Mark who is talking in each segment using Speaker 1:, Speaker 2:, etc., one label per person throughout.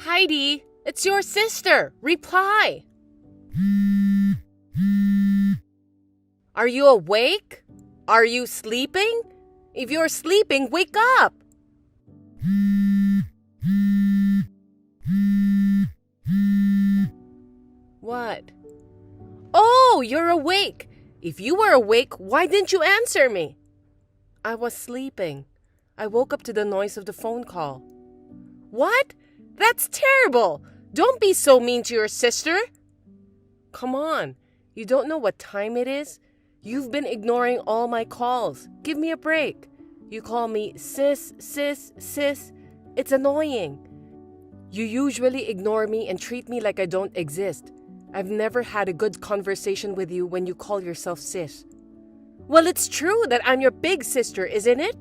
Speaker 1: Heidi, it's your sister. Reply. Are you awake? Are you sleeping? If you're sleeping, wake up. What? Oh, you're awake. If you were awake, why didn't you answer me? I was sleeping. I woke up to the noise of the phone call. What? That's terrible. Don't be so mean to your sister. Come on. You don't know what time it is? You've been ignoring all my calls. Give me a break. You call me sis, sis, sis. It's annoying. You usually ignore me and treat me like I don't exist. I've never had a good conversation with you when you call yourself sis. Well, it's true that I'm your big sister, isn't it?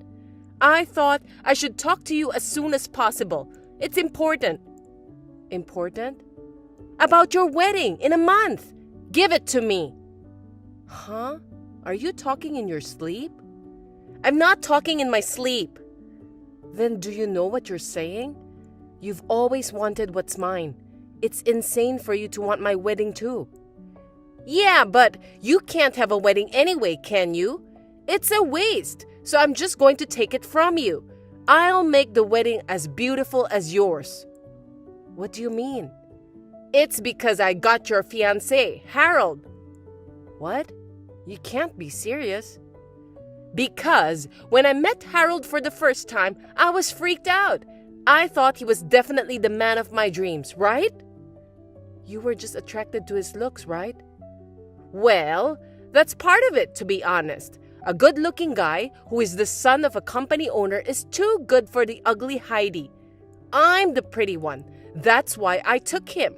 Speaker 1: I thought I should talk to you as soon as possible. It's important. Important? About your wedding in a month. Give it to me. Huh? Are you talking in your sleep? I'm not talking in my sleep. Then do you know what you're saying? You've always wanted what's mine. It's insane for you to want my wedding too. Yeah, but you can't have a wedding anyway, can you? It's a waste, so I'm just going to take it from you. I'll make the wedding as beautiful as yours. What do you mean? It's because I got your fiancé, Harold. What? You can't be serious. Because when I met Harold for the first time, I was freaked out. I thought he was definitely the man of my dreams, right? You were just attracted to his looks, right? Well, that's part of it, to be honest. A good-looking guy who is the son of a company owner is too good for the ugly Heidi. I'm the pretty one. That's why I took him.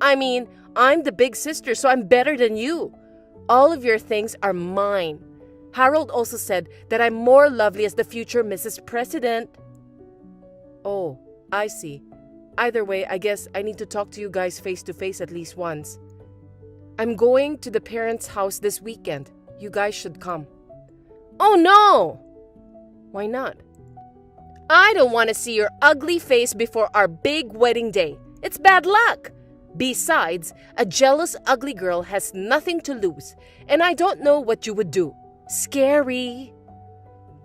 Speaker 1: I mean, I'm the big sister, so I'm better than you. All of your things are mine. Harold also said that I'm more lovely as the future Mrs. President. Oh, I see. Either way, I guess I need to talk to you guys face to face at least once. I'm going to the parents' house this weekend. You guys should come. Oh no! Why not? I don't want to see your ugly face before our big wedding day. It's bad luck. Besides, a jealous ugly girl has nothing to lose, and I don't know what you would do. Scary.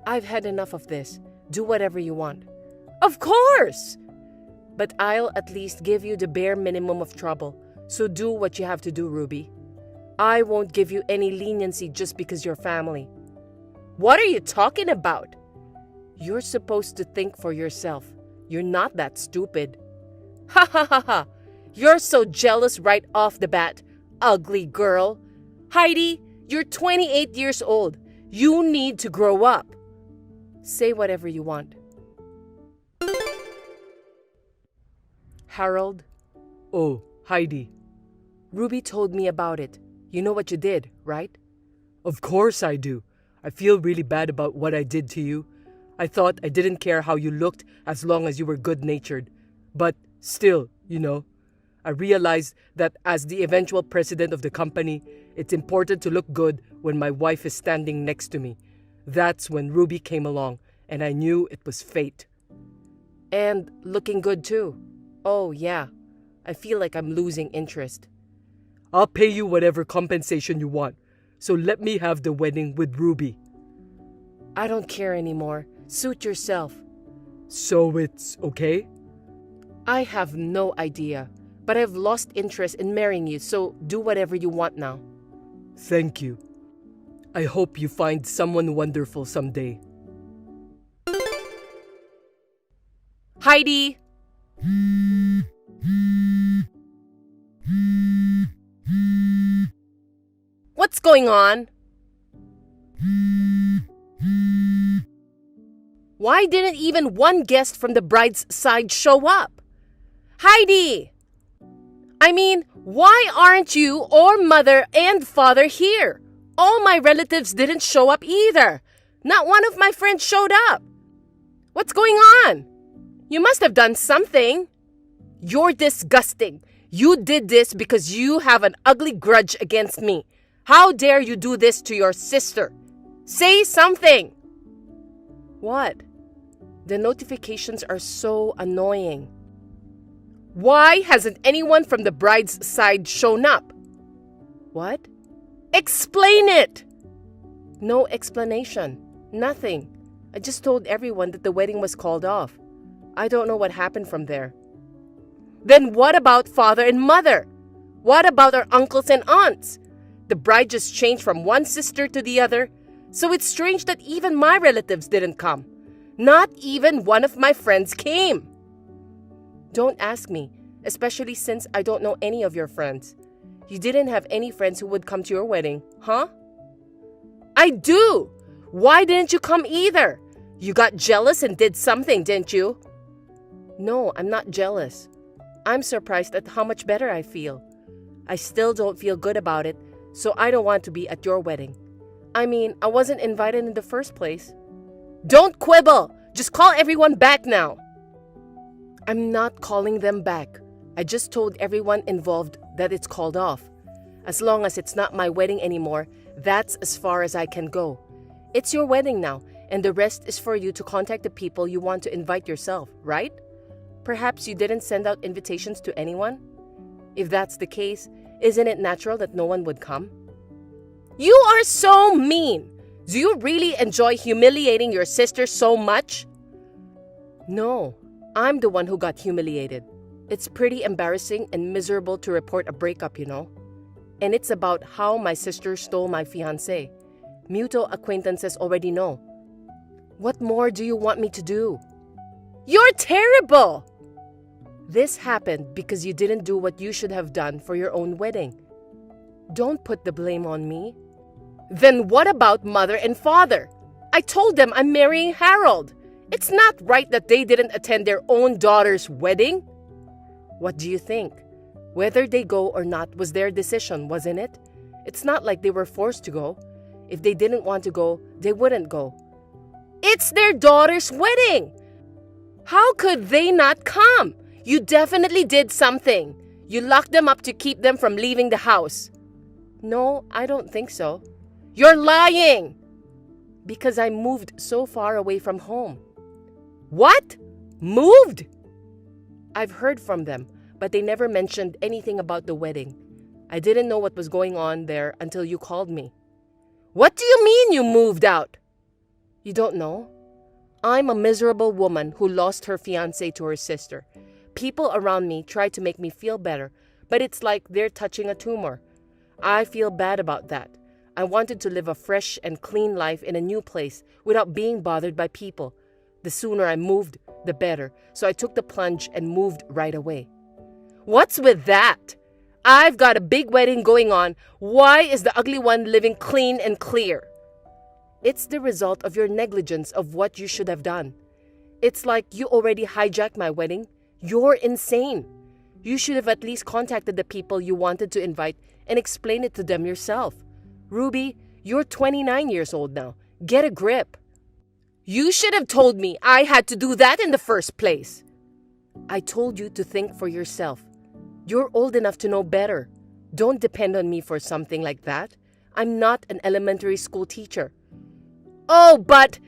Speaker 1: I've had enough of this. Do whatever you want. Of course! But I'll at least give you the bare minimum of trouble. So do what you have to do, Ruby. I won't give you any leniency just because you're family. What are you talking about? You're supposed to think for yourself. You're not that stupid. Ha ha ha ha! You're so jealous right off the bat, ugly girl. Heidi, you're 28 years old. You need to grow up. Say whatever you want. Harold? Oh, Heidi. Ruby told me about it. You know what you did, right?
Speaker 2: Of course I do. I feel really bad about what I did to you. I thought I didn't care how you looked as long as you were good-natured. But still, I realized that as the eventual president of the company, it's important to look good when my wife is standing next to me. That's when Ruby came along, and I knew it was fate.
Speaker 1: And looking good too. Oh, yeah. I feel like I'm losing interest.
Speaker 2: I'll pay you whatever compensation you want, so let me have the wedding with Ruby.
Speaker 1: I don't care anymore. Suit yourself.
Speaker 2: So it's okay?
Speaker 1: I have no idea, but I've lost interest in marrying you, so do whatever you want now.
Speaker 2: Thank you. I hope you find someone wonderful someday.
Speaker 1: Heidi! What's going on? Why didn't even one guest from the bride's side show up? Heidi! I mean, why aren't you or mother and father here? All my relatives didn't show up either. Not one of my friends showed up. What's going on? You must have done something. You're disgusting. You did this because you have an ugly grudge against me. How dare you do this to your sister? Say something. What? The notifications are so annoying. Why hasn't anyone from the bride's side shown up? What? Explain it! No explanation. Nothing. I just told everyone that the wedding was called off. I don't know what happened from there. Then what about father and mother? What about our uncles and aunts? The bride just changed from one sister to the other, so it's strange that even my relatives didn't come. Not even one of my friends came. Don't ask me, especially since I don't know any of your friends. You didn't have any friends who would come to your wedding, huh? I do! Why didn't you come either? You got jealous and did something, didn't you? No, I'm not jealous. I'm surprised at how much better I feel. I still don't feel good about it, so I don't want to be at your wedding. I mean, I wasn't invited in the first place. Don't quibble! Just call everyone back now! I'm not calling them back. I just told everyone involved that it's called off. As long as it's not my wedding anymore, that's as far as I can go. It's your wedding now, and the rest is for you to contact the people you want to invite yourself, right? Perhaps you didn't send out invitations to anyone? If that's the case, isn't it natural that no one would come? You are so mean! Do you really enjoy humiliating your sister so much? No, I'm the one who got humiliated. It's pretty embarrassing and miserable to report a breakup, you know. And it's about how my sister stole my fiancé. Mutual acquaintances already know. What more do you want me to do? You're terrible! This happened because you didn't do what you should have done for your own wedding. Don't put the blame on me. Then what about mother and father? I told them I'm marrying Harold. It's not right that they didn't attend their own daughter's wedding. What do you think? Whether they go or not was their decision, wasn't it? It's not like they were forced to go. If they didn't want to go, they wouldn't go. It's their daughter's wedding! How could they not come? You definitely did something. You locked them up to keep them from leaving the house. No, I don't think so. You're lying! Because I moved so far away from home. What? Moved? I've heard from them, but they never mentioned anything about the wedding. I didn't know what was going on there until you called me. What do you mean you moved out? You don't know? I'm a miserable woman who lost her fiancé to her sister. People around me try to make me feel better, but it's like they're touching a tumor. I feel bad about that. I wanted to live a fresh and clean life in a new place without being bothered by people. The sooner I moved, the better, so I took the plunge and moved right away. What's with that? I've got a big wedding going on. Why is the ugly one living clean and clear? It's the result of your negligence of what you should have done. It's like you already hijacked my wedding. You're insane. You should have at least contacted the people you wanted to invite and explained it to them yourself. Ruby, you're 29 years old now. Get a grip. You should have told me I had to do that in the first place. I told you to think for yourself. You're old enough to know better. Don't depend on me for something like that. I'm not an elementary school teacher. Oh, but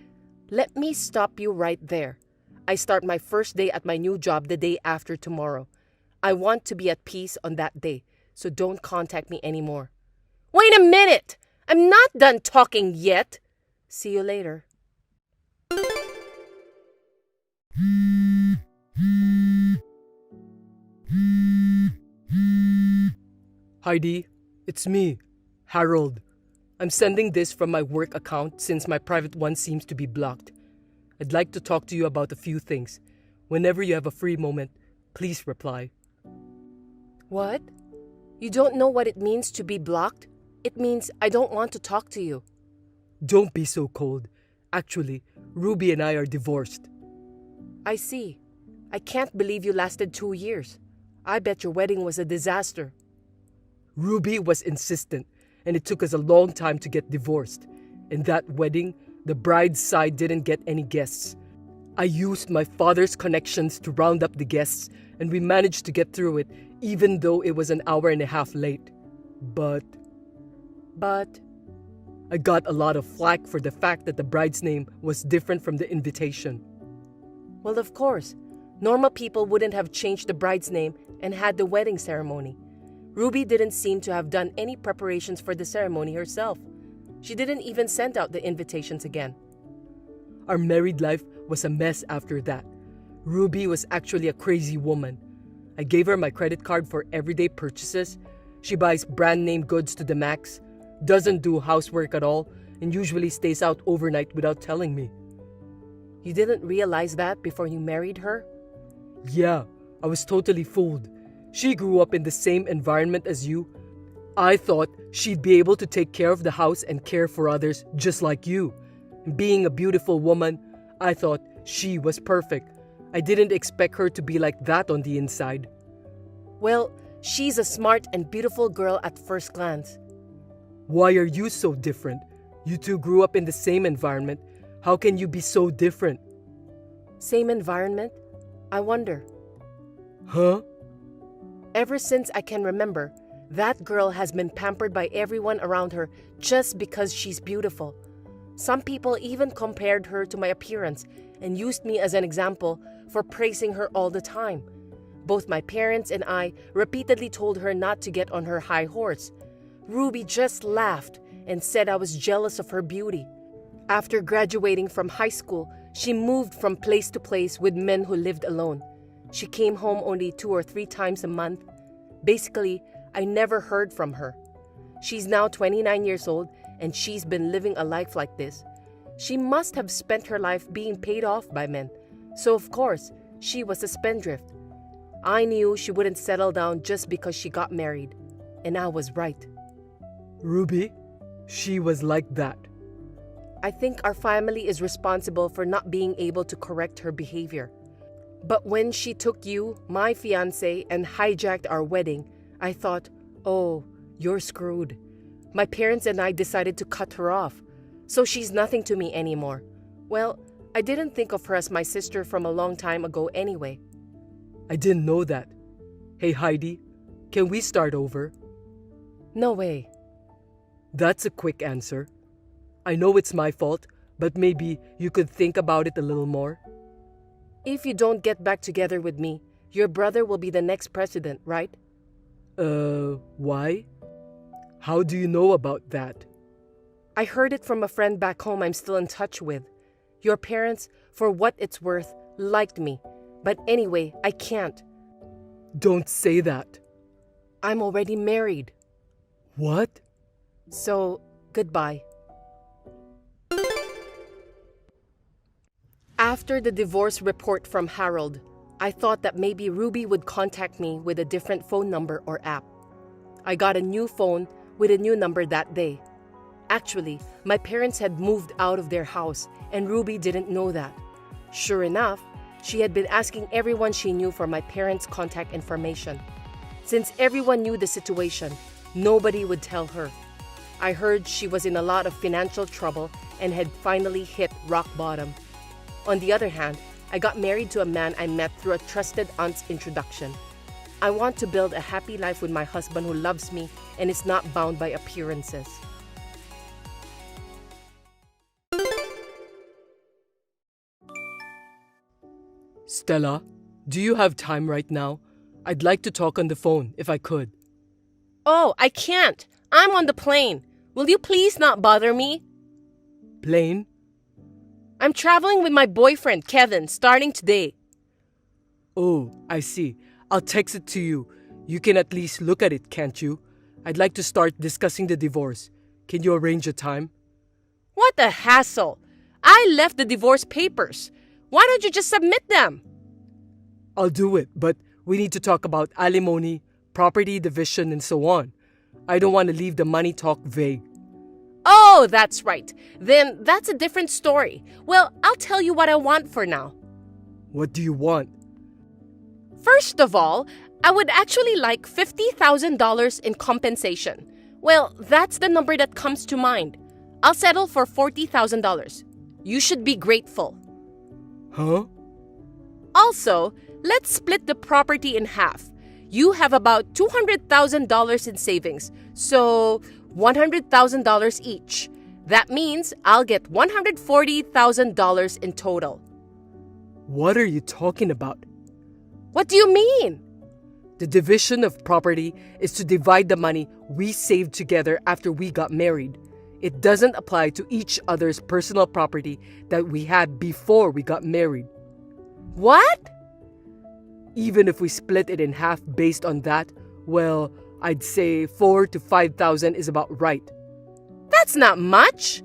Speaker 1: let me stop you right there. I start my first day at my new job the day after tomorrow. I want to be at peace on that day, so don't contact me anymore. Wait a minute! I'm not done talking yet. See you later.
Speaker 2: Heidi, it's me, Harold. I'm sending this from my work account since my private one seems to be blocked. I'd like to talk to you about a few things. Whenever you have a free moment, please reply.
Speaker 1: What? You don't know what it means to be blocked? It means I don't want to talk to you.
Speaker 2: Don't be so cold. Actually, Ruby and I are divorced.
Speaker 1: I see. I can't believe you lasted 2 years. I bet your wedding was a disaster.
Speaker 2: Ruby was insistent, and it took us a long time to get divorced. In that wedding, the bride's side didn't get any guests. I used my father's connections to round up the guests, and we managed to get through it, even though it was an hour and a half late. But I got a lot of flack for the fact that the bride's name was different from the invitation.
Speaker 1: Well, of course. Normal people wouldn't have changed the bride's name and had the wedding ceremony. Ruby didn't seem to have done any preparations for the ceremony herself. She didn't even send out the invitations again.
Speaker 2: Our married life was a mess after that. Ruby was actually a crazy woman. I gave her my credit card for everyday purchases. She buys brand name goods to the max, doesn't do housework at all, and usually stays out overnight without telling me.
Speaker 1: You didn't realize that before you married her?
Speaker 2: Yeah, I was totally fooled. She grew up in the same environment as you. I thought she'd be able to take care of the house and care for others just like you. And being a beautiful woman, I thought she was perfect. I didn't expect her to be like that on the inside.
Speaker 1: Well, she's a smart and beautiful girl at first glance.
Speaker 2: Why are you so different? You two grew up in the same environment. How can you be so different?
Speaker 1: Same environment? I wonder.
Speaker 2: Huh?
Speaker 1: Ever since I can remember, that girl has been pampered by everyone around her just because she's beautiful. Some people even compared her to my appearance and used me as an example for praising her all the time. Both my parents and I repeatedly told her not to get on her high horse. Ruby just laughed and said I was jealous of her beauty. After graduating from high school, she moved from place to place with men who lived alone. She came home only 2 or 3 times a month. Basically, I never heard from her. She's now 29 years old and she's been living a life like this. She must have spent her life being paid off by men. So of course, she was a spendthrift. I knew she wouldn't settle down just because she got married. And I was right.
Speaker 2: Ruby, she was like that.
Speaker 1: I think our family is responsible for not being able to correct her behavior. But when she took you, my fiancé, and hijacked our wedding, I thought, oh, you're screwed. My parents and I decided to cut her off, so she's nothing to me anymore. Well, I didn't think of her as my sister from a long time ago anyway.
Speaker 2: I didn't know that. Hey Heidi, can we start over?
Speaker 1: No way.
Speaker 2: That's a quick answer. I know it's my fault, but maybe you could think about it a little more.
Speaker 1: If you don't get back together with me, your brother will be the next president, right?
Speaker 2: Why? How do you know about that?
Speaker 1: I heard it from a friend back home I'm still in touch with. Your parents, for what it's worth, liked me. But anyway, I can't.
Speaker 2: Don't say that.
Speaker 1: I'm already married.
Speaker 2: What?
Speaker 1: So, goodbye. After the divorce report from Harold, I thought that maybe Ruby would contact me with a different phone number or app. I got a new phone with a new number that day. Actually, my parents had moved out of their house and Ruby didn't know that. Sure enough, she had been asking everyone she knew for my parents' contact information. Since everyone knew the situation, nobody would tell her. I heard she was in a lot of financial trouble and had finally hit rock bottom. On the other hand, I got married to a man I met through a trusted aunt's introduction. I want to build a happy life with my husband who loves me and is not bound by appearances.
Speaker 2: Stella, do you have time right now? I'd like to talk on the phone if I could.
Speaker 1: Oh, I can't. I'm on the plane. Will you please not bother me?
Speaker 2: Plane?
Speaker 1: I'm traveling with my boyfriend, Kevin, starting today.
Speaker 2: Oh, I see. I'll text it to you. You can at least look at it, can't you? I'd like to start discussing the divorce. Can you arrange a time?
Speaker 1: What a hassle. I left the divorce papers. Why don't you just submit them?
Speaker 2: I'll do it, but we need to talk about alimony, property division, and so on. I don't want to leave the money talk vague.
Speaker 1: Oh, that's right. Then that's a different story. Well, I'll tell you what I want for now.
Speaker 2: What do you want?
Speaker 1: First of all, I would actually like $50,000 in compensation. Well, that's the number that comes to mind. I'll settle for $40,000. You should be grateful.
Speaker 2: Huh?
Speaker 1: Also, let's split the property in half. You have about $200,000 in savings, so $100,000 each. That means I'll get $140,000 in total.
Speaker 2: What are you talking about?
Speaker 1: What do you mean?
Speaker 2: The division of property is to divide the money we saved together after we got married. It doesn't apply to each other's personal property that we had before we got married.
Speaker 1: What?
Speaker 2: Even if we split it in half based on that, well, I'd say 4,000 to 5,000 is about right.
Speaker 1: That's not much.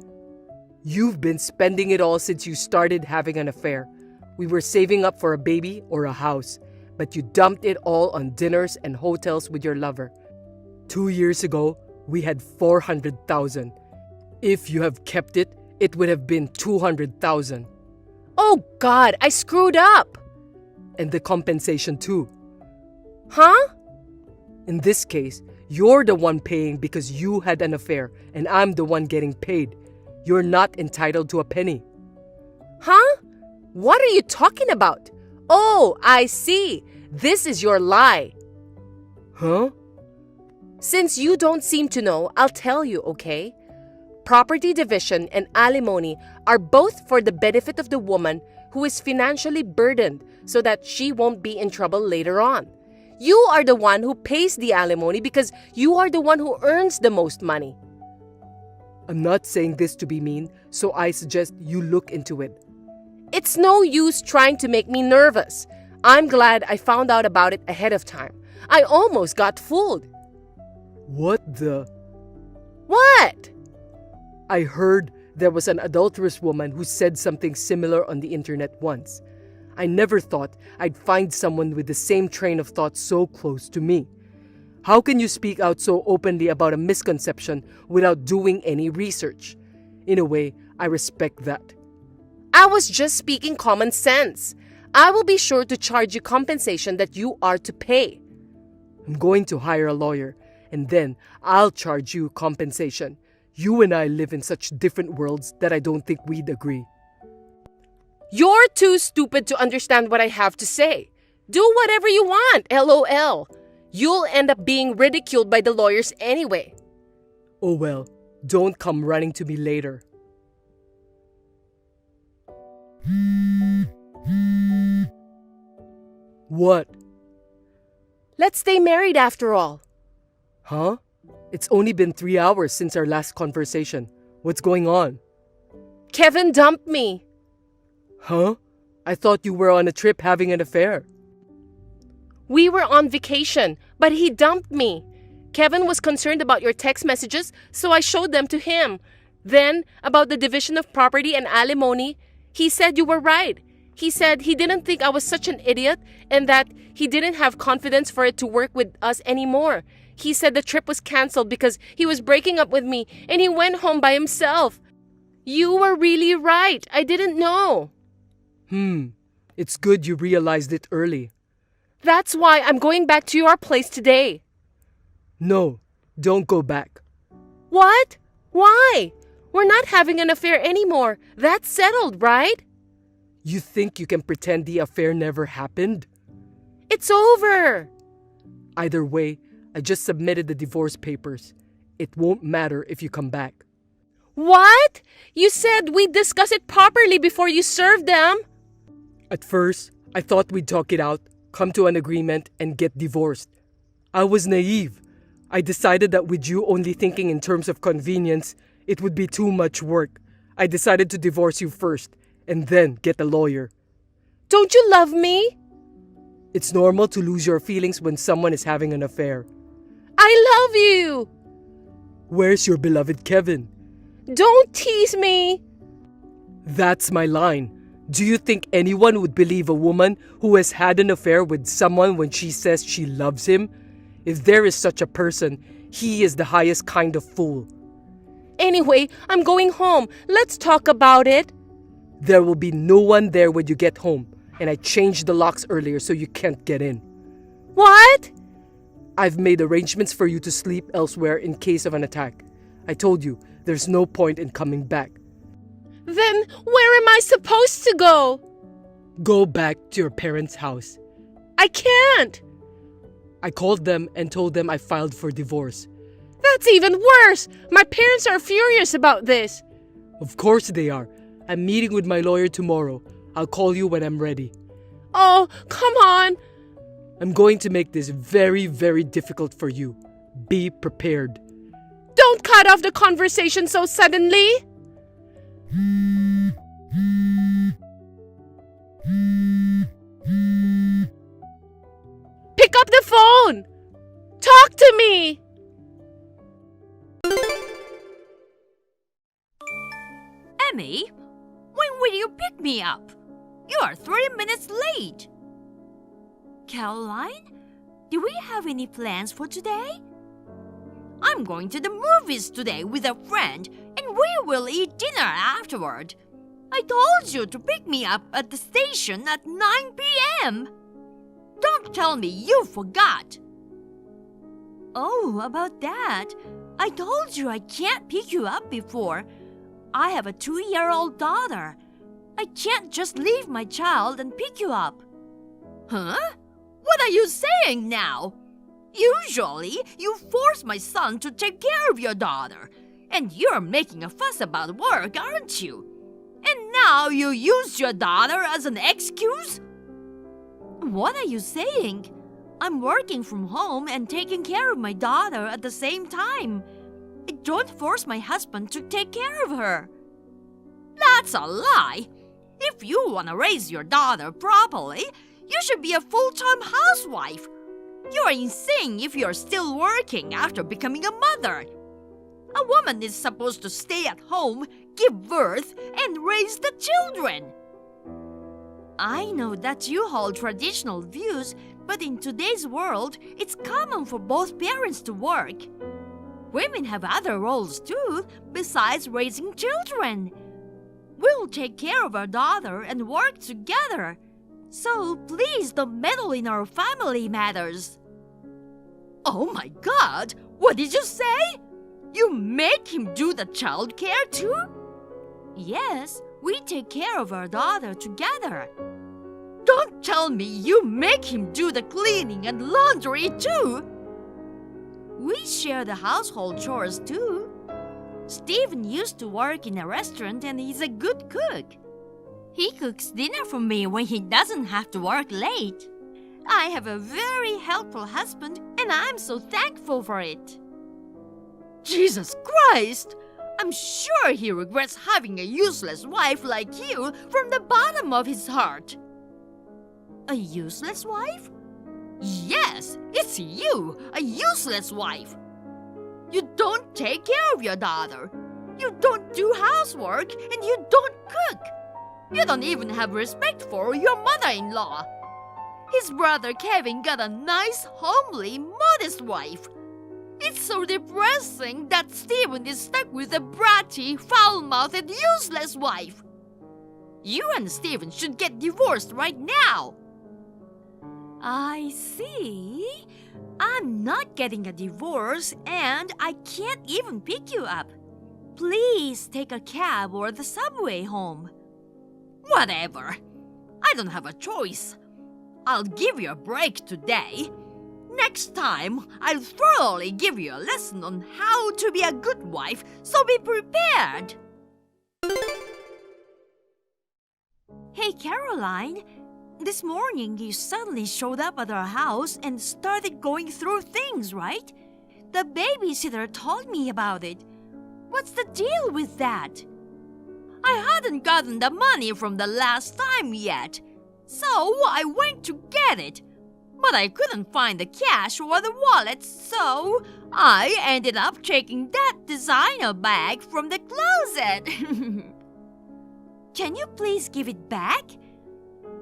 Speaker 2: You've been spending it all since you started having an affair. We were saving up for a baby or a house, but you dumped it all on dinners and hotels with your lover. 2 years ago, we had 400,000. If you have kept it, it would have been 200,000.
Speaker 1: Oh God, I screwed up.
Speaker 2: And the compensation too.
Speaker 1: Huh?
Speaker 2: In this case, you're the one paying because you had an affair, and I'm the one getting paid. You're not entitled to a penny.
Speaker 1: Huh? What are you talking about? Oh, I see. This is your lie.
Speaker 2: Huh?
Speaker 1: Since you don't seem to know, I'll tell you, okay? Property division and alimony are both for the benefit of the woman who is financially burdened so that she won't be in trouble later on. You are the one who pays the alimony because you are the one who earns the most money.
Speaker 2: I'm not saying this to be mean, so I suggest you look into it.
Speaker 1: It's no use trying to make me nervous. I'm glad I found out about it ahead of time. I almost got fooled.
Speaker 2: What the?
Speaker 1: What?
Speaker 2: I heard there was an adulterous woman who said something similar on the internet once. I never thought I'd find someone with the same train of thought so close to me. How can you speak out so openly about a misconception without doing any research? In a way, I respect that.
Speaker 1: I was just speaking common sense. I will be sure to charge you compensation that you are to pay.
Speaker 2: I'm going to hire a lawyer, and then I'll charge you compensation. You and I live in such different worlds that I don't think we'd agree.
Speaker 1: You're too stupid to understand what I have to say. Do whatever you want, LOL. You'll end up being ridiculed by the lawyers anyway.
Speaker 2: Oh well, don't come running to me later. What?
Speaker 1: Let's stay married after all.
Speaker 2: Huh? It's only been 3 hours since our last conversation. What's going on?
Speaker 1: Kevin dumped me.
Speaker 2: Huh? I thought you were on a trip having an affair.
Speaker 1: We were on vacation, but he dumped me. Kevin was concerned about your text messages, so I showed them to him. Then, about the division of property and alimony, he said you were right. He said he didn't think I was such an idiot and that he didn't have confidence for it to work with us anymore. He said the trip was canceled because he was breaking up with me and he went home by himself. You were really right. I didn't know.
Speaker 2: It's good you realized it early.
Speaker 1: That's why I'm going back to your place today.
Speaker 2: No, don't go back.
Speaker 1: What? Why? We're not having an affair anymore. That's settled, right?
Speaker 2: You think you can pretend the affair never happened?
Speaker 1: It's over.
Speaker 2: Either way, I just submitted the divorce papers. It won't matter if you come back.
Speaker 1: What? You said we'd discuss it properly before you served them.
Speaker 2: At first, I thought we'd talk it out, come to an agreement, and get divorced. I was naive. I decided that with you only thinking in terms of convenience, it would be too much work. I decided to divorce you first, and then get a lawyer.
Speaker 1: Don't you love me?
Speaker 2: It's normal to lose your feelings when someone is having an affair.
Speaker 1: I love you.
Speaker 2: Where's your beloved Kevin?
Speaker 1: Don't tease me.
Speaker 2: That's my line. Do you think anyone would believe a woman who has had an affair with someone when she says she loves him? If there is such a person, he is the highest kind of fool.
Speaker 1: Anyway, I'm going home. Let's talk about it.
Speaker 2: There will be no one there when you get home, and I changed the locks earlier so you can't get in.
Speaker 1: What?
Speaker 2: I've made arrangements for you to sleep elsewhere in case of an attack. I told you, there's no point in coming back.
Speaker 1: Then where am I supposed to go?
Speaker 2: Go back to your parents' house.
Speaker 1: I can't.
Speaker 2: I called them and told them I filed for divorce.
Speaker 1: That's even worse. My parents are furious about this.
Speaker 2: Of course they are. I'm meeting with my lawyer tomorrow. I'll call you when I'm ready.
Speaker 1: Oh, come on.
Speaker 2: I'm going to make this very, very difficult for you. Be prepared.
Speaker 1: Don't cut off the conversation so suddenly. Pick up the phone. Talk to me.
Speaker 3: Emmy, when will you pick me up? You are 3 minutes late. Caroline, do we have any plans for today? I'm going to the movies today with a friend, and we will eat dinner afterward. I told you to pick me up at the station at 9 p.m. Don't tell me you forgot. Oh, about that. I told you I can't pick you up before. I have a 2-year-old daughter. I can't just leave my child and pick you up. Huh? What are you saying now? Usually, you force my son to take care of your daughter. And you're making a fuss about work, aren't you? And now you use your daughter as an excuse? What are you saying? I'm working from home and taking care of my daughter at the same time. I don't force my husband to take care of her. That's a lie. If you want to raise your daughter properly, you should be a full-time housewife. You are insane if you're still working after becoming a mother. A woman is supposed to stay at home, give birth, and raise the children. I know that you hold traditional views, but in today's world, it's common for both parents to work. Women have other roles too, besides raising children. We'll take care of our daughter and work together. So please don't meddle in our family matters. Oh my God! What did you say? You make him do the child care too? Yes, we take care of our daughter together. Don't tell me you make him do the cleaning and laundry too. We share the household chores too. Steven used to work in a restaurant and he's a good cook. He cooks dinner for me when he doesn't have to work late. I have a very helpful husband and I'm so thankful for it. Jesus Christ! I'm sure he regrets having a useless wife like you from the bottom of his heart. A useless wife? Yes, it's you, a useless wife. You don't take care of your daughter. You don't do housework and you don't cook. You don't even have respect for your mother-in-law. His brother Kevin got a nice, homely, modest wife. It's so depressing that Steven is stuck with a bratty, foul-mouthed, useless wife. You and Steven should get divorced right now. I see. I'm not getting a divorce and I can't even pick you up. Please take a cab or the subway home. Whatever. I don't have a choice. I'll give you a break today. Next time, I'll thoroughly give you a lesson on how to be a good wife, so be prepared. Hey, Caroline. This morning, you suddenly showed up at our house and started going through things, right? The babysitter told me about it. What's the deal with that? I hadn't gotten the money from the last time yet, so I went to get it. But I couldn't find the cash or the wallet, so I ended up taking that designer bag from the closet. Can you please give it back?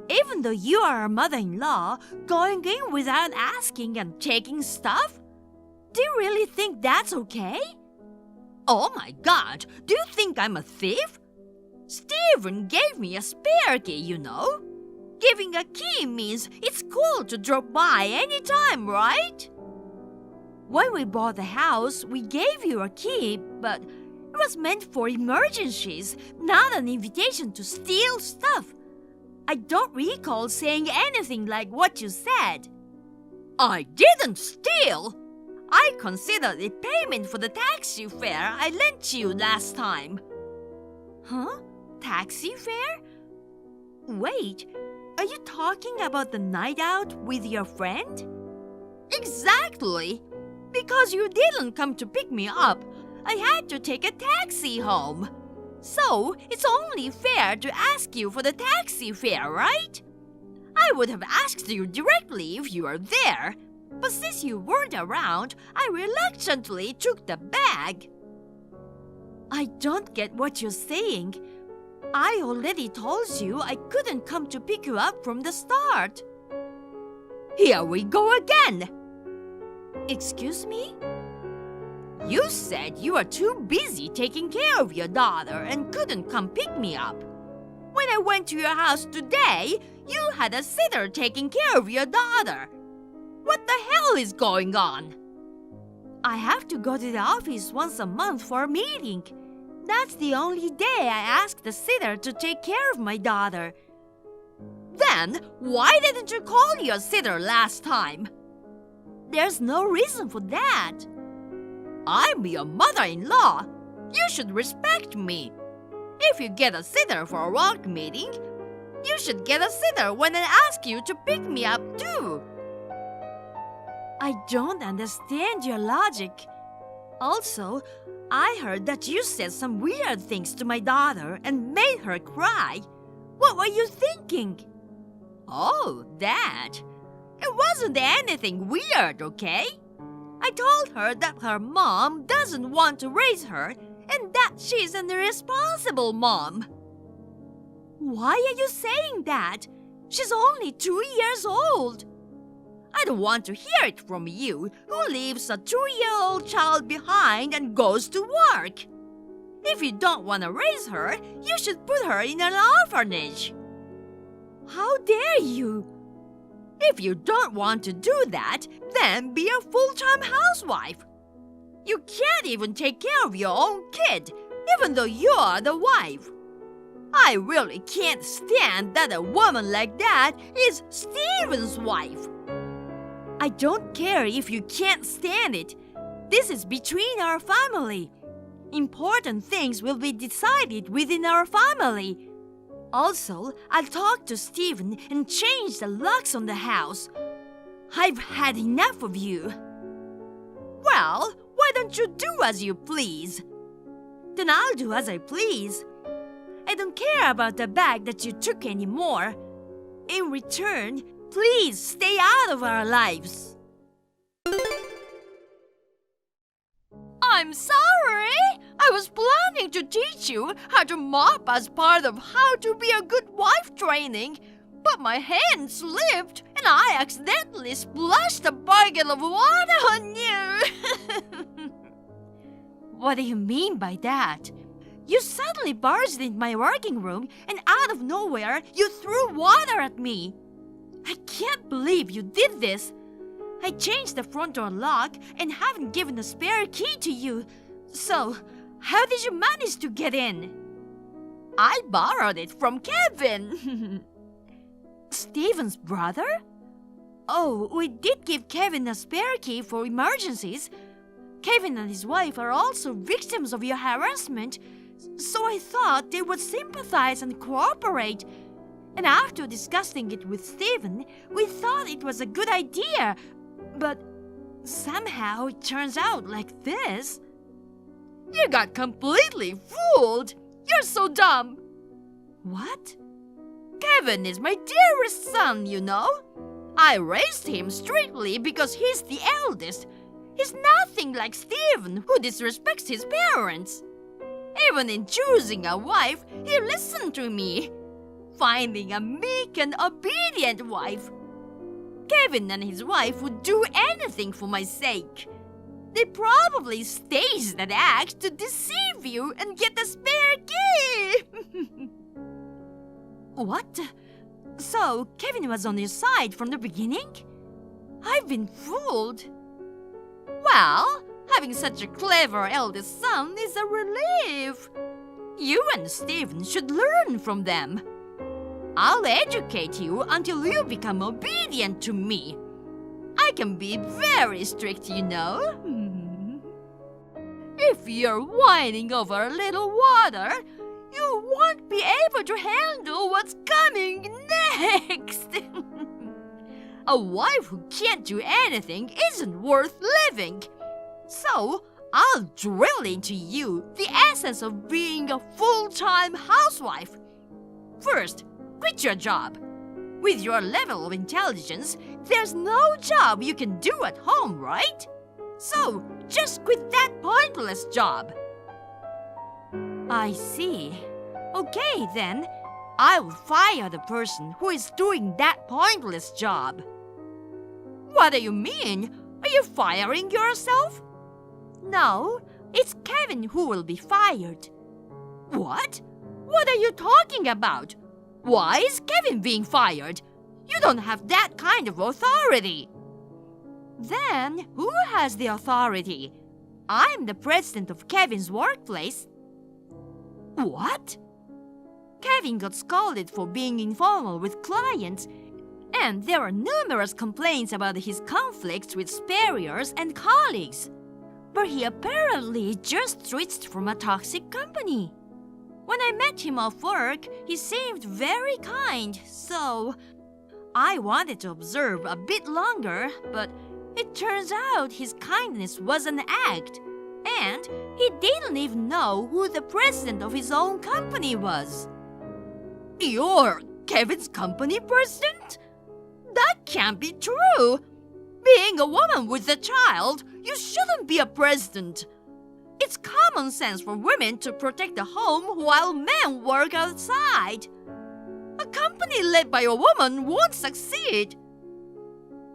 Speaker 3: Even though you are a mother-in-law, going in without asking and taking stuff? Do you really think that's okay? Oh my God, do you think I'm a thief? Steven gave me a spare key, you know. Giving a key means it's cool to drop by anytime, right? When we bought the house, we gave you a key, but it was meant for emergencies, not an invitation to steal stuff. I don't recall saying anything like what you said. I didn't steal. I considered it payment for the taxi fare I lent you last time. Huh? Taxi fare? Wait, Are you talking about the night out with your friend? Exactly. Because you didn't come to pick me up, I had to take a taxi home. So, it's only fair to ask you for the taxi fare, right? I would have asked you directly if you were there. But since you weren't around, I reluctantly took the bag. I don't get what you're saying. I already told you I couldn't come to pick you up from the start. Here we go again. Excuse me? You said you were too busy taking care of your daughter and couldn't come pick me up. When I went to your house today, you had a sitter taking care of your daughter. What the hell is going on? I have to go to the office once a month for a meeting. That's the only day I ask the sitter to take care of my daughter. Then, why didn't you call your sitter last time? There's no reason for that. I'm your mother-in-law. You should respect me. If you get a sitter for a work meeting, you should get a sitter when I ask you to pick me up too. I don't understand your logic. Also, I heard that you said some weird things to my daughter and made her cry. What were you thinking? Oh, that. It wasn't anything weird, okay? I told her that her mom doesn't want to raise her and that she's an irresponsible mom. Why are you saying that? She's only 2 years old. I don't want to hear it from you, who leaves a 2-year-old child behind and goes to work. If you don't want to raise her, you should put her in an orphanage. How dare you? If you don't want to do that, then be a full-time housewife. You can't even take care of your own kid, even though you're the wife. I really can't stand that a woman like that is Steven's wife. I don't care if you can't stand it. This is between our family. Important things will be decided within our family. Also, I'll talk to Steven and change the locks on the house. I've had enough of you. Well, why don't you do as you please? Then I'll do as I please. I don't care about the bag that you took anymore. In return, please stay out of our lives. I'm sorry. I was planning to teach you how to mop as part of how to be a good wife training, but my hand slipped and I accidentally splashed a bucket of water on you. What do you mean by that? You suddenly barged into my working room and out of nowhere you threw water at me. I can't believe you did this. I changed the front door lock and haven't given a spare key to you. So, how did you manage to get in? I borrowed it from Kevin. Steven's brother? Oh, we did give Kevin a spare key for emergencies. Kevin and his wife are also victims of your harassment, so I thought they would sympathize and cooperate. And after discussing it with Steven, we thought it was a good idea. But somehow it turns out like this. You got completely fooled. You're so dumb. What? Kevin is my dearest son, you know. I raised him strictly because he's the eldest. He's nothing like Steven, who disrespects his parents. Even in choosing a wife, he listened to me. Finding a meek and obedient wife. Kevin and his wife would do anything for my sake. They probably staged that act to deceive you and get a spare key. What? So, Kevin was on your side from the beginning? I've been fooled. Well, having such a clever eldest son is a relief. You and Steven should learn from them. I'll educate you until you become obedient to me. I can be very strict, you know. If you're whining over a little water, You won't be able to handle what's coming next. A wife who can't do anything isn't worth living. So, I'll drill into you the essence of being a full-time housewife. First, quit your job. With your level of intelligence, there's no job you can do at home, right? So, just quit that pointless job. I see. Okay, then. I'll fire the person who is doing that pointless job. What do you mean? Are you firing yourself? No, it's Kevin who will be fired. What? What are you talking about? Why is Kevin being fired? You don't have that kind of authority. Then, who has the authority? I'm the president of Kevin's workplace. What? Kevin got scolded for being informal with clients, and there are numerous complaints about his conflicts with superiors and colleagues. But he apparently just switched from a toxic company. When I met him off work, he seemed very kind, so I wanted to observe a bit longer, but it turns out his kindness was an act, and he didn't even know who the president of his own company was. You're Kevin's company president? That can't be true. Being a woman with a child, you shouldn't be a president. It's common sense for women to protect the home while men work outside. A company led by a woman won't succeed.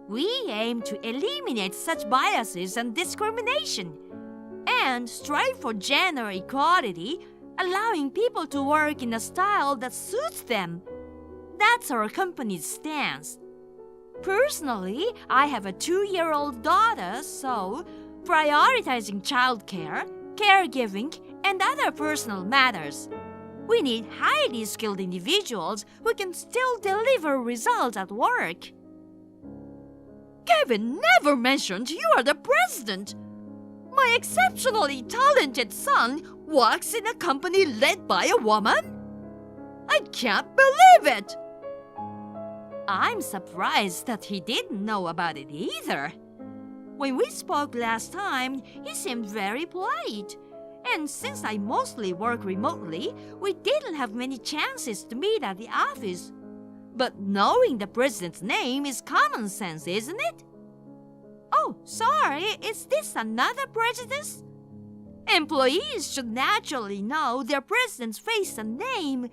Speaker 3: We aim to eliminate such biases and discrimination and strive for gender equality, allowing people to work in a style that suits them. That's our company's stance. Personally, I have a 2-year-old daughter, so prioritizing childcare, caregiving, and other personal matters. We need highly skilled individuals who can still deliver results at work. Kevin never mentioned you are the president. My exceptionally talented son works in a company led by a woman? I can't believe it! I'm surprised that he didn't know about it either. When we spoke last time, he seemed very polite. And since I mostly work remotely, we didn't have many chances to meet at the office. But knowing the president's name is common sense, isn't it? Oh, sorry, is this another prejudice? Employees should naturally know their president's face and name.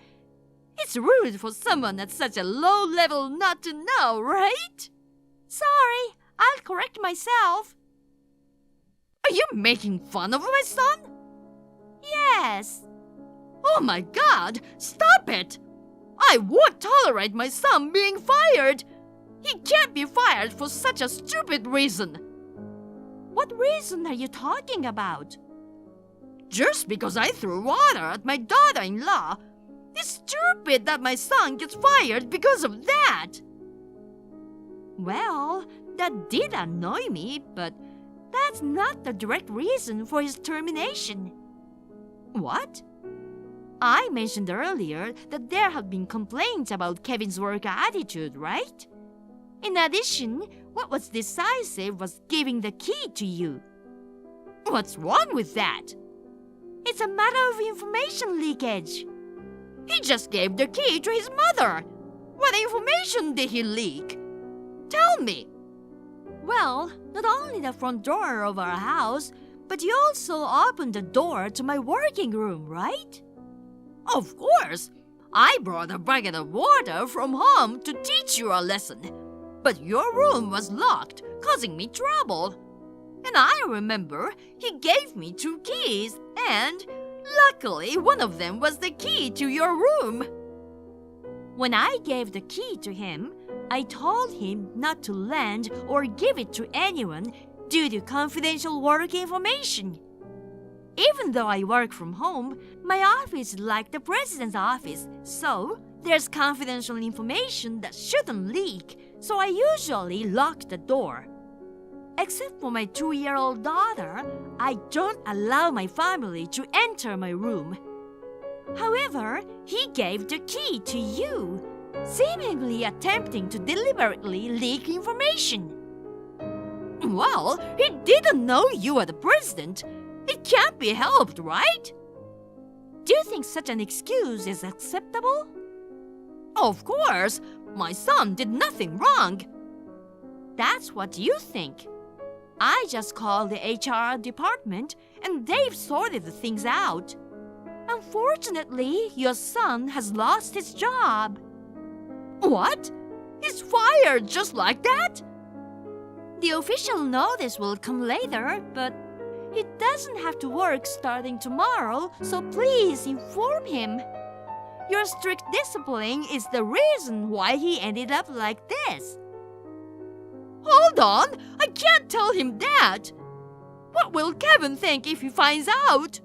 Speaker 3: It's rude for someone at such a low level not to know, right? Sorry, I'll correct myself. Are you making fun of my son? Yes. Oh my God, stop it! I won't tolerate my son being fired. He can't be fired for such a stupid reason. What reason are you talking about? Just because I threw water at my daughter-in-law. It's stupid that my son gets fired because of that. Well, that did annoy me, but that's not the direct reason for his termination. What? I mentioned earlier that there have been complaints about Kevin's work attitude, right? In addition, what was decisive was giving the key to you. What's wrong with that? It's a matter of information leakage. He just gave the key to his mother. What information did he leak? Tell me. Well, not only the front door of our house, but you also opened the door to my working room, right? Of course. I brought a bucket of water from home to teach you a lesson. But your room was locked, causing me trouble. And I remember he gave me 2 keys, and luckily one of them was the key to your room. When I gave the key to him, I told him not to lend or give it to anyone due to confidential work information. Even though I work from home, my office is like the president's office, so there's confidential information that shouldn't leak, so I usually lock the door. Except for my 2-year-old daughter, I don't allow my family to enter my room. However, he gave the key to you, seemingly attempting to deliberately leak information. Well, he didn't know you were the president. It can't be helped, right? Do you think such an excuse is acceptable? Of course, my son did nothing wrong. That's what you think. I just called the HR department and they've sorted the things out. Unfortunately, your son has lost his job. What? He's fired just like that? The official notice will come later, but he doesn't have to work starting tomorrow, so please inform him. Your strict discipline is the reason why he ended up like this. Hold on! I can't tell him that! What will Kevin think if he finds out?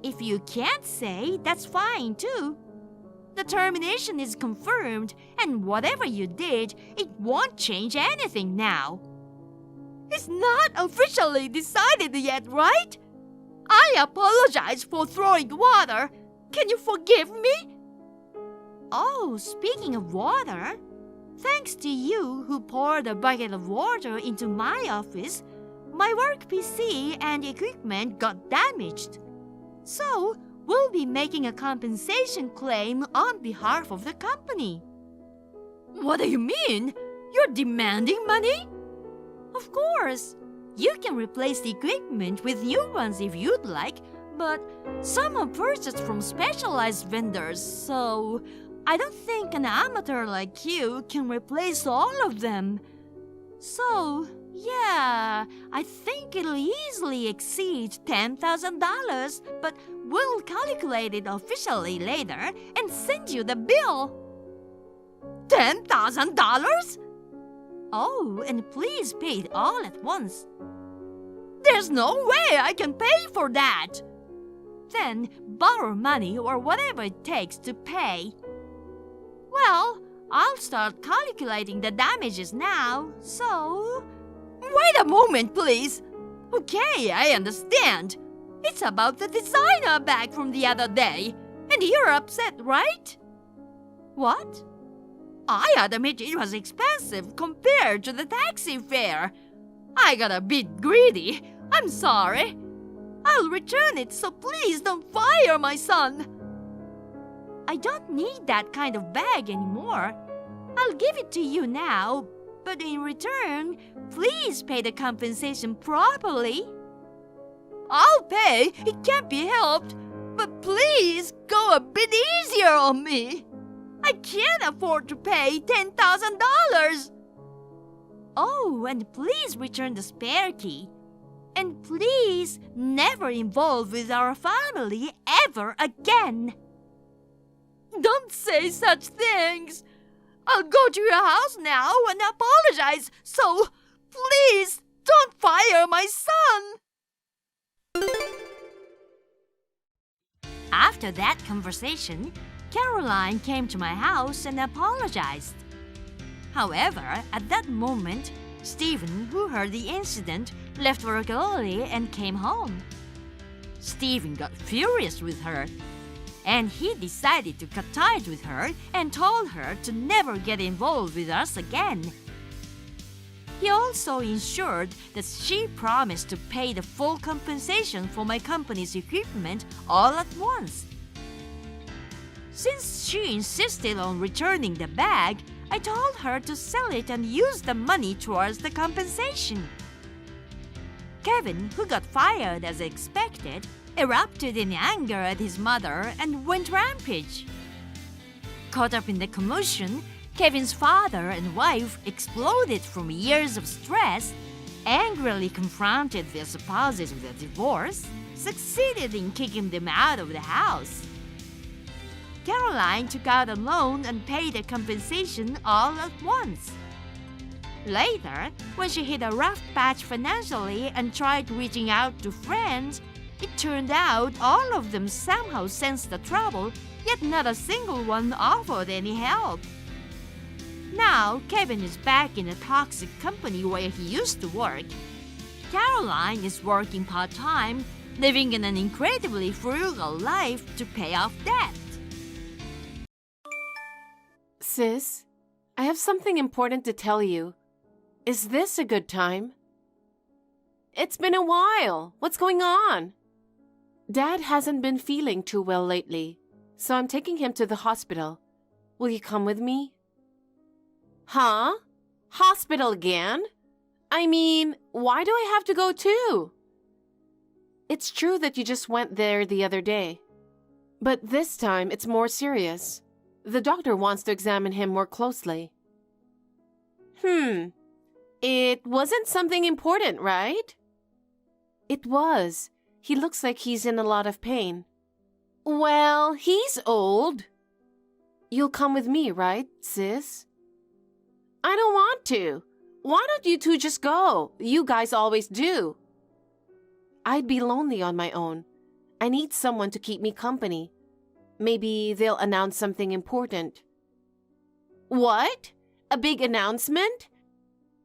Speaker 3: If you can't say, that's fine too. The termination is confirmed, and whatever you did, it won't change anything now. It's not officially decided yet, right? I apologize for throwing water. Can you forgive me? Oh, speaking of water, thanks to you who poured a bucket of water into my office, my work PC and equipment got damaged. So, we'll be making a compensation claim on behalf of the company. What do you mean? You're demanding money? Of course. You can replace the equipment with new ones if you'd like, but some are purchased from specialized vendors, so I don't think an amateur like you can replace all of them. So, yeah, I think it'll easily exceed $10,000, but we'll calculate it officially later and send you the bill. $10,000? Oh, and please pay it all at once. There's no way I can pay for that. Then borrow money or whatever it takes to pay. Well, I'll start calculating the damages now, so... Wait a moment, please. Okay, I understand. It's about the designer bag from the other day, and you're upset, right? What? I admit it was expensive compared to the taxi fare. I got a bit greedy. I'm sorry. I'll return it, so please don't fire my son. I don't need that kind of bag anymore. I'll give it to you now, but in return, please pay the compensation properly. I'll pay. It can't be helped. But please go a bit easier on me. I can't afford to pay $10,000. Oh, and please return the spare key. And please never involve with our family ever again. Don't say such things. I'll go to your house now and apologize, so please don't fire my son. After that conversation, Caroline came to my house and apologized. However, at that moment, Stephen, who heard the incident, left work early and came home. Stephen got furious with her, and he decided to cut ties with her and told her to never get involved with us again. He also ensured that she promised to pay the full compensation for my company's equipment all at once. Since she insisted on returning the bag, I told her to sell it and use the money towards the compensation. Kevin, who got fired as expected, erupted in anger at his mother and went rampage. Caught up in the commotion, Kevin's father and wife exploded from years of stress, angrily confronted their spouses with a divorce, succeeded in kicking them out of the house. Caroline took out a loan and paid the compensation all at once. Later, when she hit a rough patch financially and tried reaching out to friends, it turned out all of them somehow sensed the trouble, yet not a single one offered any help. Now, Kevin is back in a toxic company where he used to work. Caroline is working part-time, living in an incredibly frugal life to pay off debt.
Speaker 1: Sis, I have something important to tell you. Is this a good time? It's been a while. What's going on? Dad hasn't been feeling too well lately, so I'm taking him to the hospital. Will you come with me? Huh? Hospital again? I mean, why do I have to go too? It's true that you just went there the other day, but this time it's more serious. The doctor wants to examine him more closely. It wasn't something important, right? It was. He looks like he's in a lot of pain. Well, he's old. You'll come with me, right, sis? I don't want to. Why don't you two just go? You guys always do. I'd be lonely on my own. I need someone to keep me company. Maybe they'll announce something important. What? A big announcement?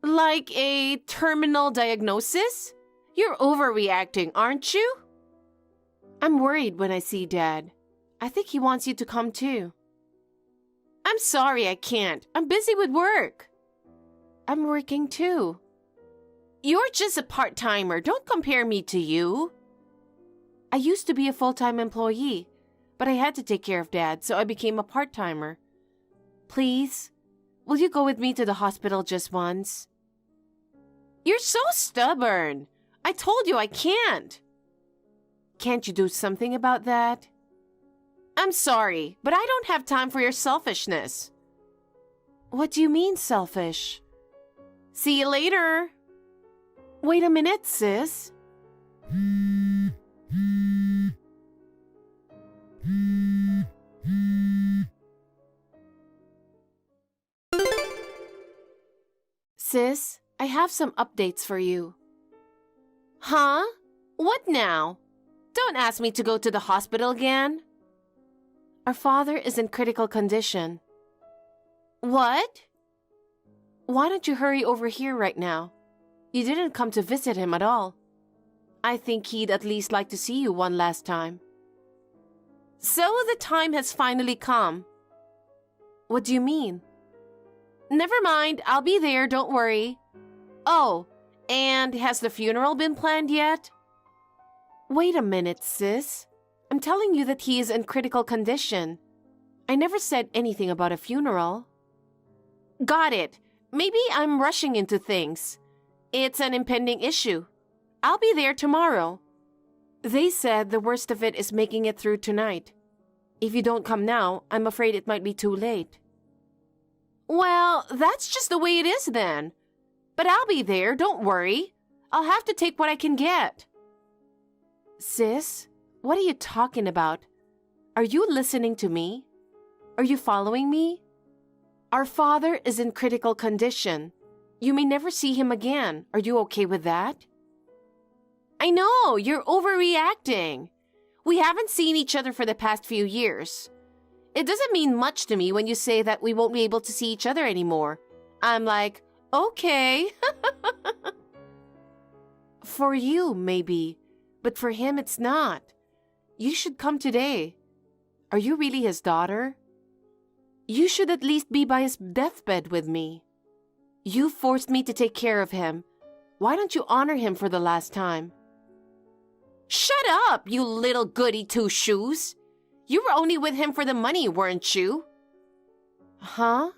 Speaker 1: Like a terminal diagnosis? You're overreacting, aren't you? I'm worried when I see Dad. I think he wants you to come too. I'm sorry I can't. I'm busy with work. I'm working too. You're just a part-timer. Don't compare me to you. I used to be a full-time employee, but I had to take care of Dad, so I became a part-timer. Please, will you go with me to the hospital just once? You're so stubborn. I told you I can't. Can't you do something about that? I'm sorry, but I don't have time for your selfishness. What do you mean, selfish? See you later. Wait a minute, sis. Sis, I have some updates for you. Huh? What now? Don't ask me to go to the hospital again. Our father is in critical condition. What? Why don't you hurry over here right now? You didn't come to visit him at all. I think he'd at least like to see you one last time. So the time has finally come. What do you mean? Never mind, I'll be there, don't worry. Oh, and has the funeral been planned yet? Wait a minute, sis. I'm telling you that he is in critical condition. I never said anything about a funeral. Got it. Maybe I'm rushing into things. It's an impending issue. I'll be there tomorrow. They said the worst of it is making it through tonight. If you don't come now, I'm afraid it might be too late. Well, that's just the way it is then. But I'll be there, don't worry. I'll have to take what I can get. Sis, what are you talking about? Are you listening to me? Are you following me? Our father is in critical condition. You may never see him again. Are you okay with that? I know, you're overreacting. We haven't seen each other for the past few years. It doesn't mean much to me when you say that we won't be able to see each other anymore. I'm like, okay. For you, maybe, but for him, it's not. You should come today. Are you really his daughter? You should at least be by his deathbed with me. You forced me to take care of him. Why don't you honor him for the last time? Shut up, you little goody two-shoes. You were only with him for the money, weren't you? Huh?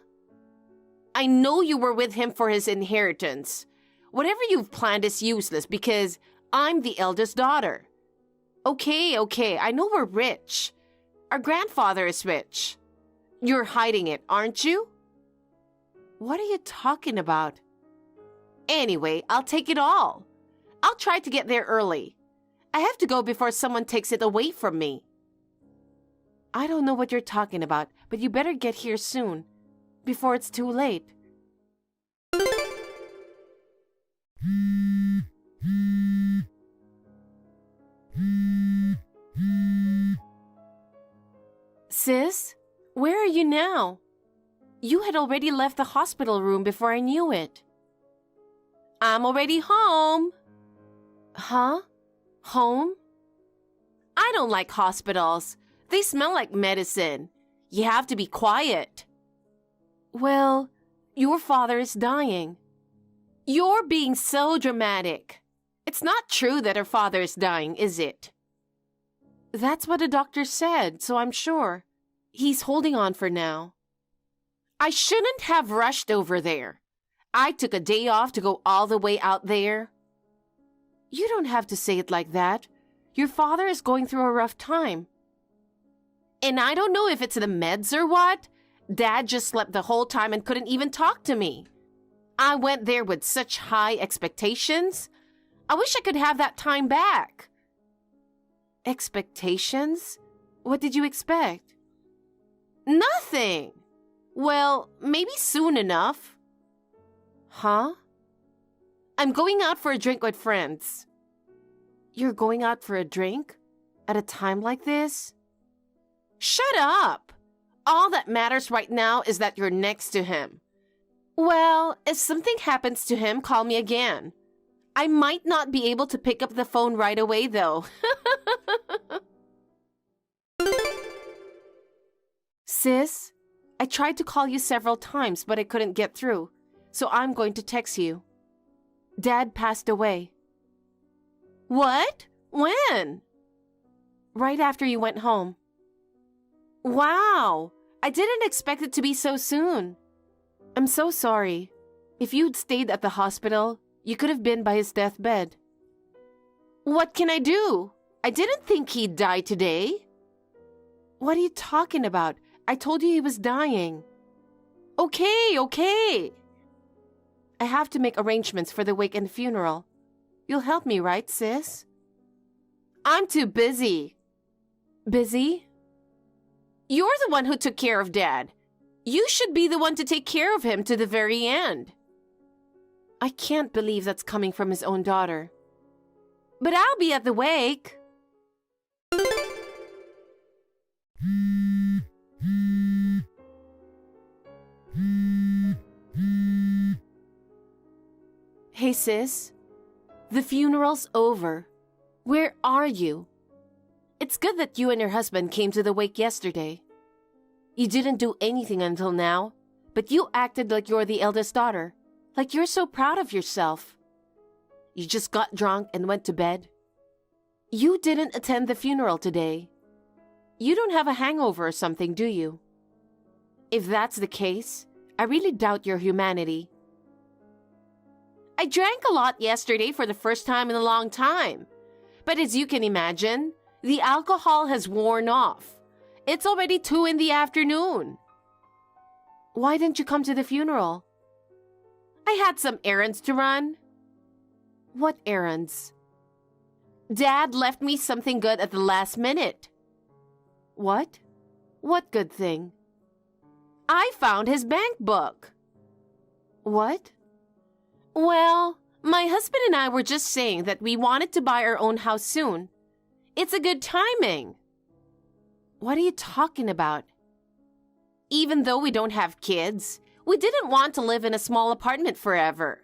Speaker 1: I know you were with him for his inheritance. Whatever you've planned is useless because I'm the eldest daughter. Okay, I know we're rich. Our grandfather is rich. You're hiding it, aren't you? What are you talking about? Anyway, I'll take it all. I'll try to get there early. I have to go before someone takes it away from me. I don't know what you're talking about, but you better get here soon, before it's too late. Sis, where are you now? You had already left the hospital room before I knew it. I'm already home. Huh? Home? I don't like hospitals. They smell like medicine. You have to be quiet. Well, your father is dying. You're being so dramatic. It's not true that her father is dying, is it? That's what the doctor said, so I'm sure. He's holding on for now. I shouldn't have rushed over there. I took a day off to go all the way out there. You don't have to say it like that. Your father is going through a rough time. And I don't know if it's the meds or what. Dad just slept the whole time and couldn't even talk to me. I went there with such high expectations. I wish I could have that time back. Expectations? What did you expect? Nothing. Well, maybe soon enough. Huh? I'm going out for a drink with friends. You're going out for a drink? At a time like this? Shut up! All that matters right now is that you're next to him. Well, if something happens to him, call me again. I might not be able to pick up the phone right away, though. Sis, I tried to call you several times, but I couldn't get through, so I'm going to text you. Dad passed away. What? When? Right after you went home. Wow! I didn't expect it to be so soon. I'm so sorry. If you'd stayed at the hospital, you could have been by his deathbed. What can I do? I didn't think he'd die today. What are you talking about? I told you he was dying. Okay. I have to make arrangements for the wake and funeral. You'll help me, right, sis? I'm too busy. Busy? You're the one who took care of Dad. You should be the one to take care of him to the very end. I can't believe that's coming from his own daughter. But I'll be at the wake. Hey, sis. The funeral's over. Where are you? It's good that you and your husband came to the wake yesterday. You didn't do anything until now, but you acted like you're the eldest daughter, like you're so proud of yourself. You just got drunk and went to bed. You didn't attend the funeral today. You don't have a hangover or something, do you? If that's the case, I really doubt your humanity. I drank a lot yesterday for the first time in a long time. But as you can imagine, the alcohol has worn off. It's already 2 p.m. Why didn't you come to the funeral? I had some errands to run. What errands? Dad left me something good at the last minute. What? What good thing? I found his bank book. What? Well, my husband and I were just saying that we wanted to buy our own house soon. It's a good timing. What are you talking about? Even though we don't have kids, we didn't want to live in a small apartment forever.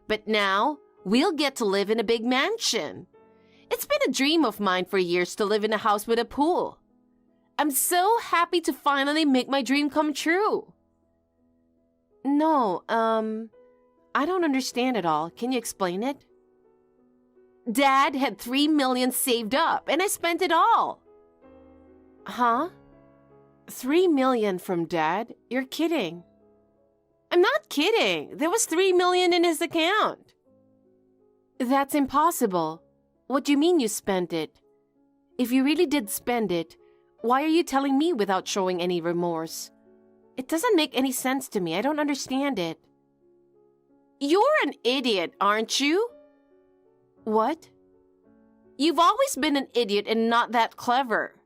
Speaker 1: But now, we'll get to live in a big mansion. It's been a dream of mine for years to live in a house with a pool. I'm so happy to finally make my dream come true. No, I don't understand it all. Can you explain it? Dad had $3 million saved up, and I spent it all. Huh? $3 million from Dad? You're kidding. I'm not kidding. There was $3 million in his account. That's impossible. What do you mean you spent it? If you really did spend it, why are you telling me without showing any remorse? It doesn't make any sense to me. I don't understand it. You're an idiot, aren't you? What? You've always been an idiot and not that clever.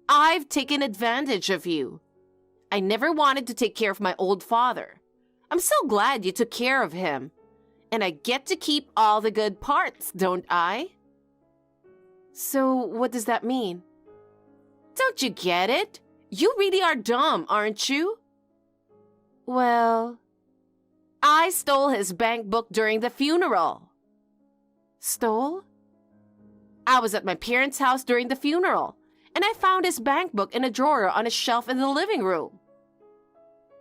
Speaker 1: I've taken advantage of you. I never wanted to take care of my old father. I'm so glad you took care of him. And I get to keep all the good parts, don't I? So, what does that mean? Don't you get it? You really are dumb, aren't you? Well, I stole his bank book during the funeral. Stole? I was at my parents' house during the funeral, and I found his bank book in a drawer on a shelf in the living room.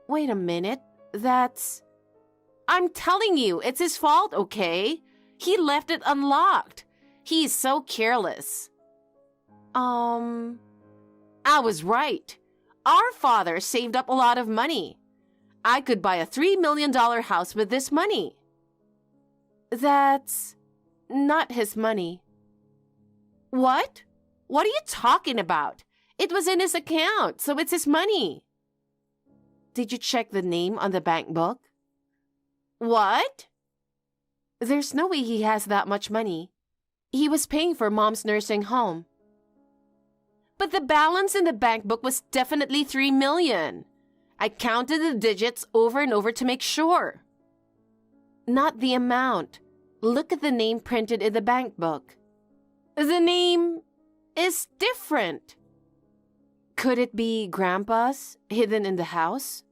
Speaker 1: Wait a minute, I'm telling you, it's his fault, okay? He left it unlocked. He is so careless. I was right. Our father saved up a lot of money. I could buy a $3 million house with this money. That's not his money. What? What are you talking about? It was in his account, so it's his money. Did you check the name on the bank book? What? There's no way he has that much money. He was paying for Mom's nursing home. But the balance in the bank book was definitely $3 million. I counted the digits over and over to make sure. Not the amount. Look at the name printed in the bank book. The name is different. Could it be Grandpa's, hidden in the house?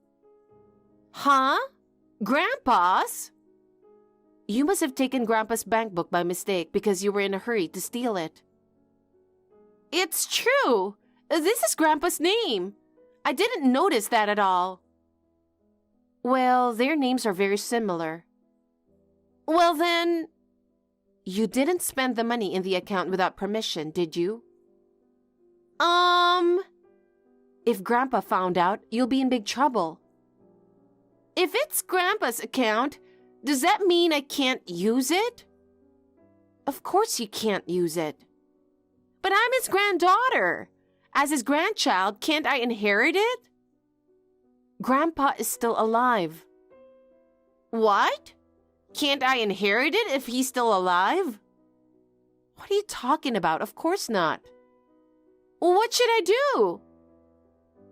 Speaker 1: Huh? Grandpa's? You must have taken Grandpa's bank book by mistake because you were in a hurry to steal it. It's true. This is Grandpa's name. I didn't notice that at all. Well, their names are very similar. Well then, you didn't spend the money in the account without permission, did you? If Grandpa found out, you'll be in big trouble. If it's Grandpa's account, does that mean I can't use it? Of course you can't use it. But I'm his granddaughter. As his grandchild, can't I inherit it? Grandpa is still alive. What? Can't I inherit it if he's still alive? What are you talking about? Of course not. Well, what should I do?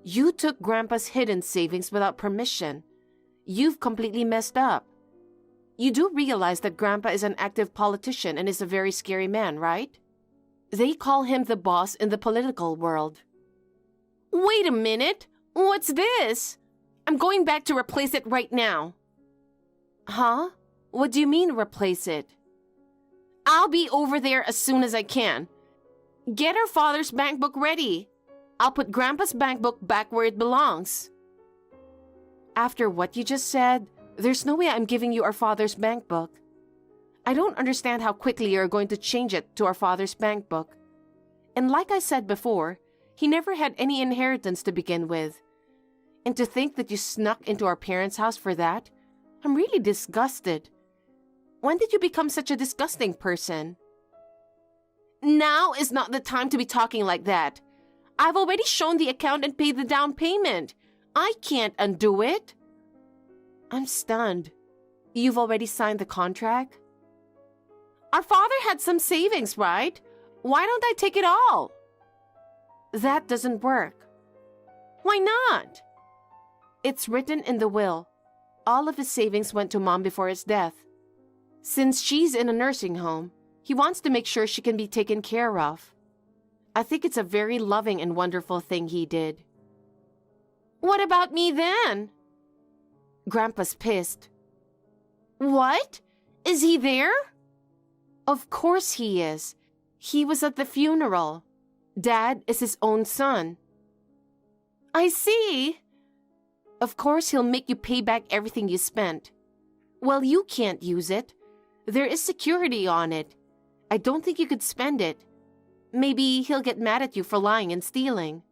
Speaker 1: You took Grandpa's hidden savings without permission. You've completely messed up. You do realize that Grandpa is an active politician and is a very scary man, right? They call him the boss in the political world. Wait a minute. What's this? I'm going back to replace it right now. Huh? What do you mean replace it? I'll be over there as soon as I can. Get our father's bank book ready. I'll put Grandpa's bank book back where it belongs. After what you just said, there's no way I'm giving you our father's bank book. I don't understand how quickly you're going to change it to our father's bank book. And like I said before, he never had any inheritance to begin with. And to think that you snuck into our parents' house for that, I'm really disgusted. When did you become such a disgusting person? Now is not the time to be talking like that. I've already shown the account and paid the down payment. I can't undo it. I'm stunned. You've already signed the contract? Our father had some savings, right? Why don't I take it all? That doesn't work. Why not? It's written in the will. All of his savings went to Mom before his death. Since she's in a nursing home, he wants to make sure she can be taken care of. I think it's a very loving and wonderful thing he did. What about me then? Grandpa's pissed. What? Is he there? Of course he is. He was at the funeral. Dad is his own son. I see. Of course he'll make you pay back everything you spent. Well, you can't use it. There is security on it. I don't think you could spend it. Maybe he'll get mad at you for lying and stealing.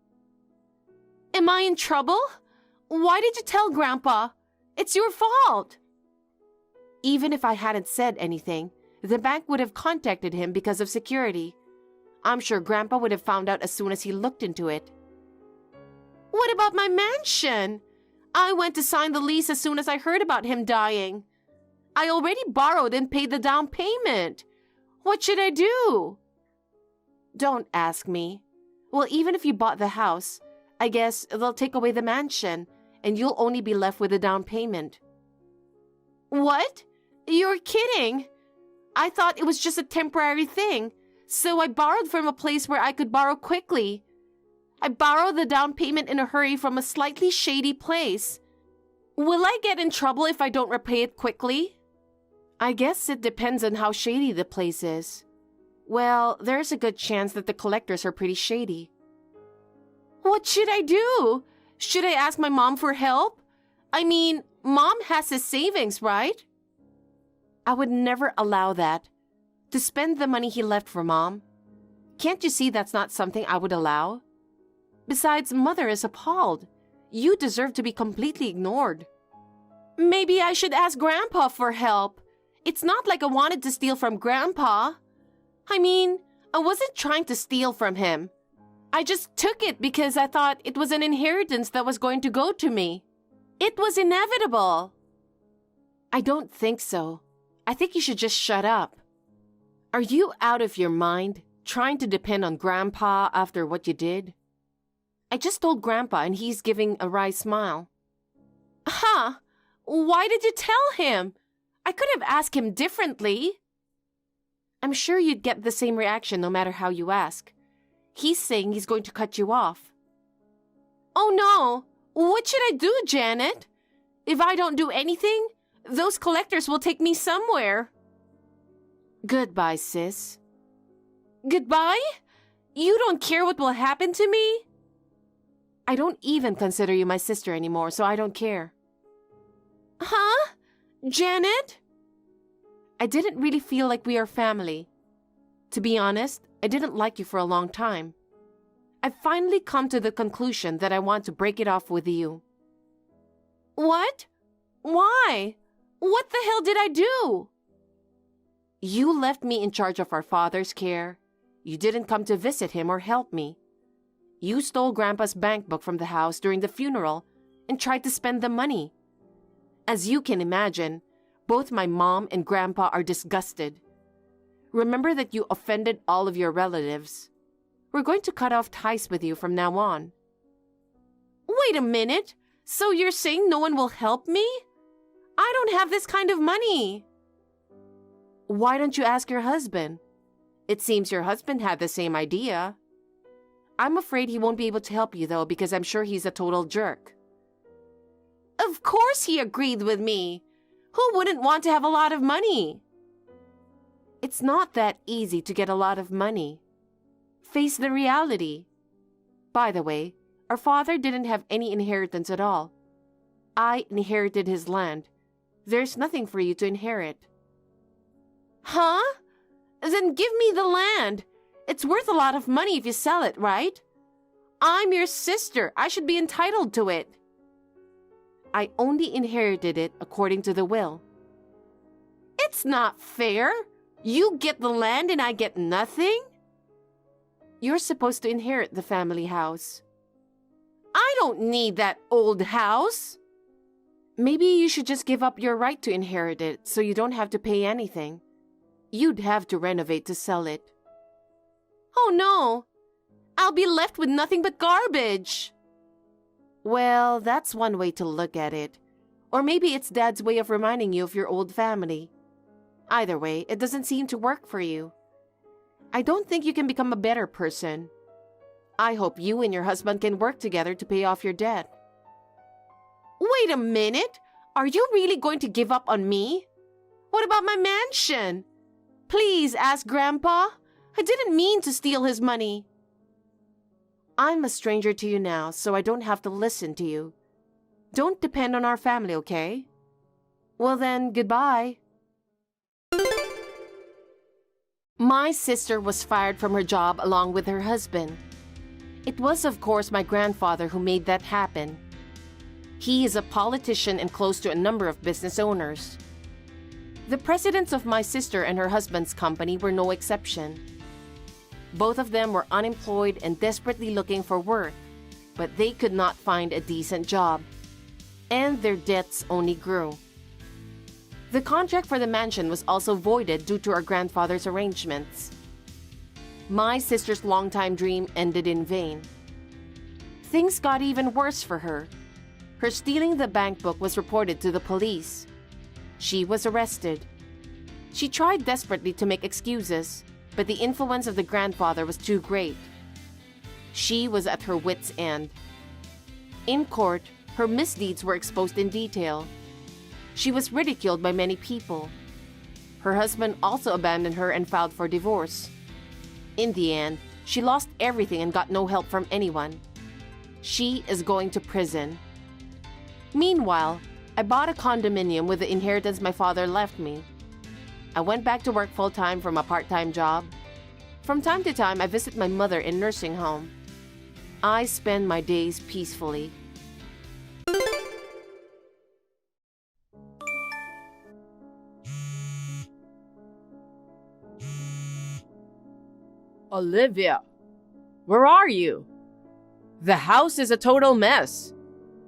Speaker 1: Am I in trouble? Why did you tell Grandpa? It's your fault. Even if I hadn't said anything, the bank would have contacted him because of security. I'm sure Grandpa would have found out as soon as he looked into it. What about my mansion? I went to sign the lease as soon as I heard about him dying. I already borrowed and paid the down payment. What should I do? Don't ask me. Well, even if you bought the house, I guess they'll take away the mansion, and you'll only be left with the down payment. What? You're kidding. I thought it was just a temporary thing, so I borrowed from a place where I could borrow quickly. I borrowed the down payment in a hurry from a slightly shady place. Will I get in trouble if I don't repay it quickly? I guess it depends on how shady the place is. Well, there's a good chance that the collectors are pretty shady. What should I do? Should I ask my mom for help? I mean, Mom has his savings, right? I would never allow that. To spend the money he left for Mom. Can't you see that's not something I would allow? Besides, Mother is appalled. You deserve to be completely ignored. Maybe I should ask Grandpa for help. It's not like I wanted to steal from Grandpa. I mean, I wasn't trying to steal from him. I just took it because I thought it was an inheritance that was going to go to me. It was inevitable. I don't think so. I think you should just shut up. Are you out of your mind, trying to depend on Grandpa after what you did? I just told Grandpa and he's giving a wry smile. Huh? Why did you tell him? I could have asked him differently. I'm sure you'd get the same reaction no matter how you ask. He's saying he's going to cut you off. Oh no! What should I do, Janet? If I don't do anything, those collectors will take me somewhere. Goodbye, sis. Goodbye? You don't care what will happen to me? I don't even consider you my sister anymore, so I don't care. Huh? Janet? I didn't really feel like we are family. To be honest, I didn't like you for a long time. I've finally come to the conclusion that I want to break it off with you. What? Why? What the hell did I do? You left me in charge of our father's care. You didn't come to visit him or help me. You stole Grandpa's bank book from the house during the funeral and tried to spend the money. As you can imagine, both my mom and Grandpa are disgusted. Remember that you offended all of your relatives. We're going to cut off ties with you from now on. Wait a minute. So you're saying no one will help me? I don't have this kind of money. Why don't you ask your husband? It seems your husband had the same idea. I'm afraid he won't be able to help you though because I'm sure he's a total jerk. Of course he agreed with me. Who wouldn't want to have a lot of money? It's not that easy to get a lot of money. Face the reality. By the way, our father didn't have any inheritance at all. I inherited his land. There's nothing for you to inherit. Huh? Then give me the land. It's worth a lot of money if you sell it, right? I'm your sister. I should be entitled to it. I only inherited it according to the will. It's not fair. You get the land and I get nothing? You're supposed to inherit the family house. I don't need that old house. Maybe you should just give up your right to inherit it so you don't have to pay anything. You'd have to renovate to sell it. Oh no! I'll be left with nothing but garbage. Well, that's one way to look at it. Or maybe it's Dad's way of reminding you of your old family. Either way, it doesn't seem to work for you. I don't think you can become a better person. I hope you and your husband can work together to pay off your debt. Wait a minute! Are you really going to give up on me? What about my mansion? Please ask Grandpa. I didn't mean to steal his money. I'm a stranger to you now, so I don't have to listen to you. Don't depend on our family, okay? Well then, goodbye. My sister was fired from her job along with her husband. It was, of course, my grandfather who made that happen. He is a politician and close to a number of business owners. The presidents of my sister and her husband's company were no exception. Both of them were unemployed and desperately looking for work, but they could not find a decent job, and their debts only grew. The contract for the mansion was also voided due to our grandfather's arrangements. My sister's longtime dream ended in vain. Things got even worse for her. Her stealing the bank book was reported to the police. She was arrested. She tried desperately to make excuses, but the influence of the grandfather was too great. She was at her wit's end. In court, her misdeeds were exposed in detail. She was ridiculed by many people. Her husband also abandoned her and filed for divorce. In the end, she lost everything and got no help from anyone. She is going to prison. Meanwhile, I bought a condominium with the inheritance my father left me. I went back to work full-time from a part-time job. From time to time, I visit my mother in nursing home. I spend my days peacefully. Olivia, where are you? The house is a total mess.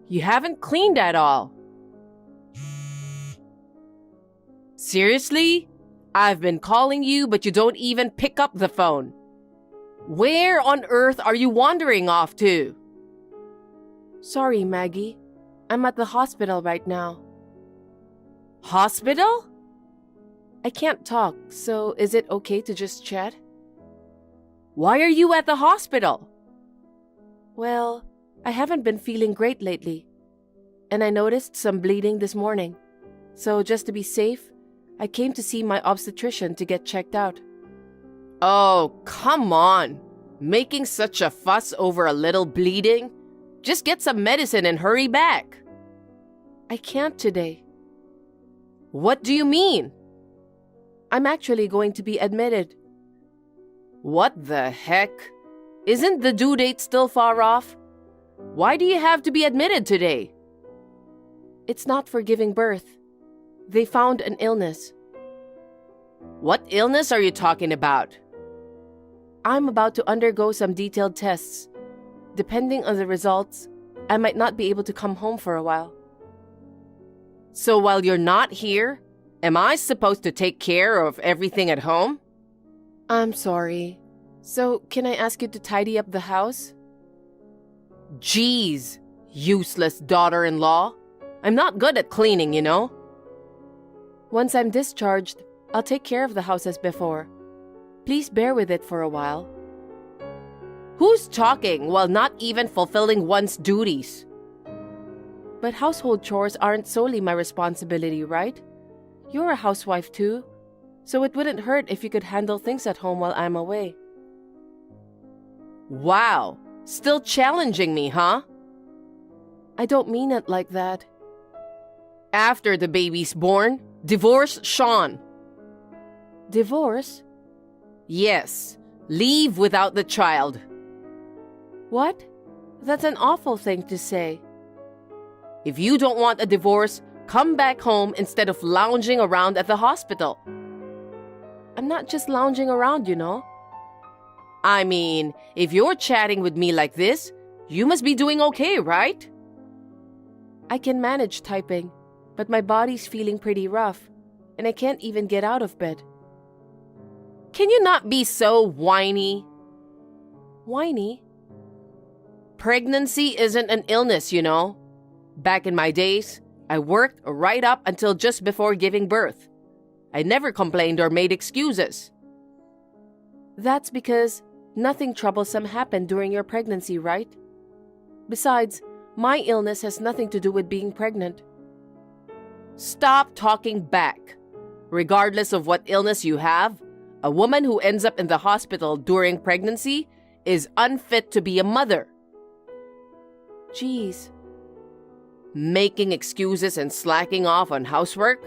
Speaker 1: You haven't cleaned at all. Seriously? I've been calling you, but you don't even pick up the phone. Where on earth are you wandering off to? Sorry, Maggie. I'm at the hospital right now. Hospital? I can't talk, so is it okay to just chat? Why are you at the hospital? Well, I haven't been feeling great lately, and I noticed some bleeding this morning. So just to be safe, I came to see my obstetrician to get checked out. Oh, come on. Making such a fuss over a little bleeding? Just get some medicine and hurry back. I can't today. What do you mean? I'm actually going to be admitted. What the heck? Isn't the due date still far off? Why do you have to be admitted today? It's not for giving birth. They found an illness. What illness are you talking about? I'm about to undergo some detailed tests. Depending on the results, I might not be able to come home for a while. So while you're not here, am I supposed to take care of everything at home? I'm sorry. So, can I ask you to tidy up the house? Jeez, useless daughter-in-law. I'm not good at cleaning, you know. Once I'm discharged, I'll take care of the house as before. Please bear with it for a while. Who's talking while not even fulfilling one's duties? But household chores aren't solely my responsibility, right? You're a housewife too, so it wouldn't hurt if you could handle things at home while I'm away. Wow, still challenging me, huh? I don't mean it like that. After the baby's born, divorce Sean. Divorce? Yes, leave without the child. What? That's an awful thing to say. If you don't want a divorce, come back home instead of lounging around at the hospital. I'm not just lounging around, you know. I mean, if you're chatting with me like this, you must be doing okay, right? I can manage typing, but my body's feeling pretty rough, and I can't even get out of bed. Can you not be so whiny? Whiny? Pregnancy isn't an illness, you know. Back in my days, I worked right up until just before giving birth. I never complained or made excuses. That's because nothing troublesome happened during your pregnancy, right? Besides, my illness has nothing to do with being pregnant. Stop talking back. Regardless of what illness you have, a woman who ends up in the hospital during pregnancy is unfit to be a mother. Jeez. Making excuses and slacking off on housework?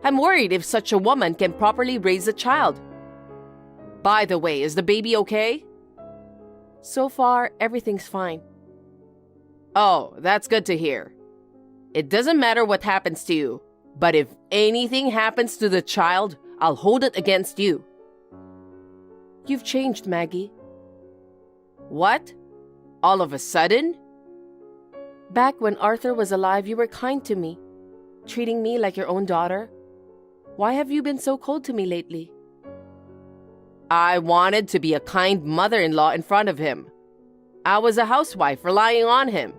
Speaker 1: I'm worried if such a woman can properly raise a child. By the way, is the baby okay? So far, everything's fine. Oh, that's good to hear. It doesn't matter what happens to you, but if anything happens to the child, I'll hold it against you. You've changed, Maggie. What? All of a sudden? Back when Arthur was alive, you were kind to me, treating me like your own daughter. Why have you been so cold to me lately? I wanted to be a kind mother-in-law in front of him. I was a housewife relying on him.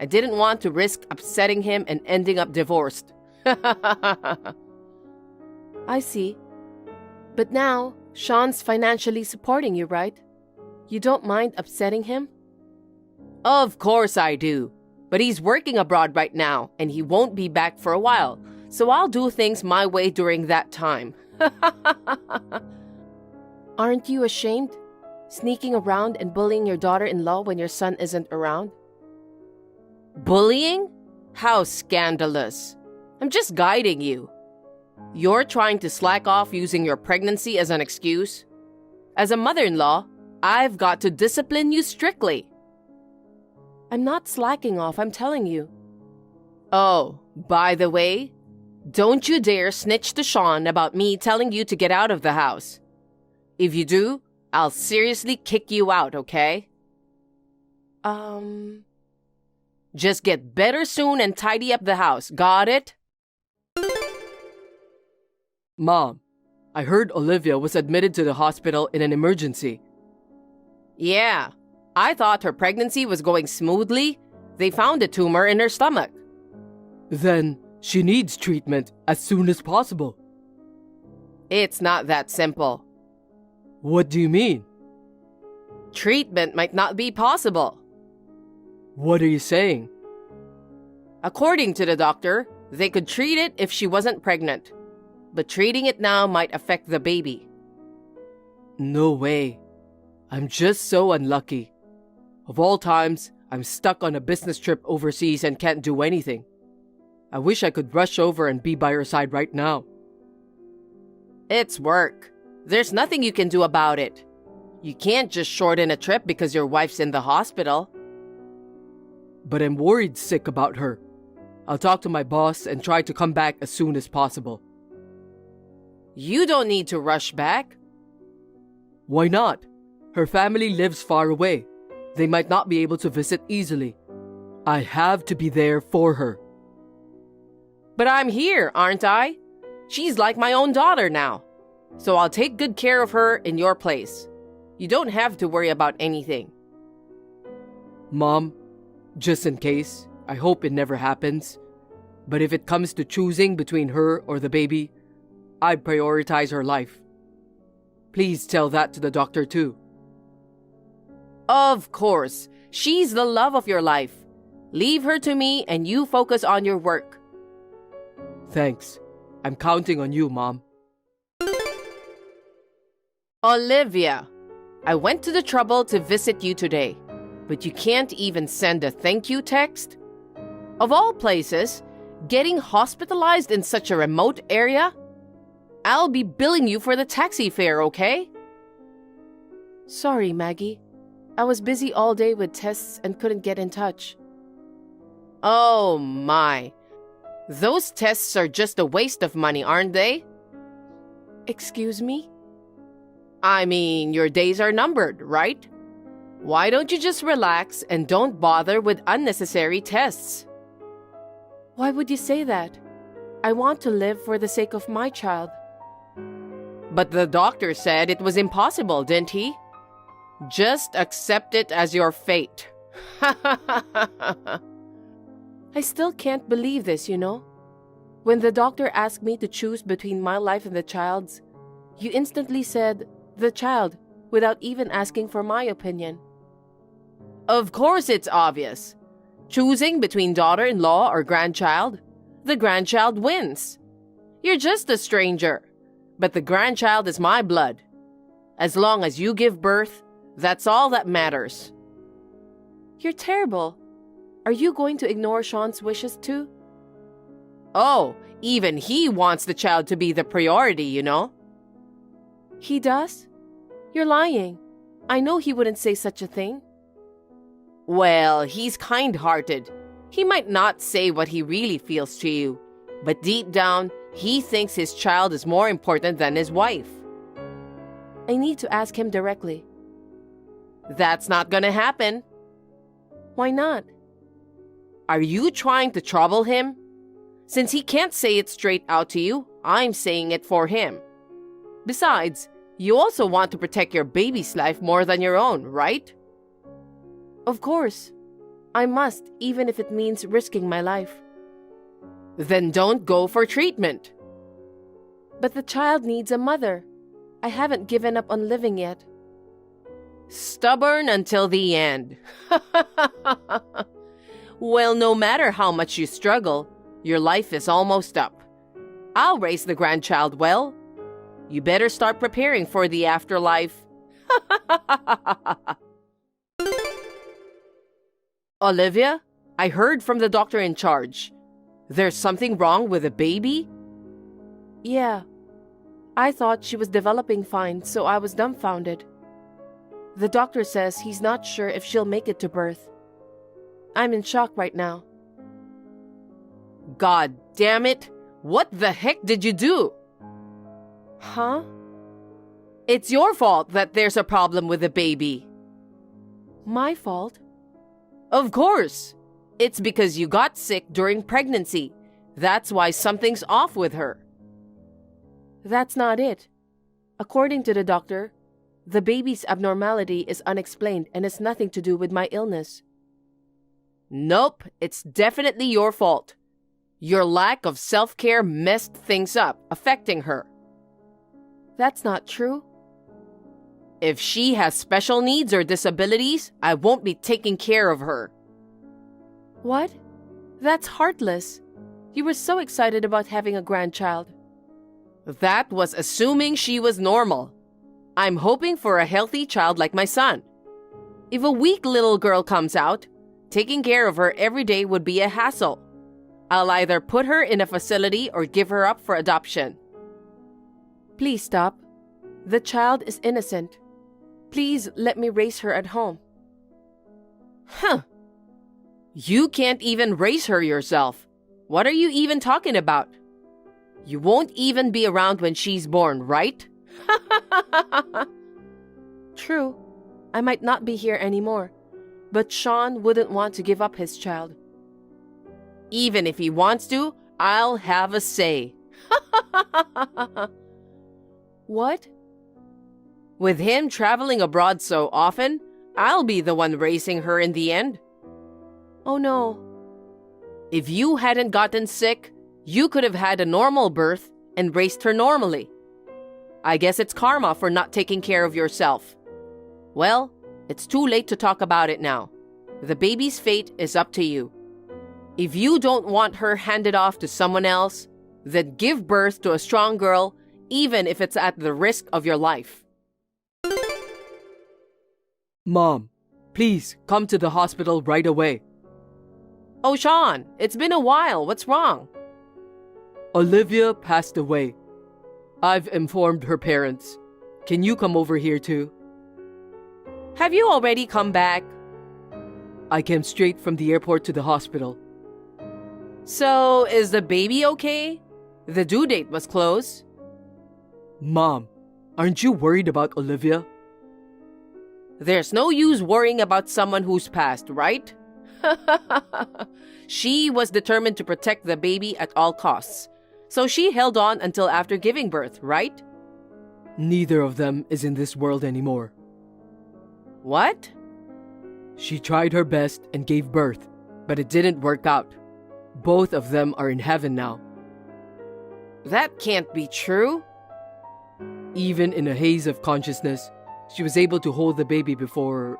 Speaker 1: I didn't want to risk upsetting him and ending up divorced. I see. But now, Sean's financially supporting you, right? You don't mind upsetting him? Of course I do. But he's working abroad right now, and he won't be back for a while. So I'll do things my way during that time. Aren't you ashamed? Sneaking around and bullying your daughter-in-law when your son isn't around? Bullying? How scandalous. I'm just guiding you. You're trying to slack off using your pregnancy as an excuse? As a mother-in-law, I've got to discipline you strictly. I'm not slacking off, I'm telling you. Oh, by the way, don't you dare snitch to Sean about me telling you to get out of the house. If you do, I'll seriously kick you out, okay? Just get better soon and tidy up the house, got it?
Speaker 2: Mom, I heard Olivia was admitted to the hospital in an emergency.
Speaker 1: Yeah, I thought her pregnancy was going smoothly. They found a tumor in her stomach.
Speaker 2: Then she needs treatment as soon as possible.
Speaker 1: It's not that simple.
Speaker 2: What do you mean?
Speaker 1: Treatment might not be possible.
Speaker 2: What are you saying?
Speaker 1: According to the doctor, they could treat it if she wasn't pregnant. But treating it now might affect the baby.
Speaker 2: No way. I'm just so unlucky. Of all times, I'm stuck on a business trip overseas and can't do anything. I wish I could rush over and be by your side right now.
Speaker 1: It's work. There's nothing you can do about it. You can't just shorten a trip because your wife's in the hospital.
Speaker 2: But I'm worried sick about her. I'll talk to my boss and try to come back as soon as possible.
Speaker 1: You don't need to rush back.
Speaker 2: Why not? Her family lives far away. They might not be able to visit easily. I have to be there for her.
Speaker 1: But I'm here, aren't I? She's like my own daughter now. So I'll take good care of her in your place. You don't have to worry about anything.
Speaker 2: Mom, just in case, I hope it never happens. But if it comes to choosing between her or the baby, I'd prioritize her life. Please tell that to the doctor too.
Speaker 1: Of course. She's the love of your life. Leave her to me and you focus on your work.
Speaker 2: Thanks. I'm counting on you, Mom.
Speaker 1: Olivia, I went to the trouble to visit you today, but you can't even send a thank you text? Of all places, getting hospitalized in such a remote area? I'll be billing you for the taxi fare, okay? Sorry, Maggie. I was busy all day with tests and couldn't get in touch. Oh my. Those tests are just a waste of money, aren't they? Excuse me? I mean, your days are numbered, right? Why don't you just relax and don't bother with unnecessary tests? Why would you say that? I want to live for the sake of my child. But the doctor said it was impossible, didn't he? Just accept it as your fate. I still can't believe this, you know? When the doctor asked me to choose between my life and the child's, you instantly said, the child, without even asking for my opinion. Of course it's obvious. Choosing between daughter-in-law or grandchild, the grandchild wins. You're just a stranger, but the grandchild is my blood. As long as you give birth, that's all that matters. You're terrible. Are you going to ignore Sean's wishes too? Oh, even he wants the child to be the priority, you know? He does? You're lying. I know he wouldn't say such a thing. Well, he's kind-hearted. He might not say what he really feels to you, but deep down, he thinks his child is more important than his wife. I need to ask him directly. That's not gonna happen. Why not? Are you trying to trouble him? Since he can't say it straight out to you, I'm saying it for him. Besides, you also want to protect your baby's life more than your own, right? Of course. I must, even if it means risking my life. Then don't go for treatment. But the child needs a mother. I haven't given up on living yet. Stubborn until the end. Well, no matter how much you struggle, your life is almost up. I'll raise the grandchild well. You better start preparing for the afterlife. Olivia, I heard from the doctor in charge. There's something wrong with the baby?
Speaker 4: Yeah. I thought she was developing fine, so I was dumbfounded. The doctor says he's not sure if she'll make it to birth. I'm in shock right now.
Speaker 1: God damn it! What the heck did you do?
Speaker 4: Huh?
Speaker 1: It's your fault that there's a problem with the baby.
Speaker 4: My fault?
Speaker 1: Of course. It's because you got sick during pregnancy. That's why something's off with her.
Speaker 4: That's not it. According to the doctor, the baby's abnormality is unexplained and has nothing to do with my illness.
Speaker 1: Nope, it's definitely your fault. Your lack of self-care messed things up, affecting her.
Speaker 4: That's not true.
Speaker 1: If she has special needs or disabilities, I won't be taking care of her.
Speaker 4: What? That's heartless. You were so excited about having a grandchild.
Speaker 1: That was assuming she was normal. I'm hoping for a healthy child like my son. If a weak little girl comes out, taking care of her every day would be a hassle. I'll either put her in a facility or give her up for adoption.
Speaker 4: Please stop. The child is innocent. Please let me raise her at home.
Speaker 1: Huh. You can't even raise her yourself. What are you even talking about? You won't even be around when she's born, right?
Speaker 4: True. I might not be here anymore, but Sean wouldn't want to give up his child.
Speaker 1: Even if he wants to, I'll have a say.
Speaker 4: What?
Speaker 1: With him traveling abroad so often, I'll be the one raising her in the end.
Speaker 4: Oh no.
Speaker 1: If you hadn't gotten sick, you could have had a normal birth and raised her normally. I guess it's karma for not taking care of yourself. Well, it's too late to talk about it now. The baby's fate is up to you. If you don't want her handed off to someone else, then give birth to a strong girl, even if it's at the risk of your life.
Speaker 2: Mom, please come to the hospital right away.
Speaker 1: Oh, Sean, it's been a while. What's wrong?
Speaker 2: Olivia passed away. I've informed her parents. Can you come over here too?
Speaker 1: Have you already come back?
Speaker 2: I came straight from the airport to the hospital.
Speaker 1: So, is the baby okay? The due date was close.
Speaker 2: Mom, aren't you worried about Olivia?
Speaker 1: There's no use worrying about someone who's passed, right? She was determined to protect the baby at all costs. So she held on until after giving birth, right?
Speaker 2: Neither of them is in this world anymore.
Speaker 1: What?
Speaker 2: She tried her best and gave birth, but it didn't work out. Both of them are in heaven now.
Speaker 1: That can't be true.
Speaker 2: Even in a haze of consciousness, she was able to hold the baby before,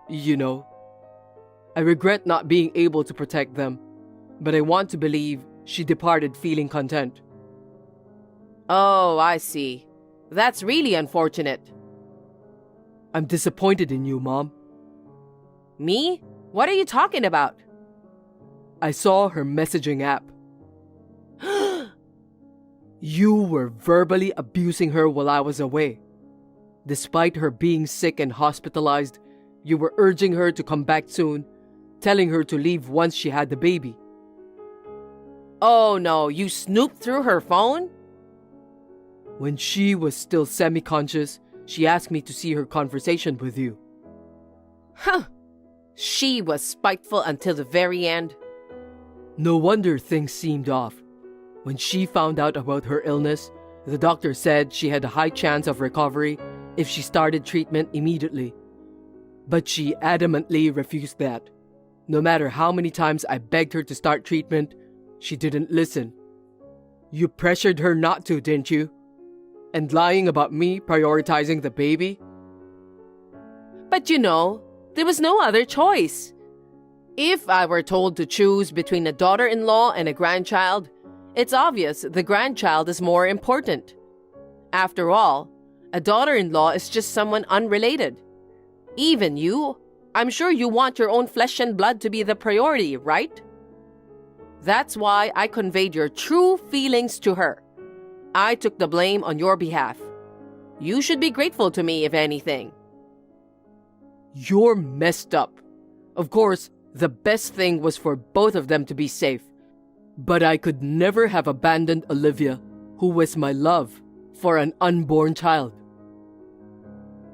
Speaker 2: I regret not being able to protect them, but I want to believe she departed feeling content.
Speaker 1: Oh, I see. That's really unfortunate.
Speaker 2: I'm disappointed in you, Mom.
Speaker 1: Me? What are you talking about?
Speaker 2: I saw her messaging app. You were verbally abusing her while I was away. Despite her being sick and hospitalized, you were urging her to come back soon, telling her to leave once she had the baby.
Speaker 1: Oh no, you snooped through her phone?
Speaker 2: When she was still semi-conscious, she asked me to see her conversation with you.
Speaker 1: Huh. She was spiteful until the very end.
Speaker 2: No wonder things seemed off. When she found out about her illness, the doctor said she had a high chance of recovery if she started treatment immediately. But she adamantly refused that. No matter how many times I begged her to start treatment, she didn't listen. You pressured her not to, didn't you? And lying about me prioritizing the baby?
Speaker 1: But there was no other choice. If I were told to choose between a daughter-in-law and a grandchild, it's obvious the grandchild is more important. After all, a daughter-in-law is just someone unrelated. Even you, I'm sure you want your own flesh and blood to be the priority, right? That's why I conveyed your true feelings to her. I took the blame on your behalf. You should be grateful to me, if anything.
Speaker 2: You're messed up. Of course, the best thing was for both of them to be safe. But I could never have abandoned Olivia, who was my love, for an unborn child.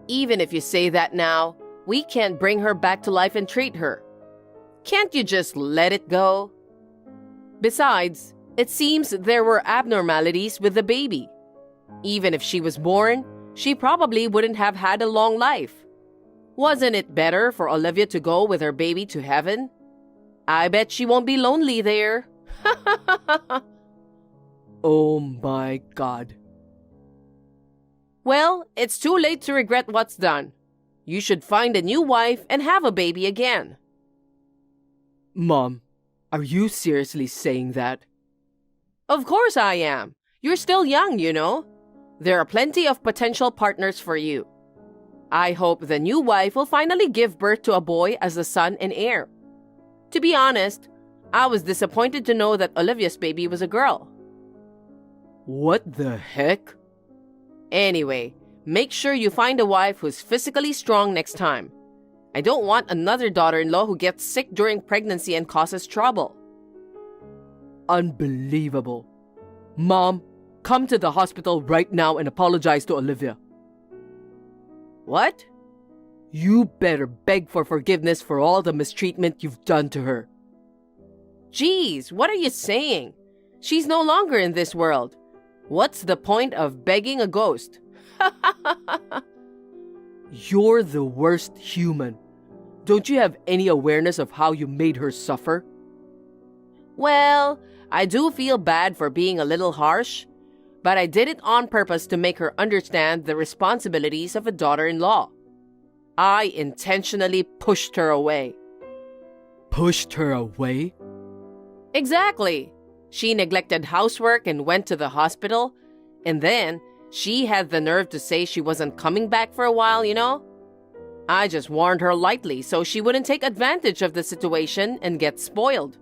Speaker 1: Even if you say that now, we can't bring her back to life and treat her. Can't you just let it go? Besides, it seems there were abnormalities with the baby. Even if she was born, she probably wouldn't have had a long life. Wasn't it better for Olivia to go with her baby to heaven? I bet she won't be lonely there.
Speaker 2: Oh my God.
Speaker 1: Well, it's too late to regret what's done. You should find a new wife and have a baby again.
Speaker 2: Mom, are you seriously saying that?
Speaker 1: Of course I am. You're still young, you know. There are plenty of potential partners for you. I hope the new wife will finally give birth to a boy as the son and heir. To be honest, I was disappointed to know that Olivia's baby was a girl.
Speaker 2: What the heck?
Speaker 1: Anyway, make sure you find a wife who's physically strong next time. I don't want another daughter-in-law who gets sick during pregnancy and causes trouble.
Speaker 2: Unbelievable. Mom, come to the hospital right now and apologize to Olivia.
Speaker 1: What?
Speaker 2: You better beg for forgiveness for all the mistreatment you've done to her.
Speaker 1: Geez, what are you saying? She's no longer in this world. What's the point of begging a ghost?
Speaker 2: You're the worst human. Don't you have any awareness of how you made her suffer?
Speaker 1: Well, I do feel bad for being a little harsh, but I did it on purpose to make her understand the responsibilities of a daughter-in-law. I intentionally pushed her away.
Speaker 2: Pushed her away?
Speaker 1: Exactly. She neglected housework and went to the hospital, and then she had the nerve to say she wasn't coming back for a while, you know? I just warned her lightly so she wouldn't take advantage of the situation and get spoiled.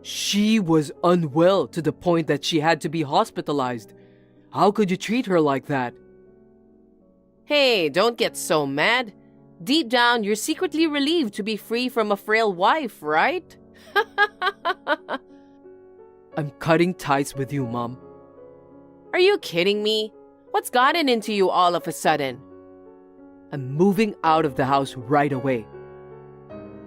Speaker 2: She was unwell to the point that she had to be hospitalized. How could you treat her like that?
Speaker 1: Hey, don't get so mad. Deep down, you're secretly relieved to be free from a frail wife, right?
Speaker 2: I'm cutting ties with you, Mom.
Speaker 1: Are you kidding me? What's gotten into you all of a sudden?
Speaker 2: I'm moving out of the house right away.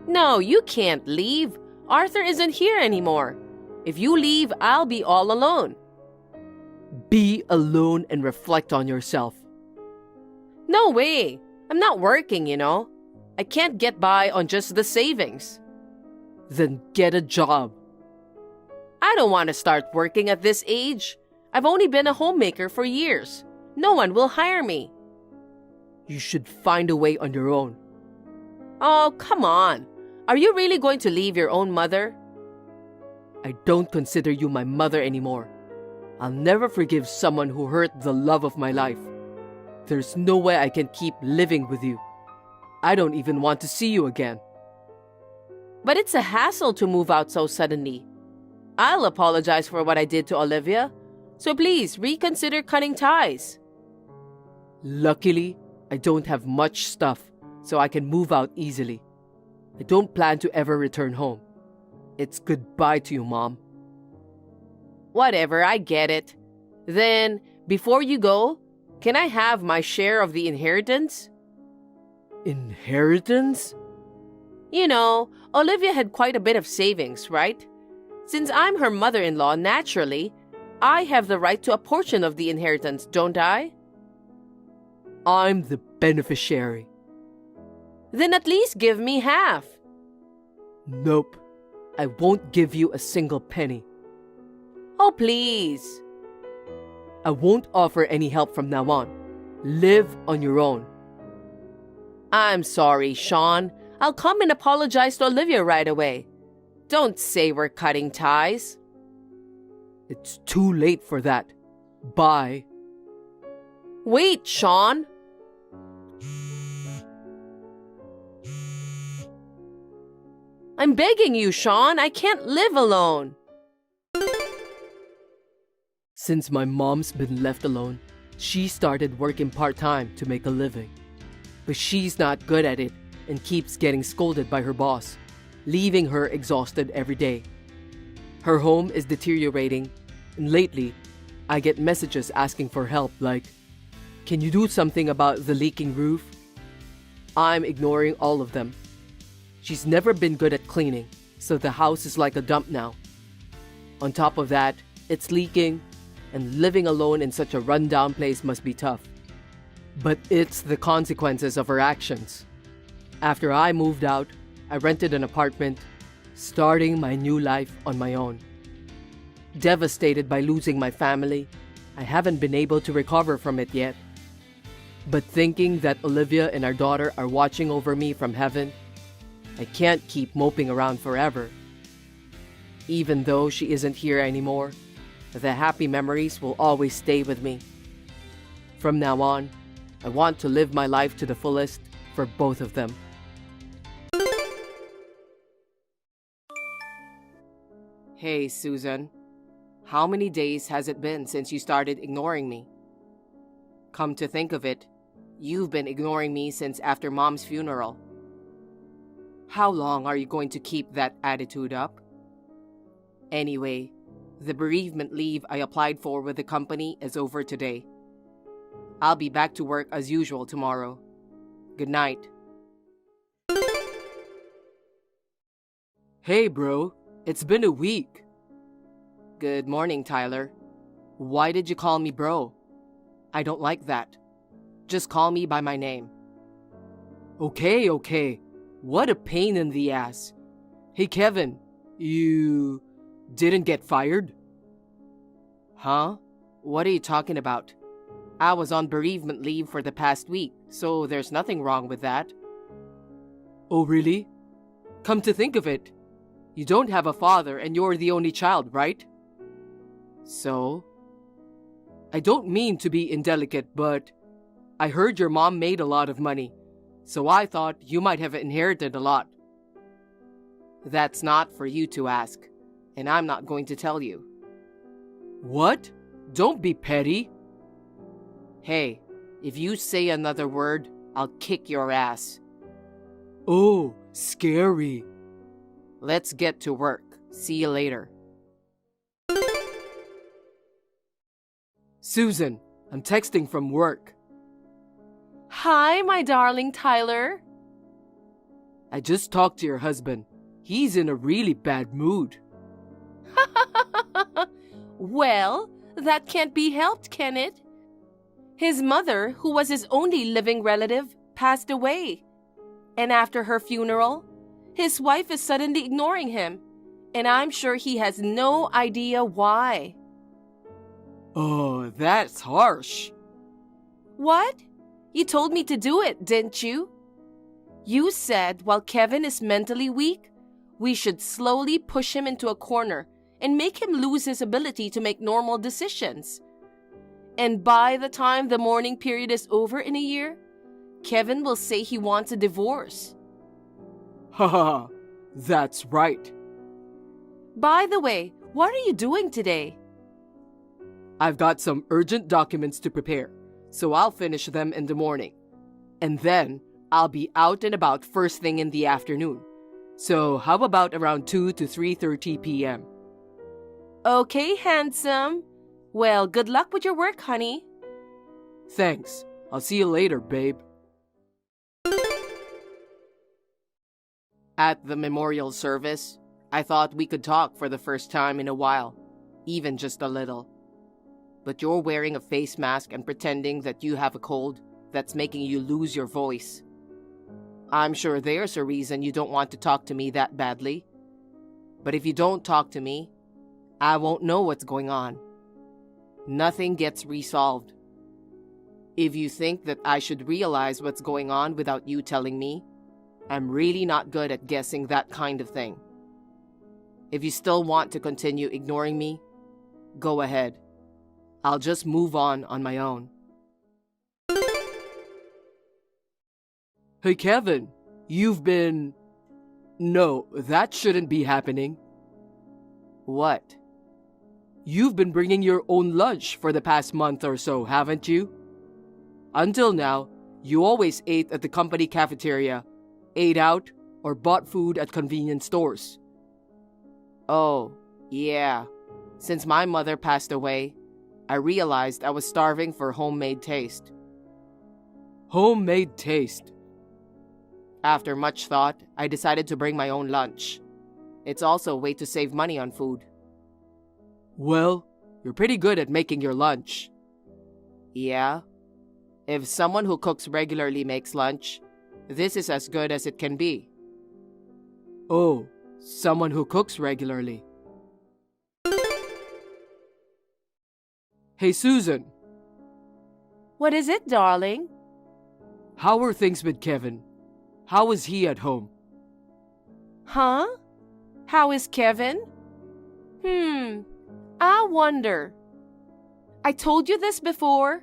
Speaker 1: No, you can't leave. Arthur isn't here anymore. If you leave, I'll be all alone.
Speaker 2: Be alone and reflect on yourself.
Speaker 1: No way. I'm not working, you know. I can't get by on just the savings.
Speaker 2: Then get a job.
Speaker 1: I don't want to start working at this age. I've only been a homemaker for years. No one will hire me.
Speaker 2: You should find a way on your own.
Speaker 1: Oh, come on. Are you really going to leave your own mother?
Speaker 2: I don't consider you my mother anymore. I'll never forgive someone who hurt the love of my life. There's no way I can keep living with you. I don't even want to see you again.
Speaker 1: But it's a hassle to move out so suddenly. I'll apologize for what I did to Olivia, so please reconsider cutting ties.
Speaker 2: Luckily, I don't have much stuff, so I can move out easily. I don't plan to ever return home. It's goodbye to you, Mom.
Speaker 1: Whatever, I get it. Then, before you go, can I have my share of the inheritance?
Speaker 2: Inheritance?
Speaker 1: You know, Olivia had quite a bit of savings, right? Since I'm her mother-in-law, naturally, I have the right to a portion of the inheritance, don't I?
Speaker 2: I'm the beneficiary.
Speaker 1: Then at least give me half.
Speaker 2: Nope. I won't give you a single penny.
Speaker 1: Oh, please.
Speaker 2: I won't offer any help from now on. Live on your own.
Speaker 1: I'm sorry, Sean. I'll come and apologize to Olivia right away. Don't say we're cutting ties.
Speaker 2: It's too late for that. Bye.
Speaker 4: Wait, Sean! I'm begging you, Sean. I can't live alone.
Speaker 2: Since my mom's been left alone, she started working part-time to make a living. But she's not good at it and keeps getting scolded by her boss, leaving her exhausted every day. Her home is deteriorating, and lately, I get messages asking for help like, "Can you do something about the leaking roof?" I'm ignoring all of them. She's never been good at cleaning, so the house is like a dump now. On top of that, it's leaking, and living alone in such a rundown place must be tough. But it's the consequences of her actions. After I moved out, I rented an apartment, starting my new life on my own. Devastated by losing my family, I haven't been able to recover from it yet. But thinking that Olivia and our daughter are watching over me from heaven, I can't keep moping around forever. Even though she isn't here anymore, the happy memories will always stay with me. From now on, I want to live my life to the fullest for both of them. Hey, Susan. How many days has it been since you started ignoring me? Come to think of it, you've been ignoring me since after Mom's funeral. How long are you going to keep that attitude up? Anyway, the bereavement leave I applied for with the company is over today. I'll be back to work as usual tomorrow. Good night. Hey, bro. It's been a week. Good morning, Tyler. Why did you call me bro? I don't like that. Just call me by my name. Okay. What a pain in the ass. Hey, Kevin, you didn't get fired? Huh? What are you talking about? I was on bereavement leave for the past week, so there's nothing wrong with that. Oh, really? Come to think of it, you don't have a father and you're the only child, right? So? I don't mean to be indelicate, but I heard your mom made a lot of money, so I thought you might have inherited a lot. That's not for you to ask, and I'm not going to tell you. What? Don't be petty. Hey, if you say another word, I'll kick your ass. Oh, scary. Let's get to work. See you later. Susan, I'm texting from work.
Speaker 4: Hi, my darling Tyler.
Speaker 2: I just talked to your husband. He's in a really bad mood.
Speaker 4: Well, that can't be helped, can it? His mother, who was his only living relative, passed away. And after her funeral, his wife is suddenly ignoring him. And I'm sure he has no idea why.
Speaker 2: Oh, that's harsh.
Speaker 4: What? You told me to do it, didn't you? You said while Kevin is mentally weak, we should slowly push him into a corner and make him lose his ability to make normal decisions. And by the time the mourning period is over in a year, Kevin will say he wants a divorce.
Speaker 2: Haha, that's right.
Speaker 4: By the way, what are you doing today?
Speaker 2: I've got some urgent documents to prepare, so I'll finish them in the morning. And then I'll be out and about first thing in the afternoon. So how about around 2 to 3:30 p.m.?
Speaker 4: Okay, handsome. Well, good luck with your work, honey.
Speaker 2: Thanks. I'll see you later, babe. At the memorial service, I thought we could talk for the first time in a while, even just a little. But you're wearing a face mask and pretending that you have a cold that's making you lose your voice. I'm sure there's a reason you don't want to talk to me that badly. But if you don't talk to me, I won't know what's going on. Nothing gets resolved. If you think that I should realize what's going on without you telling me, I'm really not good at guessing that kind of thing. If you still want to continue ignoring me, go ahead. I'll just move on my own. Hey, Kevin, you've been... No, that shouldn't be happening.
Speaker 4: What?
Speaker 2: You've been bringing your own lunch for the past month or so, haven't you? Until now, you always ate at the company cafeteria, ate out, or bought food at convenience stores.
Speaker 4: Oh, yeah. Since my mother passed away, I realized I was starving for homemade taste.
Speaker 2: Homemade taste.
Speaker 4: After much thought, I decided to bring my own lunch. It's also a way to save money on food.
Speaker 2: Well, you're pretty good at making your lunch.
Speaker 4: Yeah? If someone who cooks regularly makes lunch, this is as good as it can be.
Speaker 2: Oh, someone who cooks regularly. Hey, Susan,
Speaker 4: What is it, darling?
Speaker 2: how are things with Kevin? How is he at home?
Speaker 4: Huh? How is Kevin? I wonder. I told you this before,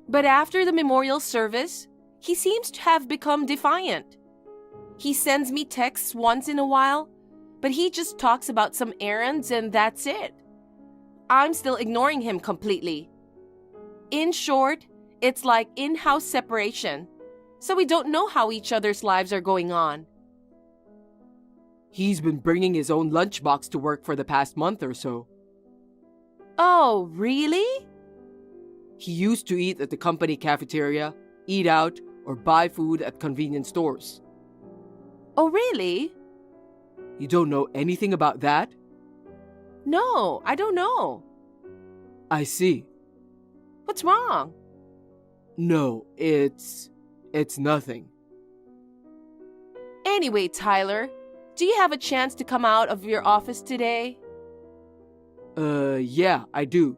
Speaker 4: but after the memorial service, he seems to have become defiant. He sends me texts once in a while, but he just talks about some errands and that's it. I'm still ignoring him completely. In short, it's like in-house separation, so we don't know how each other's lives are going on.
Speaker 2: He's been bringing his own lunchbox to work for the past month or so.
Speaker 4: Oh, really?
Speaker 2: He used to eat at the company cafeteria, eat out, or buy food at convenience stores.
Speaker 4: Oh, really?
Speaker 2: You don't know anything about that?
Speaker 4: No, I don't know.
Speaker 2: I see.
Speaker 4: What's wrong?
Speaker 2: No, it's nothing.
Speaker 4: Anyway, Tyler, do you have a chance to come out of your office today?
Speaker 2: Yeah, I do.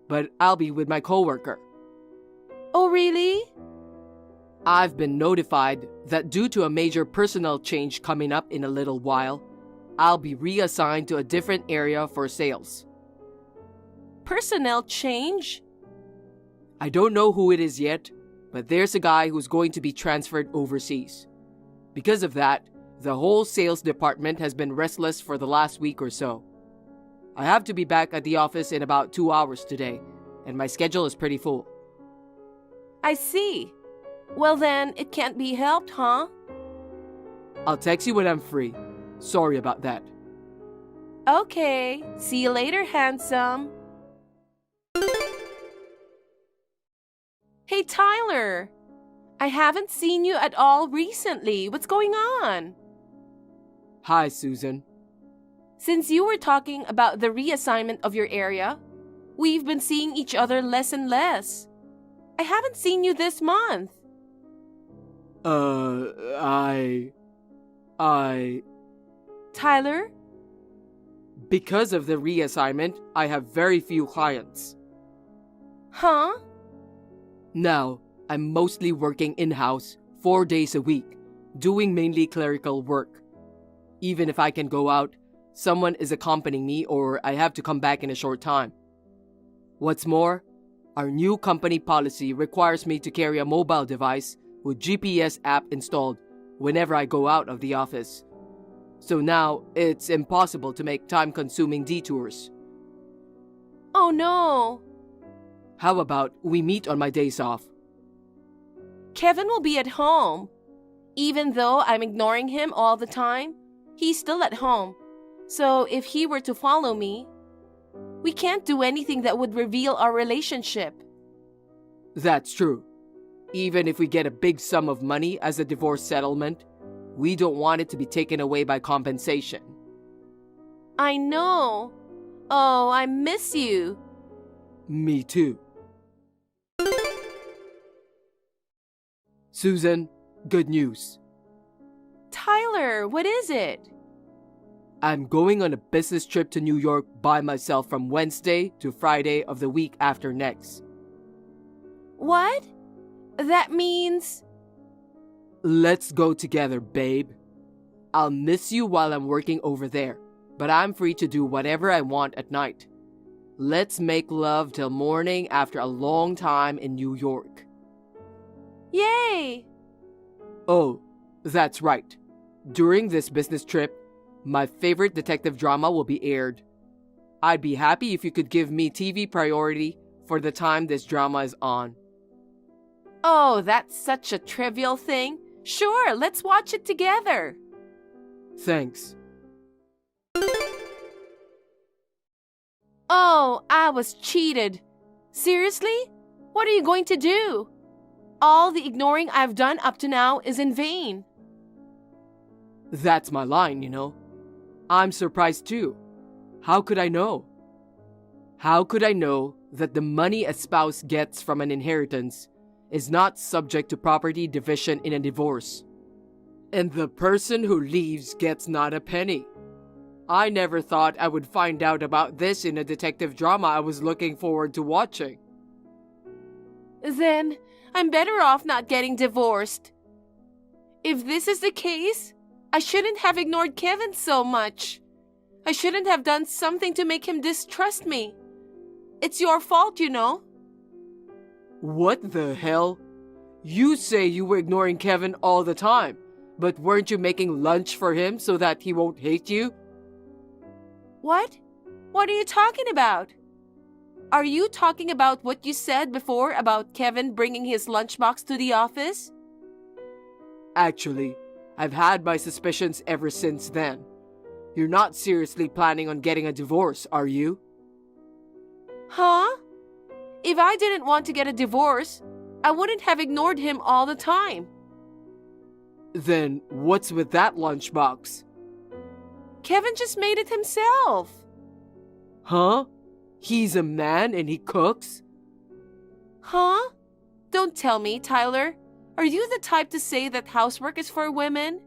Speaker 2: But I'll be with my coworker.
Speaker 4: Oh, really?
Speaker 2: I've been notified that due to a major personnel change coming up in a little while, I'll be reassigned to a different area for sales.
Speaker 4: Personnel change?
Speaker 2: I don't know who it is yet, but there's a guy who's going to be transferred overseas. Because of that, the whole sales department has been restless for the last week or so. I have to be back at the office in about 2 hours today, and my schedule is pretty full.
Speaker 4: I see. Well then, it can't be helped, huh?
Speaker 2: I'll text you when I'm free. Sorry about that.
Speaker 4: Okay. See you later, handsome. Hey, Tyler. I haven't seen you at all recently. What's going on?
Speaker 2: Hi, Susan.
Speaker 4: Since you were talking about the reassignment of your area, we've been seeing each other less and less. I haven't seen you this month. Tyler?
Speaker 2: Because of the reassignment, I have very few clients.
Speaker 4: Huh?
Speaker 2: Now, I'm mostly working in-house 4 days a week, doing mainly clerical work. Even if I can go out, someone is accompanying me or I have to come back in a short time. What's more, our new company policy requires me to carry a mobile device with GPS app installed whenever I go out of the office. So now, it's impossible to make time-consuming detours.
Speaker 4: Oh no.
Speaker 2: How about we meet on my days off?
Speaker 4: Kevin will be at home. Even though I'm ignoring him all the time, he's still at home. So if he were to follow me, we can't do anything that would reveal our relationship.
Speaker 2: That's true. Even if we get a big sum of money as a divorce settlement, we don't want it to be taken away by compensation.
Speaker 4: I know. Oh, I miss you.
Speaker 2: Me too. Susan, good news.
Speaker 4: Tyler, what is it?
Speaker 2: I'm going on a business trip to New York by myself from Wednesday to Friday of the week after next.
Speaker 4: What? That means...
Speaker 2: Let's go together, babe. I'll miss you while I'm working over there, but I'm free to do whatever I want at night. Let's make love till morning after a long time in New York.
Speaker 4: Yay!
Speaker 2: Oh, That's right. During this business trip, my favorite detective drama will be aired. I'd be happy if you could give me TV priority for the time this drama is on.
Speaker 4: Oh, that's such a trivial thing. Sure, let's watch it together.
Speaker 2: Thanks.
Speaker 4: Oh, I was cheated. Seriously? What are you going to do? All the ignoring I've done up to now is in vain.
Speaker 2: That's my line, you know. I'm surprised too. How could I know? How could I know that the money a spouse gets from an inheritance is not subject to property division in a divorce? And the person who leaves gets not a penny. I never thought I would find out about this in a detective drama I was looking forward to watching.
Speaker 4: Then I'm better off not getting divorced. If this is the case, I shouldn't have ignored Kevin so much. I shouldn't have done something to make him distrust me. It's your fault, you know.
Speaker 2: What the hell? You say you were ignoring Kevin all the time, but weren't you making lunch for him so that he won't hate you?
Speaker 4: What? What are you talking about? Are you talking about what you said before about Kevin bringing his lunchbox to the office?
Speaker 2: Actually, I've had my suspicions ever since then. You're not seriously planning on getting a divorce, are you?
Speaker 4: Huh? If I didn't want to get a divorce, I wouldn't have ignored him all the time.
Speaker 2: Then what's with that lunchbox?
Speaker 4: Kevin just made it himself.
Speaker 2: Huh? He's a man and he cooks?
Speaker 4: Huh? Don't tell me, Tyler. Are you the type to say that housework is for women?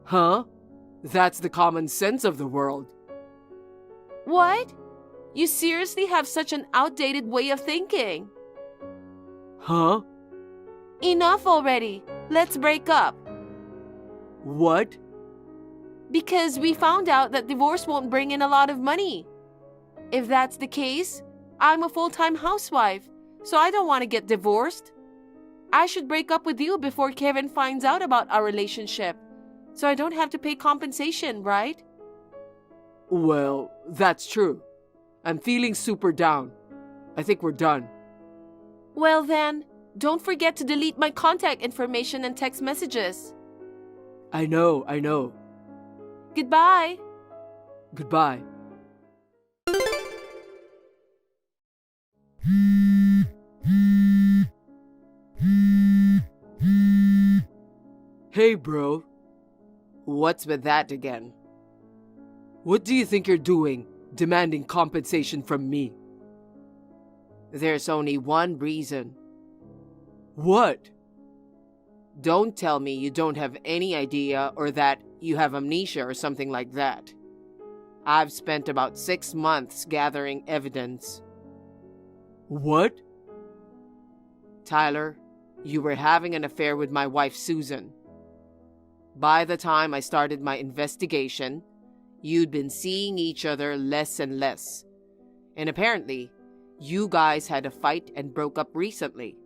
Speaker 2: Huh? That's the common sense of the world.
Speaker 4: What? You seriously have such an outdated way of thinking.
Speaker 2: Huh?
Speaker 4: Enough already. Let's break up.
Speaker 2: What?
Speaker 4: Because we found out that divorce won't bring in a lot of money. If that's the case, I'm a full-time housewife, so I don't want to get divorced. I should break up with you before Kevin finds out about our relationship, so I don't have to pay compensation, right?
Speaker 2: Well, that's true. I'm feeling super down. I think we're done.
Speaker 4: Well then, don't forget to delete my contact information and text messages.
Speaker 2: I know.
Speaker 4: Goodbye.
Speaker 2: Goodbye. Hey, bro.
Speaker 1: What's with that again?
Speaker 2: What do you think you're doing, demanding compensation from me?
Speaker 1: There's only one reason.
Speaker 2: What?
Speaker 1: Don't tell me you don't have any idea or that you have amnesia or something like that. I've spent about 6 months gathering evidence.
Speaker 2: What?
Speaker 1: Tyler, you were having an affair with my wife Susan. By the time I started my investigation, you'd been seeing each other less and less. And apparently, you guys had a fight and broke up recently.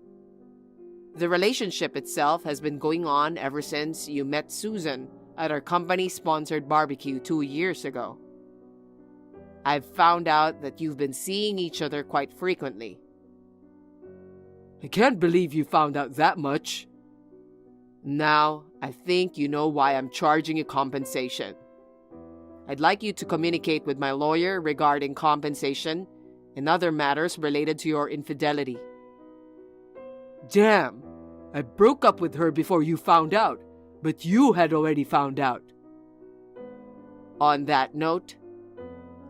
Speaker 1: The relationship itself has been going on ever since you met Susan at our company-sponsored barbecue 2 years ago. I've found out that you've been seeing each other quite frequently.
Speaker 2: I can't believe you found out that much.
Speaker 1: Now, I think you know why I'm charging you compensation. I'd like you to communicate with my lawyer regarding compensation and other matters related to your infidelity.
Speaker 2: Damn, I broke up with her before you found out, but you had already found out.
Speaker 1: On that note,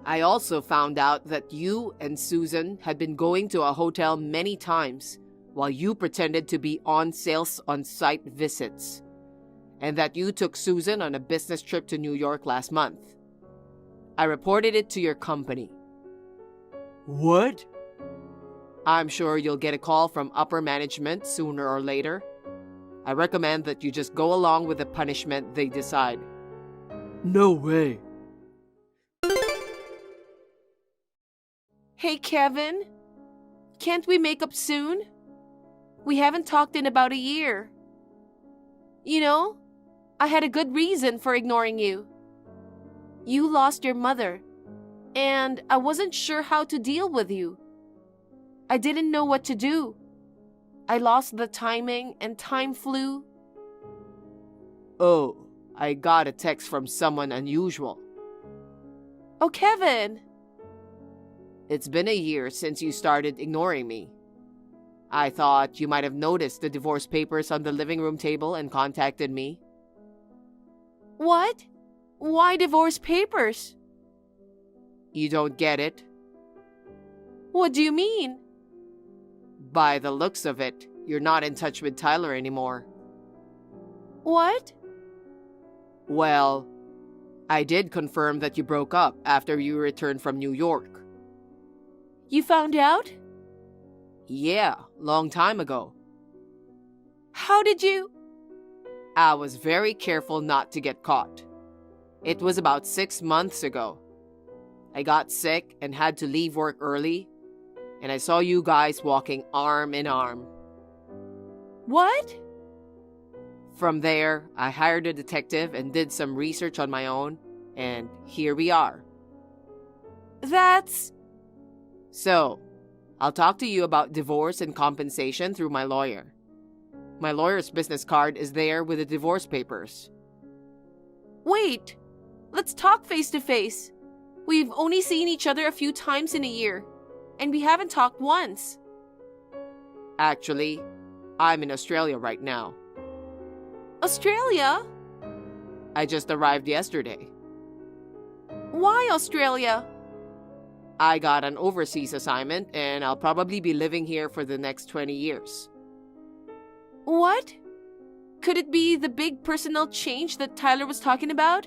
Speaker 1: I also found out that you and Susan had been going to a hotel many times while you pretended to be on sales on-site visits, and that you took Susan on a business trip to New York last month. I reported it to your company.
Speaker 2: What?
Speaker 1: I'm sure you'll get a call from upper management sooner or later. I recommend that you just go along with the punishment they decide.
Speaker 2: No way.
Speaker 4: Hey, Kevin. Can't we make up soon? We haven't talked in about a year. You know, I had a good reason for ignoring you. You lost your mother, and I wasn't sure how to deal with you. I didn't know what to do. I lost the timing and time flew.
Speaker 2: Oh, I got a text from someone unusual.
Speaker 4: Oh, Kevin!
Speaker 2: It's been a year since you started ignoring me. I thought you might have noticed the divorce papers on the living room table and contacted me.
Speaker 4: What? Why divorce papers?
Speaker 2: You don't get it?
Speaker 4: What do you mean?
Speaker 2: By the looks of it, you're not in touch with Tyler anymore.
Speaker 4: What?
Speaker 2: Well, I did confirm that you broke up after you returned from New York.
Speaker 4: You found out?
Speaker 2: Yeah, long time ago.
Speaker 4: How did you?
Speaker 2: I was very careful not to get caught. It was about 6 months ago. I got sick and had to leave work early, and I saw you guys walking arm in arm.
Speaker 4: What?
Speaker 2: From there, I hired a detective and did some research on my own, and here we are.
Speaker 4: That's...
Speaker 2: So, I'll talk to you about divorce and compensation through my lawyer. My lawyer's business card is there with the divorce papers.
Speaker 4: Wait! Let's talk face to face. We've only seen each other a few times in a year, and we haven't talked once.
Speaker 2: Actually, I'm in Australia right now.
Speaker 4: Australia?
Speaker 2: I just arrived yesterday.
Speaker 4: Why Australia?
Speaker 2: I got an overseas assignment, and I'll probably be living here for the next 20 years.
Speaker 4: What? Could it be the big personnel change that Tyler was talking about?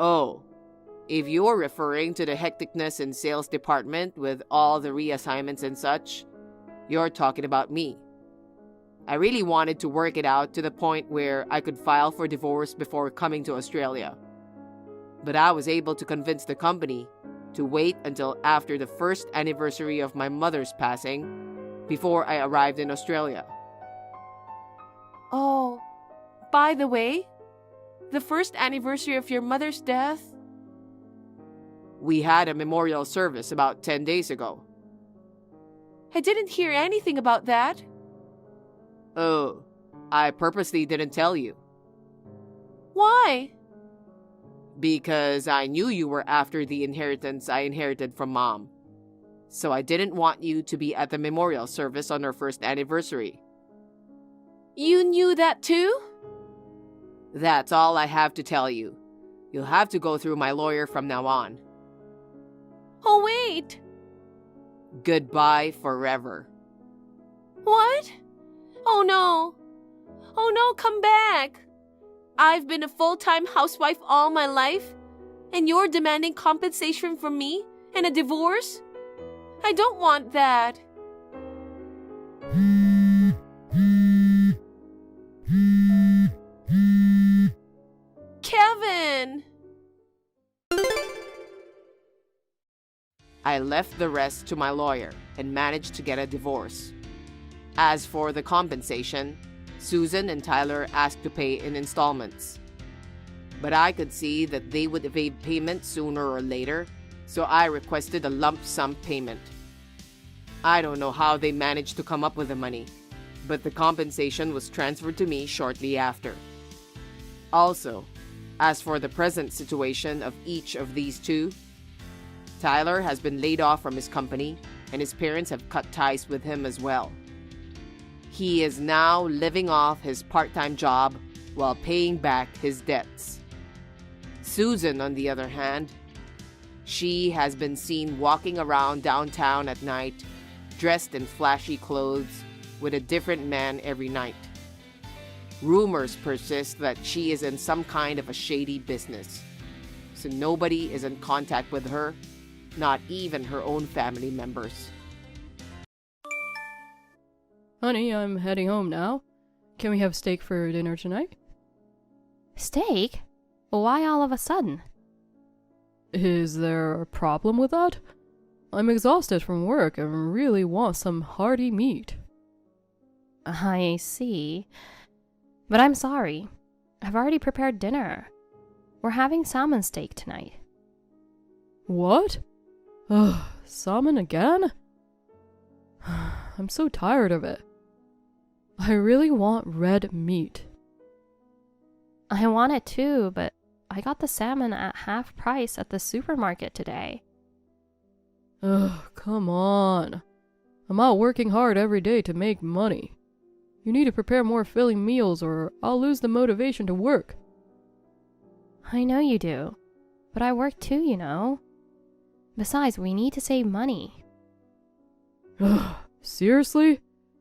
Speaker 2: Oh, if you're referring to the hecticness in sales department with all the reassignments and such, you're talking about me. I really wanted to work it out to the point where I could file for divorce before coming to Australia. But I was able to convince the company to wait until after the first anniversary of my mother's passing before I arrived in Australia.
Speaker 4: Oh, by the way, the first anniversary of your mother's death?
Speaker 2: We had a memorial service about 10 days ago.
Speaker 4: I didn't hear anything about that.
Speaker 2: Oh, I purposely didn't tell you.
Speaker 4: Why?
Speaker 2: Because I knew you were after the inheritance I inherited from Mom. So I didn't want you to be at the memorial service on her first anniversary.
Speaker 4: You knew that too?
Speaker 2: That's all I have to tell you. You'll have to go through my lawyer from now on.
Speaker 4: Oh, wait.
Speaker 2: Goodbye forever.
Speaker 4: What? Oh no. Oh no, come back. I've been a full-time housewife all my life, and you're demanding compensation from me and a divorce? I don't want that. Kevin!
Speaker 2: I left the rest to my lawyer and managed to get a divorce. As for the compensation, Susan and Tyler asked to pay in installments. But I could see that they would evade payment sooner or later, so I requested a lump sum payment. I don't know how they managed to come up with the money, but the compensation was transferred to me shortly after. Also, as for the present situation of each of these two, Tyler has been laid off from his company, and his parents have cut ties with him as well. He is now living off his part-time job while paying back his debts. Susan, on the other hand, she has been seen walking around downtown at night, dressed in flashy clothes, with a different man every night. Rumors persist that she is in some kind of a shady business, so nobody is in contact with her, not even her own family members.
Speaker 5: Honey, I'm heading home now. Can we have steak for dinner tonight?
Speaker 6: Steak? Why all of a sudden?
Speaker 5: Is there a problem with that? I'm exhausted from work and really want some hearty meat.
Speaker 6: I see. But I'm sorry. I've already prepared dinner. We're having salmon steak tonight.
Speaker 5: What? Ugh, salmon again? I'm so tired of it. I really want red meat.
Speaker 6: I want it too, but I got the salmon at half price at the supermarket today.
Speaker 5: Ugh, come on. I'm out working hard every day to make money. You need to prepare more filling meals or I'll lose the motivation to work.
Speaker 6: I know you do, but I work too, you know. Besides, we need to save money.
Speaker 5: Ugh, seriously?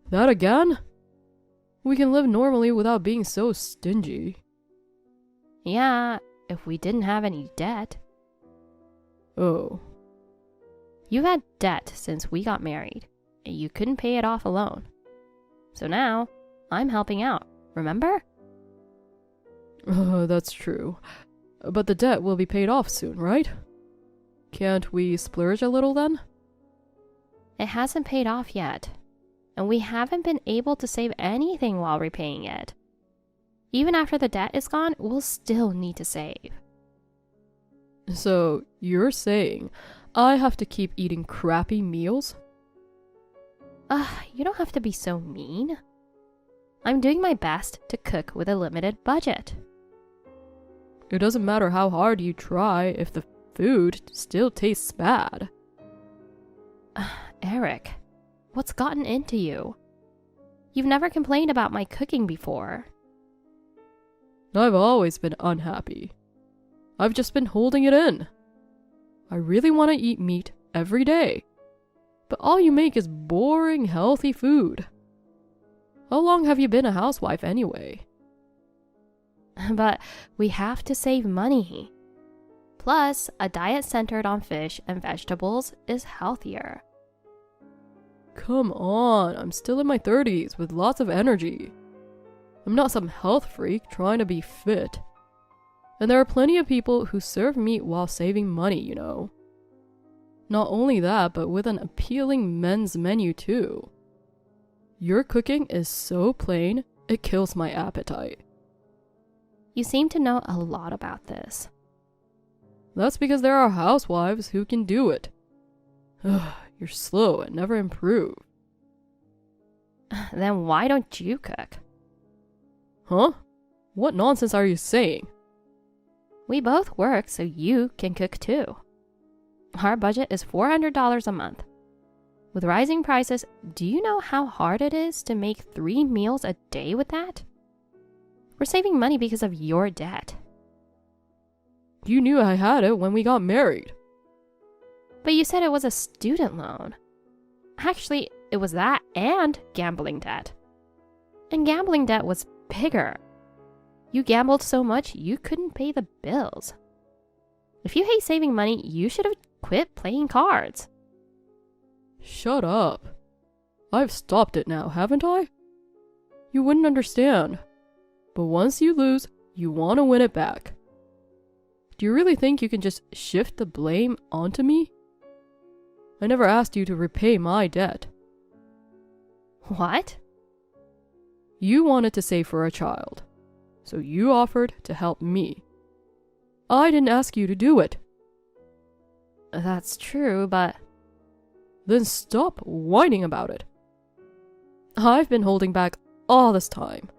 Speaker 5: That again? We can live normally without being so stingy.
Speaker 6: Yeah, if we didn't have any debt.
Speaker 5: Oh.
Speaker 6: You've had debt since we got married, and you couldn't pay it off alone. So now, I'm helping out, remember?
Speaker 5: That's true. But the debt will be paid off soon, right? Can't we splurge a little then?
Speaker 6: It hasn't paid off yet, and we haven't been able to save anything while repaying it. Even after the debt is gone, we'll still need to save.
Speaker 5: So, you're saying I have to keep eating crappy meals?
Speaker 6: You don't have to be so mean. I'm doing my best to cook with a limited budget.
Speaker 5: It doesn't matter how hard you try if the food still tastes bad.
Speaker 6: Eric, what's gotten into you? You've never complained about my cooking before.
Speaker 5: I've always been unhappy. I've just been holding it in. I really want to eat meat every day. But all you make is boring, healthy food. How long have you been a housewife anyway?
Speaker 6: But we have to save money. Plus, a diet centered on fish and vegetables is healthier.
Speaker 5: Come on, I'm still in my 30s with lots of energy. I'm not some health freak trying to be fit. And there are plenty of people who serve meat while saving money, you know. Not only that, but with an appealing men's menu too. Your cooking is so plain, it kills my appetite.
Speaker 6: You seem to know a lot about this.
Speaker 5: That's because there are housewives who can do it. Ugh, you're slow and never improve.
Speaker 6: Then why don't you cook?
Speaker 5: Huh? What nonsense are you saying?
Speaker 6: We both work, so you can cook too. Our budget is $400 a month. With rising prices, do you know how hard it is to make 3 meals a day with that? We're saving money because of your debt.
Speaker 5: You knew I had it when we got married.
Speaker 6: But you said it was a student loan. Actually, it was that and gambling debt. And gambling debt was bigger. You gambled so much you couldn't pay the bills. If you hate saving money, you should have quit playing cards.
Speaker 5: Shut up. I've stopped it now, haven't I? You wouldn't understand. But once you lose, you want to win it back. Do you really think you can just shift the blame onto me? I never asked you to repay my debt.
Speaker 6: What?
Speaker 5: You wanted to save for a child, so you offered to help me. I didn't ask you to do it.
Speaker 6: That's true, but...
Speaker 5: Then stop whining about it. I've been holding back all this time.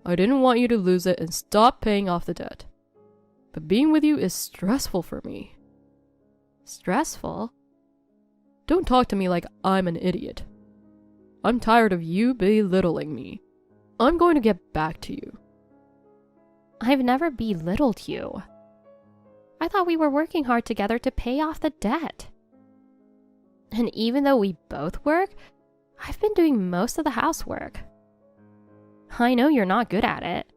Speaker 5: I didn't want you to lose it and stop paying off the debt. But being with you is stressful for me.
Speaker 6: Stressful?
Speaker 5: Don't talk to me like I'm an idiot. I'm tired of you belittling me. I'm going to get back to you.
Speaker 6: I've never belittled you. I thought we were working hard together to pay off the debt. And even though we both work, I've been doing most of the housework. I know you're not good at it.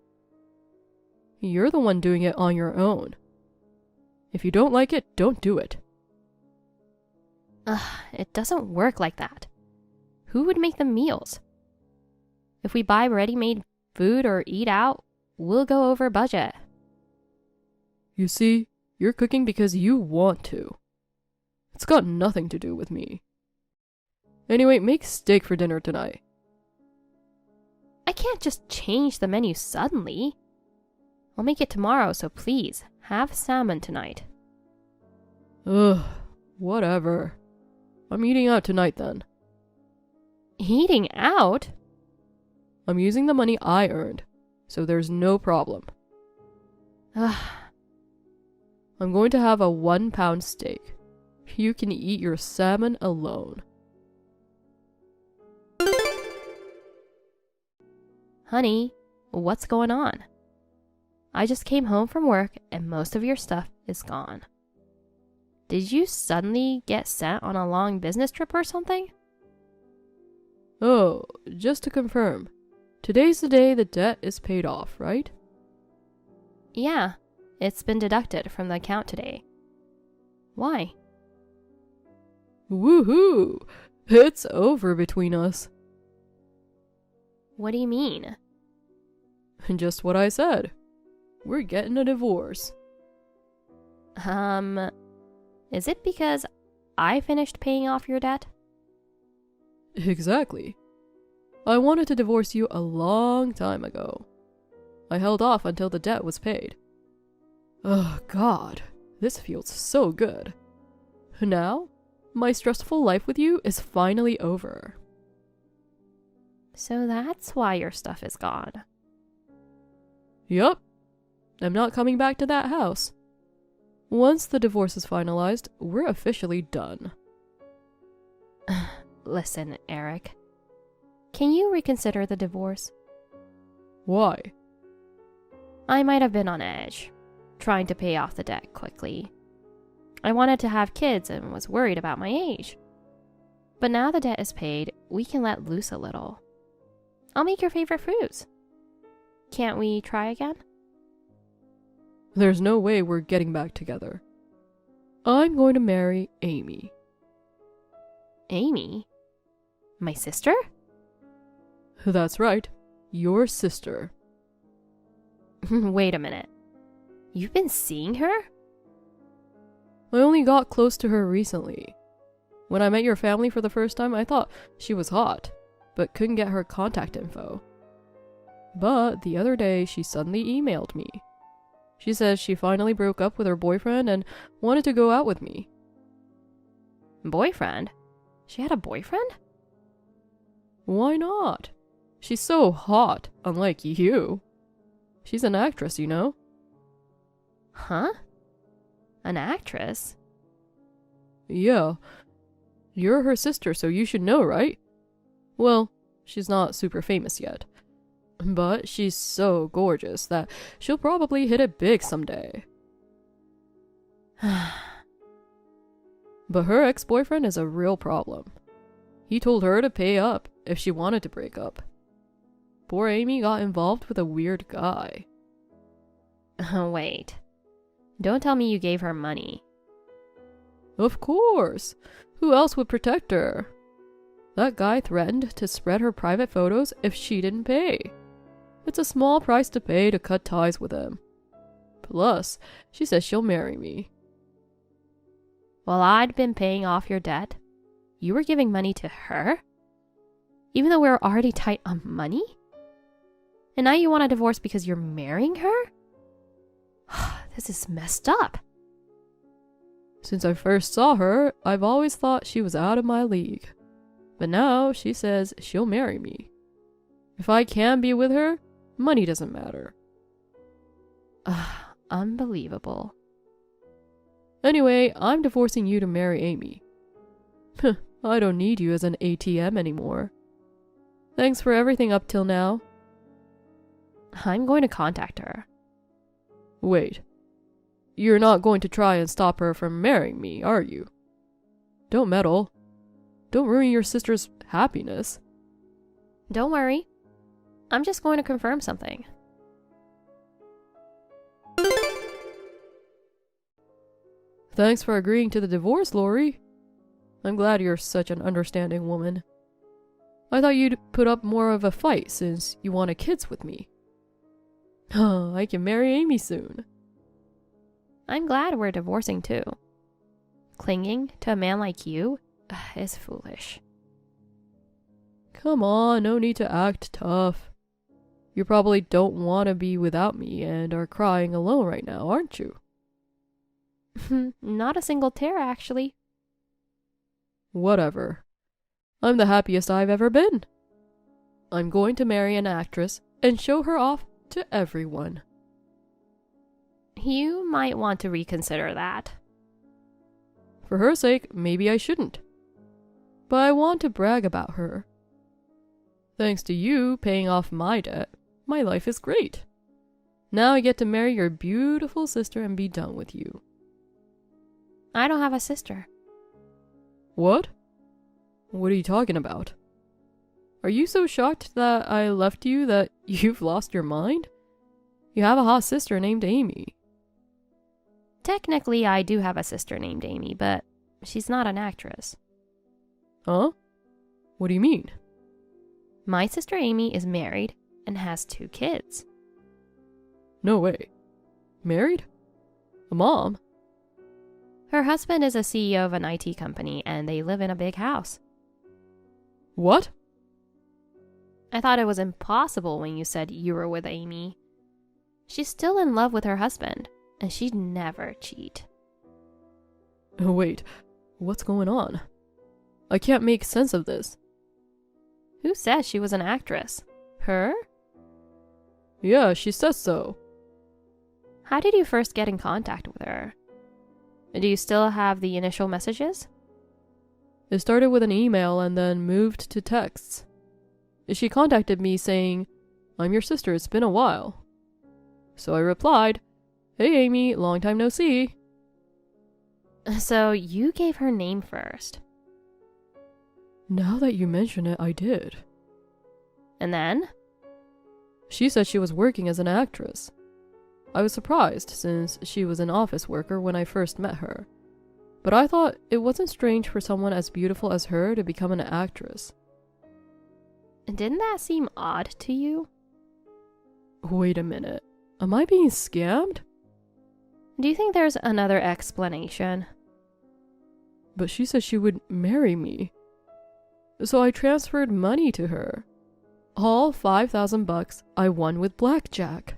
Speaker 5: You're the one doing it on your own. If you don't like it, don't do it.
Speaker 6: It doesn't work like that. Who would make the meals? If we buy ready-made food or eat out, we'll go over budget.
Speaker 5: You see, you're cooking because you want to. It's got nothing to do with me. Anyway, make steak for dinner tonight.
Speaker 6: I can't just change the menu suddenly. I'll make it tomorrow, so please, have salmon tonight.
Speaker 5: Ugh, whatever. I'm eating out tonight then.
Speaker 6: Eating out?
Speaker 5: I'm using the money I earned, so there's no problem.
Speaker 6: Ugh.
Speaker 5: I'm going to have a 1-pound steak. You can eat your salmon alone.
Speaker 6: Honey, what's going on? I just came home from work and most of your stuff is gone. Did you suddenly get sent on a long business trip or something?
Speaker 5: Oh, just to confirm, today's the day the debt is paid off, right?
Speaker 6: Yeah, it's been deducted from the account today. Why?
Speaker 5: Woohoo! It's over between us.
Speaker 6: What do you mean?
Speaker 5: Just what I said. We're getting a divorce.
Speaker 6: Is it because I finished paying off your debt?
Speaker 5: Exactly. I wanted to divorce you a long time ago. I held off until the debt was paid. Oh God, this feels so good. Now, my stressful life with you is finally over.
Speaker 6: So that's why your stuff is gone.
Speaker 5: Yup. I'm not coming back to that house. Once the divorce is finalized, we're officially done.
Speaker 6: Listen, Eric. Can you reconsider the divorce?
Speaker 5: Why?
Speaker 6: I might have been on edge, trying to pay off the debt quickly. I wanted to have kids and was worried about my age. But now the debt is paid, we can let loose a little. I'll make your favorite foods. Can't we try again?
Speaker 5: There's no way we're getting back together. I'm going to marry Amy.
Speaker 6: Amy? My sister?
Speaker 5: That's right. Your sister.
Speaker 6: Wait a minute. You've been seeing her?
Speaker 5: I only got close to her recently. When I met your family for the first time, I thought she was hot, but couldn't get her contact info. But the other day, she suddenly emailed me. She says she finally broke up with her boyfriend and wanted to go out with me.
Speaker 6: Boyfriend? She had a boyfriend?
Speaker 5: Why not? She's so hot, unlike you. She's an actress, you know?
Speaker 6: Huh? An actress?
Speaker 5: Yeah. You're her sister, so you should know, right? Well, she's not super famous yet. But she's so gorgeous that she'll probably hit it big someday. But her ex-boyfriend is a real problem. He told her to pay up if she wanted to break up. Poor Amy got involved with a weird guy.
Speaker 6: Wait. Don't tell me you gave her money.
Speaker 5: Of course. Who else would protect her? That guy threatened to spread her private photos if she didn't pay. It's a small price to pay to cut ties with him. Plus, she says she'll marry me.
Speaker 6: While I'd been paying off your debt, you were giving money to her? Even though we were already tight on money? And now you want a divorce because you're marrying her? This is messed up.
Speaker 5: Since I first saw her, I've always thought she was out of my league. But now she says she'll marry me. If I can be with her, money doesn't matter.
Speaker 6: Unbelievable.
Speaker 5: Anyway, I'm divorcing you to marry Amy. I don't need you as an ATM anymore. Thanks for everything up till now.
Speaker 6: I'm going to contact her.
Speaker 5: Wait. You're not going to try and stop her from marrying me, are you? Don't meddle. Don't ruin your sister's happiness.
Speaker 6: Don't worry. I'm just going to confirm something.
Speaker 5: Thanks for agreeing to the divorce, Lori. I'm glad you're such an understanding woman. I thought you'd put up more of a fight since you wanted kids with me. I can marry Amy soon.
Speaker 6: I'm glad we're divorcing too. Clinging to a man like you is foolish.
Speaker 5: Come on, no need to act tough. You probably don't want to be without me and are crying alone right now, aren't you?
Speaker 6: Not a single tear, actually.
Speaker 5: Whatever. I'm the happiest I've ever been. I'm going to marry an actress and show her off to everyone.
Speaker 6: You might want to reconsider that.
Speaker 5: For her sake, maybe I shouldn't. But I want to brag about her. Thanks to you paying off my debt, my life is great. Now I get to marry your beautiful sister and be done with you.
Speaker 6: I don't have a sister.
Speaker 5: What? What are you talking about? Are you so shocked that I left you that you've lost your mind? You have a hot sister named Amy.
Speaker 6: Technically, I do have a sister named Amy, but she's not an actress.
Speaker 5: Huh? What do you mean?
Speaker 6: My sister Amy is married and has 2 kids.
Speaker 5: No way. Married? A mom?
Speaker 6: Her husband is a CEO of an IT company and they live in a big house.
Speaker 5: What?
Speaker 6: I thought it was impossible when you said you were with Amy. She's still in love with her husband, and she'd never cheat.
Speaker 5: Oh, wait, what's going on? I can't make sense of this.
Speaker 6: Who says she was an actress? Her?
Speaker 5: Yeah, she says so.
Speaker 6: How did you first get in contact with her? Do you still have the initial messages?
Speaker 5: It started with an email and then moved to texts. She contacted me saying, "I'm your sister, it's been a while." So I replied, "Hey Amy, long time no see."
Speaker 6: So you gave her name first.
Speaker 5: Now that you mention it, I did.
Speaker 6: And then?
Speaker 5: She said she was working as an actress. I was surprised since she was an office worker when I first met her. But I thought it wasn't strange for someone as beautiful as her to become an actress.
Speaker 6: Didn't that seem odd to you?
Speaker 5: Wait a minute. Am I being scammed?
Speaker 6: Do you think there's another explanation?
Speaker 5: But she said she would marry me. So I transferred money to her. All $5,000 I won with blackjack.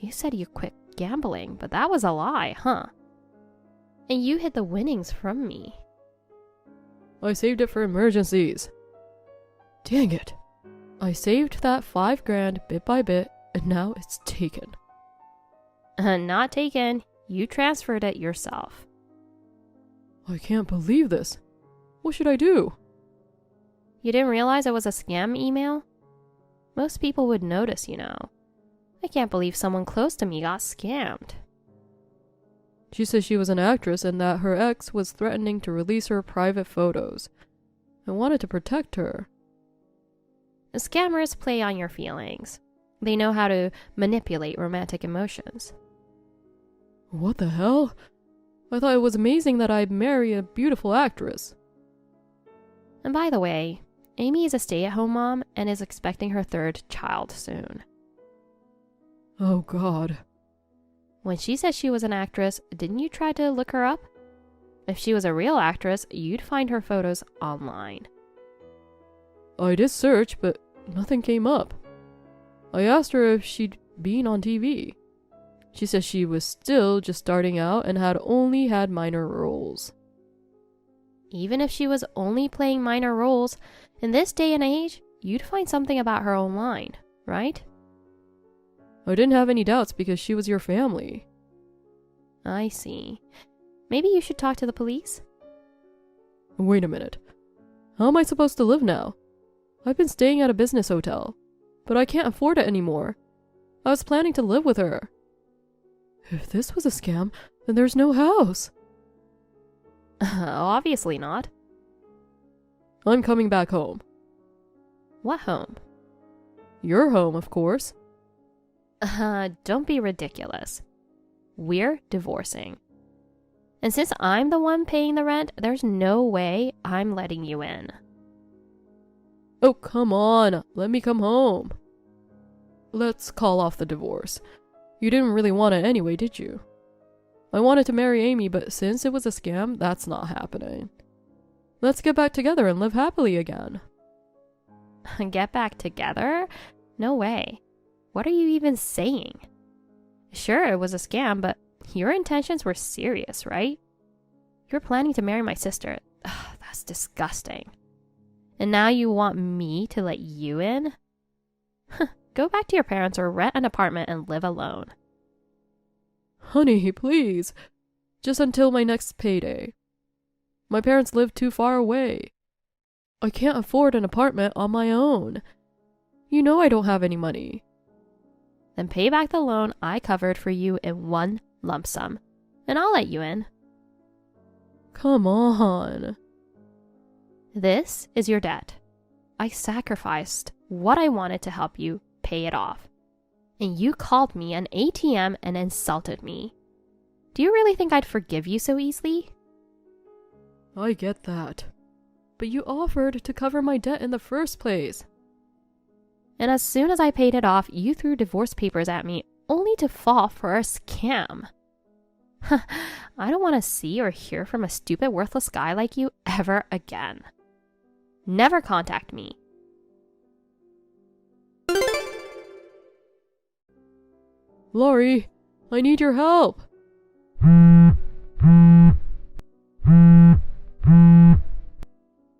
Speaker 6: You said you quit gambling, but that was a lie, huh? And you hid the winnings from me.
Speaker 5: I saved it for emergencies. Dang it. I saved that $5,000 bit by bit, and now it's taken.
Speaker 6: Not taken. You transferred it yourself.
Speaker 5: I can't believe this. What should I do?
Speaker 6: You didn't realize it was a scam email? Most people would notice, you know. I can't believe someone close to me got scammed.
Speaker 5: She said she was an actress and that her ex was threatening to release her private photos. I wanted to protect her.
Speaker 6: Scammers play on your feelings. They know how to manipulate romantic emotions.
Speaker 5: What the hell? I thought it was amazing that I'd marry a beautiful actress.
Speaker 6: And by the way, Amy is a stay-at-home mom and is expecting her 3rd child soon.
Speaker 5: Oh God.
Speaker 6: When she said she was an actress, didn't you try to look her up? If she was a real actress, you'd find her photos online.
Speaker 5: I did search, but nothing came up. I asked her if she'd been on TV. She said she was still just starting out and had only had minor roles.
Speaker 6: Even if she was only playing minor roles, in this day and age, you'd find something about her online, right?
Speaker 5: I didn't have any doubts because she was your family.
Speaker 6: I see. Maybe you should talk to the police?
Speaker 5: Wait a minute. How am I supposed to live now? I've been staying at a business hotel, but I can't afford it anymore. I was planning to live with her. If this was a scam, then there's no house.
Speaker 6: Obviously not.
Speaker 5: I'm coming back home.
Speaker 6: What home?
Speaker 5: Your home, of course.
Speaker 6: Don't be ridiculous. We're divorcing. And since I'm the one paying the rent, there's no way I'm letting you in.
Speaker 5: Oh, come on. Let me come home. Let's call off the divorce. You didn't really want it anyway, did you? I wanted to marry Amy, but since it was a scam, that's not happening. Let's get back together and live happily again.
Speaker 6: Get back together? No way. What are you even saying? Sure, it was a scam, but your intentions were serious, right? You're planning to marry my sister. Ugh, that's disgusting. And now you want me to let you in? Go back to your parents or rent an apartment and live alone.
Speaker 5: Honey, please. Just until my next payday. My parents live too far away. I can't afford an apartment on my own. You know I don't have any money.
Speaker 6: Then pay back the loan I covered for you in one lump sum, and I'll let you in.
Speaker 5: Come on.
Speaker 6: This is your debt. I sacrificed what I wanted to help you pay it off. And you called me an ATM and insulted me. Do you really think I'd forgive you so easily?
Speaker 5: I get that. But you offered to cover my debt in the first place.
Speaker 6: And as soon as I paid it off, you threw divorce papers at me, only to fall for a scam. I don't want to see or hear from a stupid, worthless guy like you ever again. Never contact me.
Speaker 5: Lori, I need your help.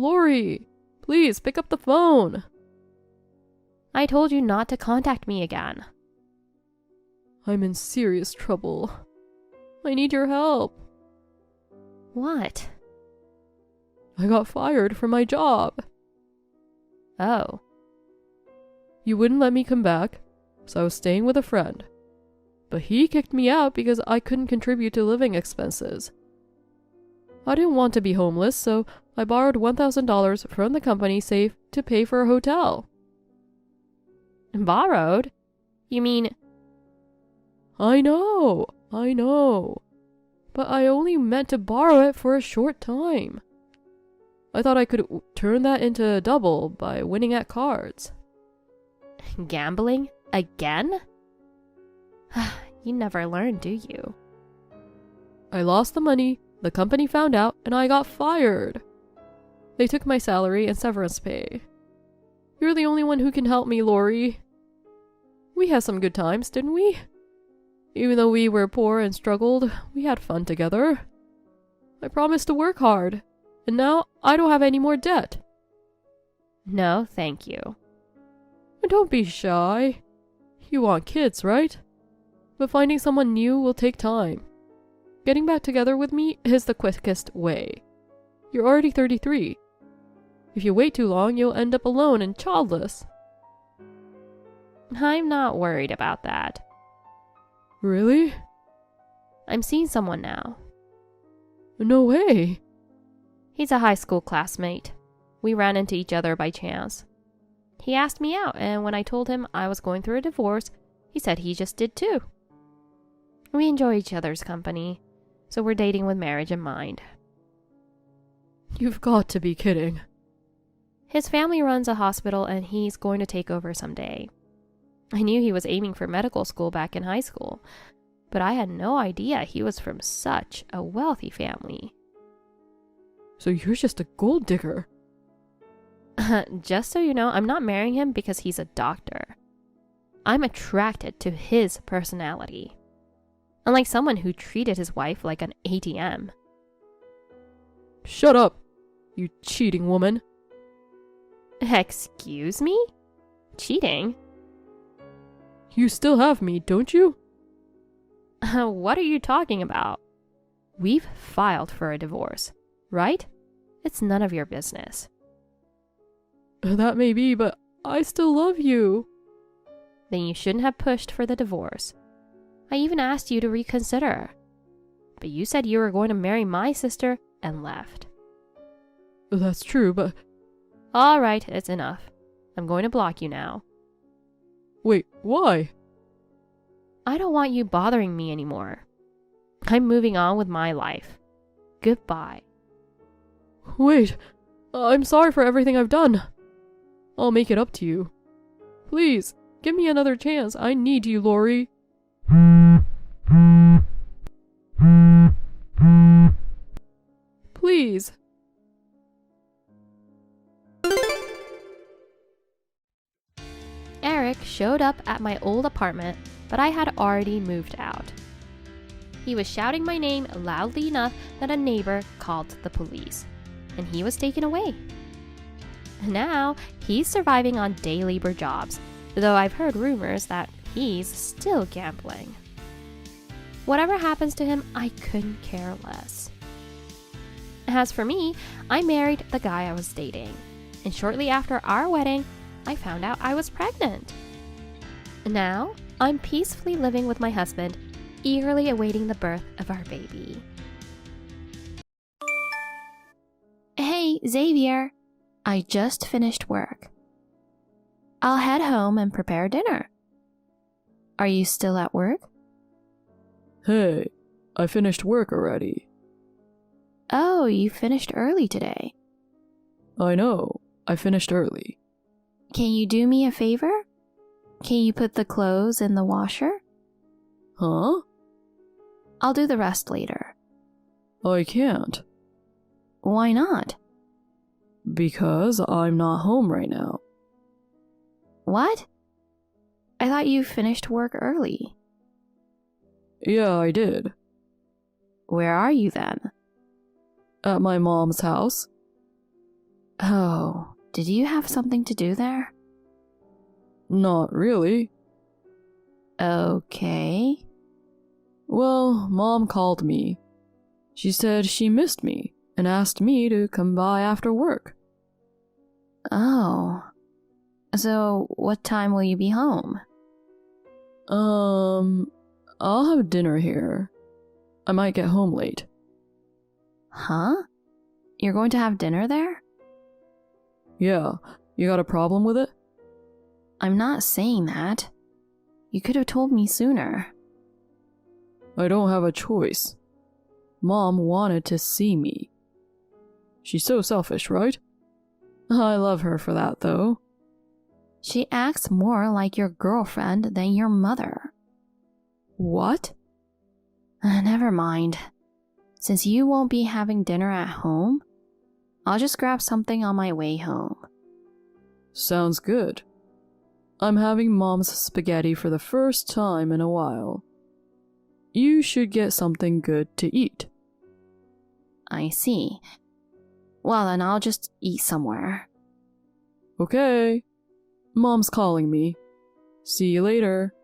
Speaker 5: Lori, please pick up the phone.
Speaker 6: I told you not to contact me again.
Speaker 5: I'm in serious trouble. I need your help.
Speaker 6: What?
Speaker 5: I got fired from my job.
Speaker 6: Oh.
Speaker 5: You wouldn't let me come back, so I was staying with a friend. But he kicked me out because I couldn't contribute to living expenses. I didn't want to be homeless, so I borrowed $1,000 from the company safe to pay for a hotel.
Speaker 6: Borrowed? You mean...
Speaker 5: I know. But I only meant to borrow it for a short time. I thought I could turn that into a double by winning at cards.
Speaker 6: Gambling? Again? You never learn, do you?
Speaker 5: I lost the money, the company found out, and I got fired. They took my salary and severance pay. You're the only one who can help me, Lori. We had some good times, didn't we? Even though we were poor and struggled, we had fun together. I promised to work hard, and now I don't have any more debt.
Speaker 6: No, thank you.
Speaker 5: Don't be shy. You want kids, right? But finding someone new will take time. Getting back together with me is the quickest way. You're already 33. If you wait too long, you'll end up alone and childless.
Speaker 6: I'm not worried about that.
Speaker 5: Really?
Speaker 6: I'm seeing someone now.
Speaker 5: No way.
Speaker 6: He's a high school classmate. We ran into each other by chance. He asked me out, and when I told him I was going through a divorce, he said he just did too. We enjoy each other's company, so we're dating with marriage in mind.
Speaker 5: You've got to be kidding.
Speaker 6: His family runs a hospital, and he's going to take over someday. I knew he was aiming for medical school back in high school, but I had no idea he was from such a wealthy family.
Speaker 5: So you're just a gold digger.
Speaker 6: Just so you know, I'm not marrying him because he's a doctor. I'm attracted to his personality. Unlike someone who treated his wife like an ATM.
Speaker 5: Shut up, you cheating woman.
Speaker 6: Excuse me? Cheating?
Speaker 5: You still have me, don't you?
Speaker 6: What are you talking about? We've filed for a divorce, right? It's none of your business.
Speaker 5: That may be, but I still love you.
Speaker 6: Then you shouldn't have pushed for the divorce. I even asked you to reconsider. But you said you were going to marry my sister and left.
Speaker 5: That's true, but...
Speaker 6: All right, it's enough. I'm going to block you now.
Speaker 5: Wait, why?
Speaker 6: I don't want you bothering me anymore. I'm moving on with my life. Goodbye.
Speaker 5: Wait, I'm sorry for everything I've done. I'll make it up to you. Please, give me another chance. I need you, Lori. Please.
Speaker 6: Eric showed up at my old apartment, but I had already moved out. He was shouting my name loudly enough that a neighbor called the police, and he was taken away. Now, he's surviving on day labor jobs, though I've heard rumors that he's still gambling. Whatever happens to him, I couldn't care less. As for me, I married the guy I was dating, and shortly after our wedding, I found out I was pregnant. Now, I'm peacefully living with my husband, eagerly awaiting the birth of our baby. Hey, Xavier, I just finished work. I'll head home and prepare dinner. Are you still at work?
Speaker 5: Hey, I finished work already.
Speaker 6: Oh, you finished early today.
Speaker 5: I know, I finished early.
Speaker 6: Can you do me a favor? Can you put the clothes in the washer?
Speaker 5: Huh?
Speaker 6: I'll do the rest later.
Speaker 5: I can't.
Speaker 6: Why not?
Speaker 5: Because I'm not home right now.
Speaker 6: What? I thought you finished work early.
Speaker 5: Yeah, I did.
Speaker 6: Where are you then?
Speaker 5: At my mom's house.
Speaker 6: Oh, did you have something to do there?
Speaker 5: Not really.
Speaker 6: Okay.
Speaker 5: Well, Mom called me. She said she missed me and asked me to come by after work.
Speaker 6: Oh. So, what time will you be home?
Speaker 5: I'll have dinner here. I might get home late.
Speaker 6: Huh? You're going to have dinner there?
Speaker 5: Yeah, you got a problem with it?
Speaker 6: I'm not saying that. You could have told me sooner.
Speaker 5: I don't have a choice. Mom wanted to see me. She's so selfish, right? I love her for that, though.
Speaker 6: She acts more like your girlfriend than your mother.
Speaker 5: What?
Speaker 6: Never mind. Since you won't be having dinner at home, I'll just grab something on my way home.
Speaker 5: Sounds good. I'm having Mom's spaghetti for the first time in a while. You should get something good to eat.
Speaker 6: I see. Well, then I'll just eat somewhere.
Speaker 5: Okay. Mom's calling me. See you later.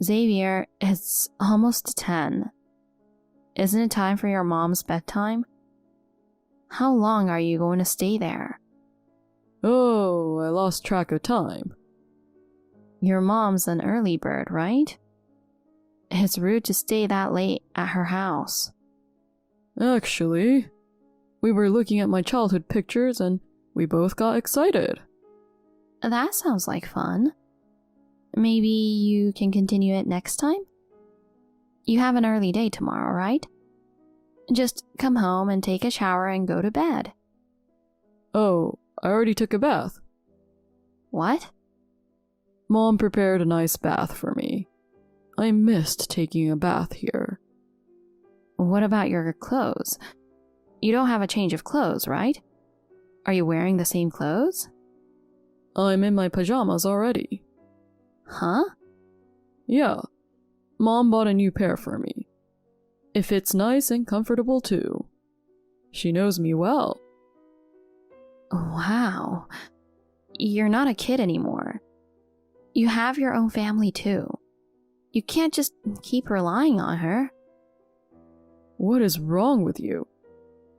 Speaker 6: Xavier, it's almost 10. Isn't it time for your mom's bedtime? How long are you going to stay there?
Speaker 5: Oh, I lost track of time.
Speaker 6: Your mom's an early bird, right? It's rude to stay that late at her house.
Speaker 5: Actually, we were looking at my childhood pictures and we both got excited.
Speaker 6: That sounds like fun. Maybe you can continue it next time? You have an early day tomorrow, right? Just come home and take a shower and go to bed.
Speaker 5: Oh, I already took a bath.
Speaker 6: What?
Speaker 5: Mom prepared a nice bath for me. I missed taking a bath here.
Speaker 6: What about your clothes? You don't have a change of clothes, right? Are you wearing the same clothes?
Speaker 5: I'm in my pajamas already.
Speaker 6: Huh?
Speaker 5: Yeah. Mom bought a new pair for me. It fits nice and comfortable too. She knows me well.
Speaker 6: Wow. You're not a kid anymore. You have your own family too. You can't just keep relying on her.
Speaker 5: What is wrong with you?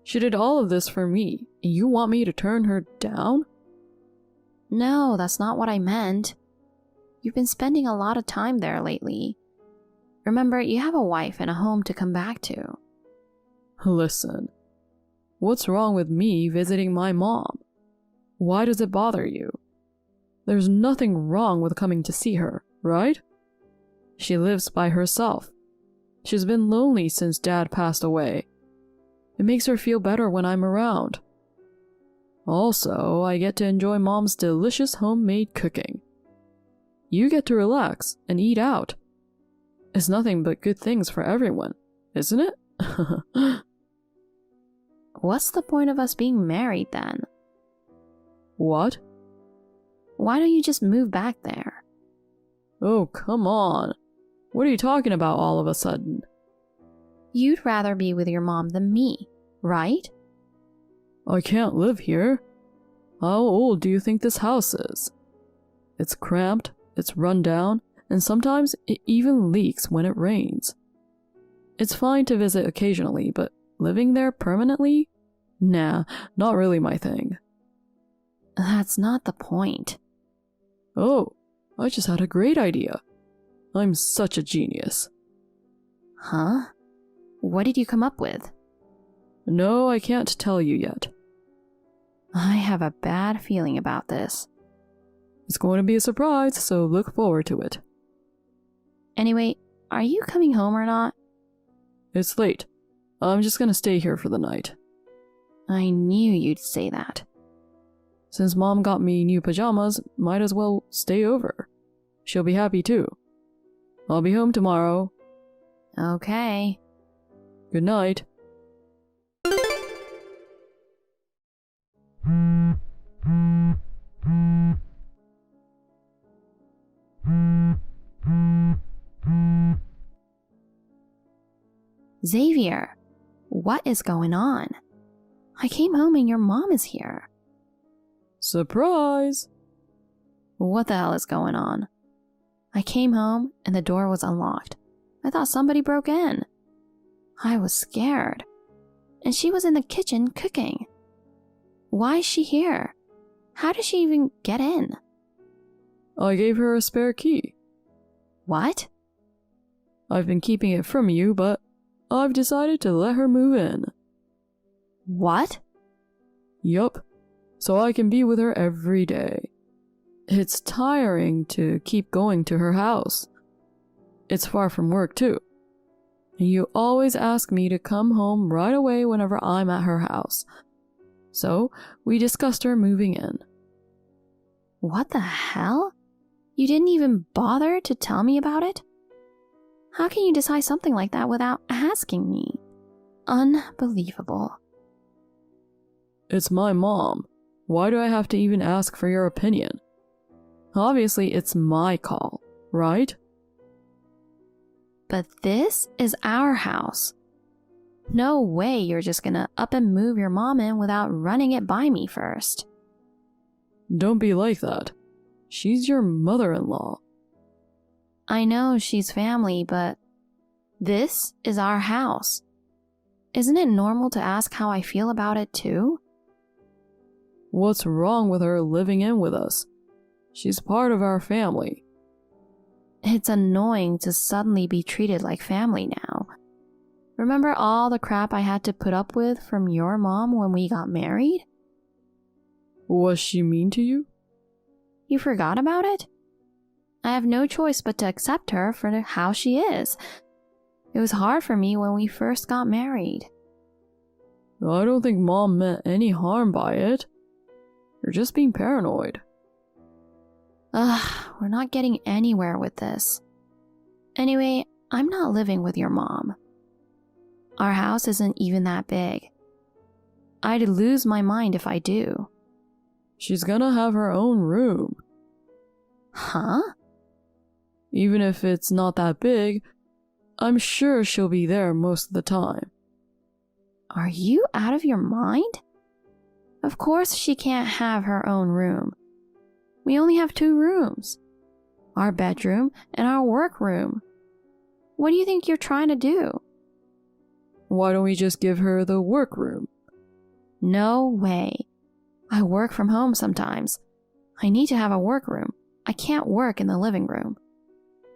Speaker 5: She did all of this for me, and you want me to turn her down?
Speaker 6: No, that's not what I meant. You've been spending a lot of time there lately. Remember, you have a wife and a home to come back to.
Speaker 5: Listen, what's wrong with me visiting my mom? Why does it bother you? There's nothing wrong with coming to see her, right? She lives by herself. She's been lonely since Dad passed away. It makes her feel better when I'm around. Also, I get to enjoy Mom's delicious homemade cooking. You get to relax and eat out. It's nothing but good things for everyone, isn't it?
Speaker 6: What's the point of us being married then?
Speaker 5: What?
Speaker 6: Why don't you just move back there?
Speaker 5: Oh, come on. What are you talking about all of a sudden?
Speaker 6: You'd rather be with your mom than me, right?
Speaker 5: I can't live here. How old do you think this house is? It's cramped, it's run down, and sometimes it even leaks when it rains. It's fine to visit occasionally, but living there permanently? Nah, not really my thing.
Speaker 6: That's not the point.
Speaker 5: Oh, I just had a great idea. I'm such a genius.
Speaker 6: Huh? What did you come up with?
Speaker 5: No, I can't tell you yet.
Speaker 6: I have a bad feeling about this.
Speaker 5: It's going to be a surprise, so look forward to it.
Speaker 6: Anyway, are you coming home or not?
Speaker 5: It's late. I'm just gonna stay here for the night.
Speaker 6: I knew you'd say that.
Speaker 5: Since Mom got me new pajamas, might as well stay over. She'll be happy too. I'll be home tomorrow.
Speaker 6: Okay.
Speaker 5: Good night.
Speaker 6: Xavier, what is going on? I came home and your mom is here.
Speaker 5: Surprise!
Speaker 6: What the hell is going on? I came home and the door was unlocked. I thought somebody broke in. I was scared. And she was in the kitchen cooking. Why is she here? How did she even get in?
Speaker 5: I gave her a spare key.
Speaker 6: What?
Speaker 5: I've been keeping it from you, but I've decided to let her move in.
Speaker 6: What?
Speaker 5: Yup. So I can be with her every day. It's tiring to keep going to her house. It's far from work too. And you always ask me to come home right away whenever I'm at her house. So we discussed her moving in.
Speaker 6: What the hell? You didn't even bother to tell me about it? How can you decide something like that without asking me? Unbelievable.
Speaker 5: It's my mom. Why do I have to even ask for your opinion? Obviously, it's my call, right?
Speaker 6: But this is our house. No way you're just gonna up and move your mom in without running it by me first.
Speaker 5: Don't be like that. She's your mother-in-law.
Speaker 6: I know she's family, but this is our house. Isn't it normal to ask how I feel about it too?
Speaker 5: What's wrong with her living in with us? She's part of our family.
Speaker 6: It's annoying to suddenly be treated like family now. Remember all the crap I had to put up with from your mom when we got married?
Speaker 5: Was she mean to you?
Speaker 6: You forgot about it? I have no choice but to accept her for how she is. It was hard for me when we first got married.
Speaker 5: I don't think Mom meant any harm by it. You're just being paranoid.
Speaker 6: Ugh, we're not getting anywhere with this. Anyway, I'm not living with your mom. Our house isn't even that big. I'd lose my mind if I do.
Speaker 5: She's gonna have her own room.
Speaker 6: Huh?
Speaker 5: Even if it's not that big, I'm sure she'll be there most of the time.
Speaker 6: Are you out of your mind? Of course she can't have her own room. We only have 2 rooms. Our bedroom and our workroom. What do you think you're trying to do?
Speaker 5: Why don't we just give her the workroom?
Speaker 6: No way. I work from home sometimes. I need to have a workroom. I can't work in the living room.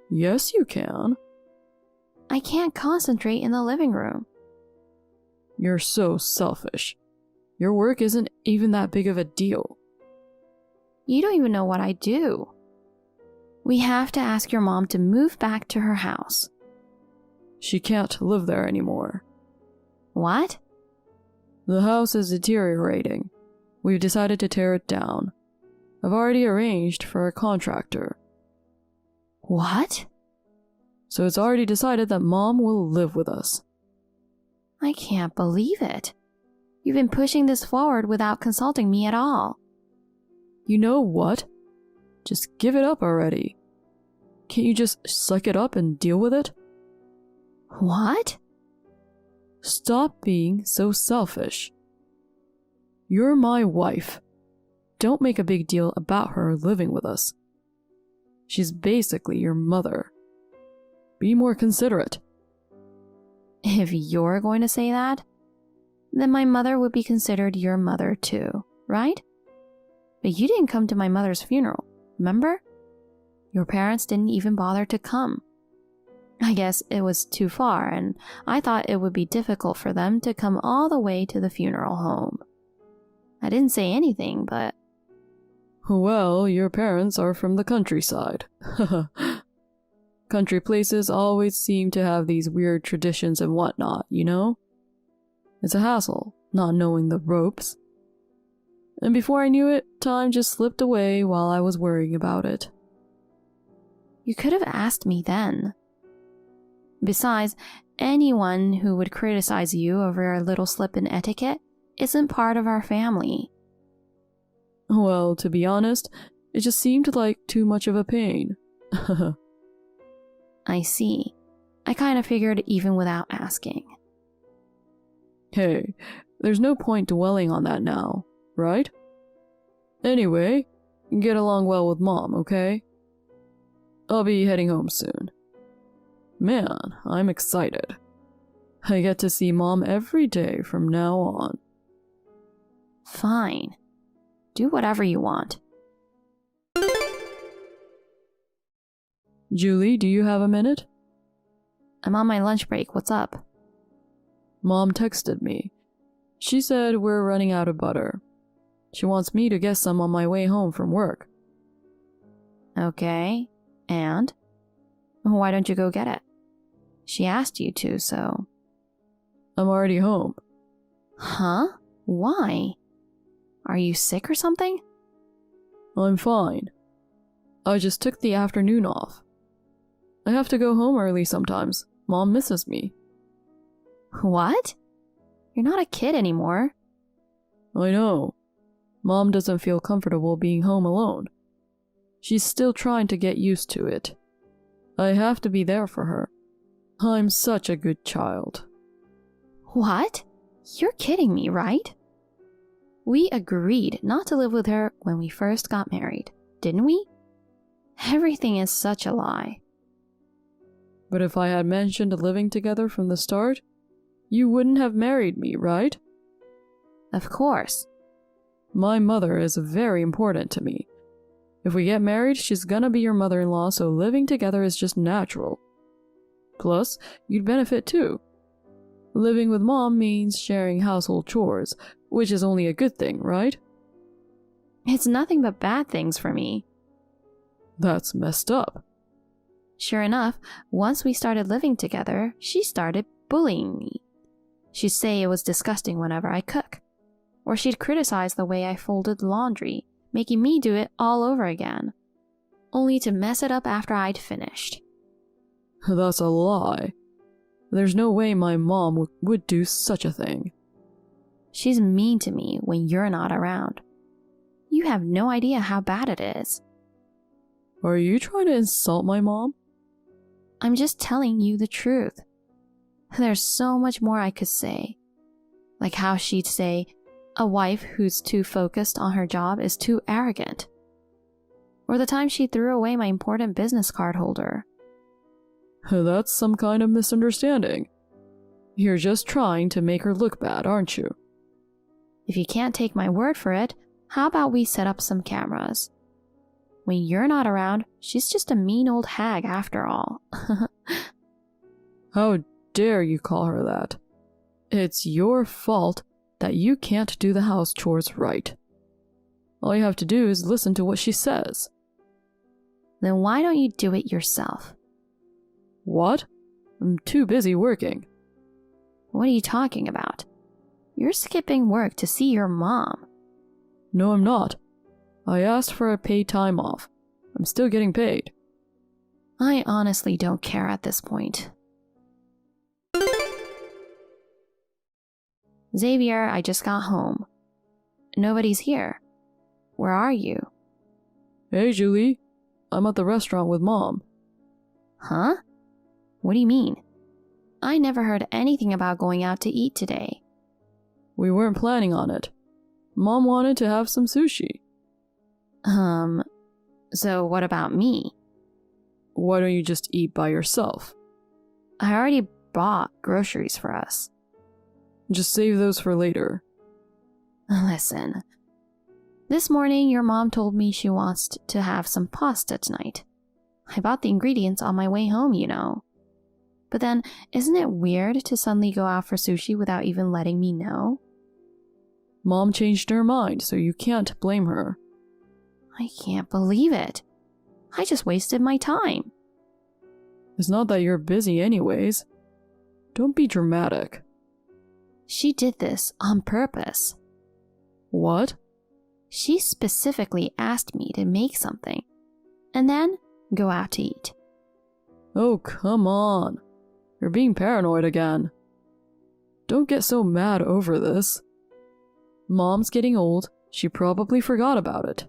Speaker 5: Yes, you can.
Speaker 6: I can't concentrate in the living room.
Speaker 5: You're so selfish. Your work isn't even that big of a deal.
Speaker 6: You don't even know what I do. We have to ask your mom to move back to her house.
Speaker 5: She can't live there anymore.
Speaker 6: What?
Speaker 5: The house is deteriorating. We've decided to tear it down. I've already arranged for a contractor.
Speaker 6: What?
Speaker 5: So it's already decided that Mom will live with us.
Speaker 6: I can't believe it. You've been pushing this forward without consulting me at all.
Speaker 5: You know what? Just give it up already. Can't you just suck it up and deal with it?
Speaker 3: What?
Speaker 5: Stop being so selfish. You're my wife. Don't make a big deal about her living with us. She's basically your mother. Be more considerate.
Speaker 6: If you're going to say that, then my mother would be considered your mother too, right? But you didn't come to my mother's funeral, remember? Your parents didn't even bother to come. I guess it was too far, and I thought it would be difficult for them to come all the way to the funeral home. I didn't say anything, but...
Speaker 5: Well, your parents are from the countryside. Country places always seem to have these weird traditions and whatnot, you know? It's a hassle, not knowing the ropes. And before I knew it, time just slipped away while I was worrying about it.
Speaker 6: You could have asked me then. Besides, anyone who would criticize you over a little slip in etiquette isn't part of our family.
Speaker 5: Well, to be honest, it just seemed like too much of a pain.
Speaker 6: I see. I kind of figured even without asking.
Speaker 5: Hey, there's no point dwelling on that now, right? Anyway, get along well with Mom, okay? I'll be heading home soon. Man, I'm excited. I get to see Mom every day from now on.
Speaker 6: Fine. Do whatever you want.
Speaker 5: Julie, do you have a minute?
Speaker 6: I'm on my lunch break. What's up?
Speaker 5: Mom texted me. She said we're running out of butter. She wants me to get some on my way home from work.
Speaker 6: Okay. And? Why don't you go get it? She asked you to, so...
Speaker 5: I'm already home.
Speaker 6: Huh? Why? Are you sick or something?
Speaker 5: I'm fine. I just took the afternoon off. I have to go home early sometimes. Mom misses me.
Speaker 6: What? You're not a kid anymore.
Speaker 5: I know. Mom doesn't feel comfortable being home alone. She's still trying to get used to it. I have to be there for her. I'm such a good child.
Speaker 6: What? You're kidding me, right? We agreed not to live with her when we first got married, didn't we? Everything is such a lie.
Speaker 5: But if I had mentioned living together from the start, you wouldn't have married me, right?
Speaker 6: Of course.
Speaker 5: My mother is very important to me. If we get married, she's gonna be your mother-in-law, so living together is just natural. Plus, you'd benefit too. Living with Mom means sharing household chores, which is only a good thing, right?
Speaker 6: It's nothing but bad things for me.
Speaker 5: That's messed up.
Speaker 6: Sure enough, once we started living together, she started bullying me. She'd say it was disgusting whenever I cook. Or she'd criticize the way I folded laundry, making me do it all over again. Only to mess it up after I'd finished.
Speaker 5: That's a lie. There's no way my mom would do such a thing.
Speaker 6: She's mean to me when you're not around. You have no idea how bad it is.
Speaker 5: Are you trying to insult my mom?
Speaker 6: I'm just telling you the truth. There's so much more I could say. Like how she'd say, a wife who's too focused on her job is too arrogant. Or the time she threw away my important business card holder.
Speaker 5: That's some kind of misunderstanding. You're just trying to make her look bad, aren't you?
Speaker 6: If you can't take my word for it, how about we set up some cameras? When you're not around, she's just a mean old hag after all.
Speaker 5: How dare you call her that? It's your fault that you can't do the house chores right. All you have to do is listen to what she says.
Speaker 6: Then why don't you do it yourself?
Speaker 5: What? I'm too busy working.
Speaker 6: What are you talking about? You're skipping work to see your mom.
Speaker 5: No, I'm not. I asked for a paid time off. I'm still getting paid.
Speaker 6: I honestly don't care at this point. Xavier, I just got home. Nobody's here. Where are you?
Speaker 5: Hey, Julie. I'm at the restaurant with Mom.
Speaker 6: Huh? What do you mean? I never heard anything about going out to eat today.
Speaker 5: We weren't planning on it. Mom wanted to have some sushi.
Speaker 6: So what about me?
Speaker 5: Why don't you just eat by yourself?
Speaker 6: I already bought groceries for us.
Speaker 5: Just save those for later.
Speaker 6: Listen, this morning your mom told me she wants to have some pasta tonight. I bought the ingredients on my way home, you know. But then, isn't it weird to suddenly go out for sushi without even letting me know?
Speaker 5: Mom changed her mind, so you can't blame her.
Speaker 6: I can't believe it. I just wasted my time.
Speaker 5: It's not that you're busy anyways. Don't be dramatic.
Speaker 6: She did this on purpose.
Speaker 5: What?
Speaker 6: She specifically asked me to make something, and then go out to eat.
Speaker 5: Oh, come on. You're being paranoid again. Don't get so mad over this. Mom's getting old. She probably forgot about it.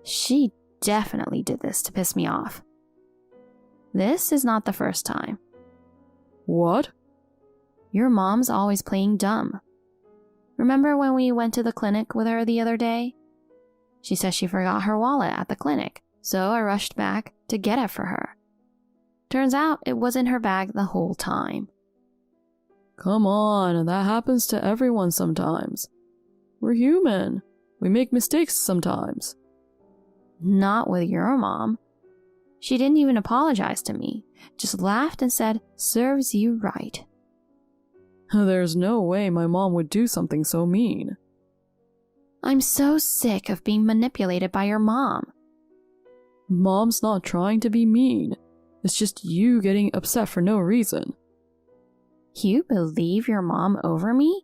Speaker 6: She definitely did this to piss me off. This is not the first time.
Speaker 5: What?
Speaker 6: Your mom's always playing dumb. Remember when we went to the clinic with her the other day? She said she forgot her wallet at the clinic, so I rushed back to get it for her. Turns out it was in her bag the whole time.
Speaker 5: Come on, that happens to everyone sometimes. We're human. We make mistakes sometimes.
Speaker 6: Not with your mom. She didn't even apologize to me, just laughed and said, "Serves you right."
Speaker 5: There's no way my mom would do something so mean.
Speaker 6: I'm so sick of being manipulated by your mom.
Speaker 5: Mom's not trying to be mean. It's just you getting upset for no reason.
Speaker 6: You believe your mom over me?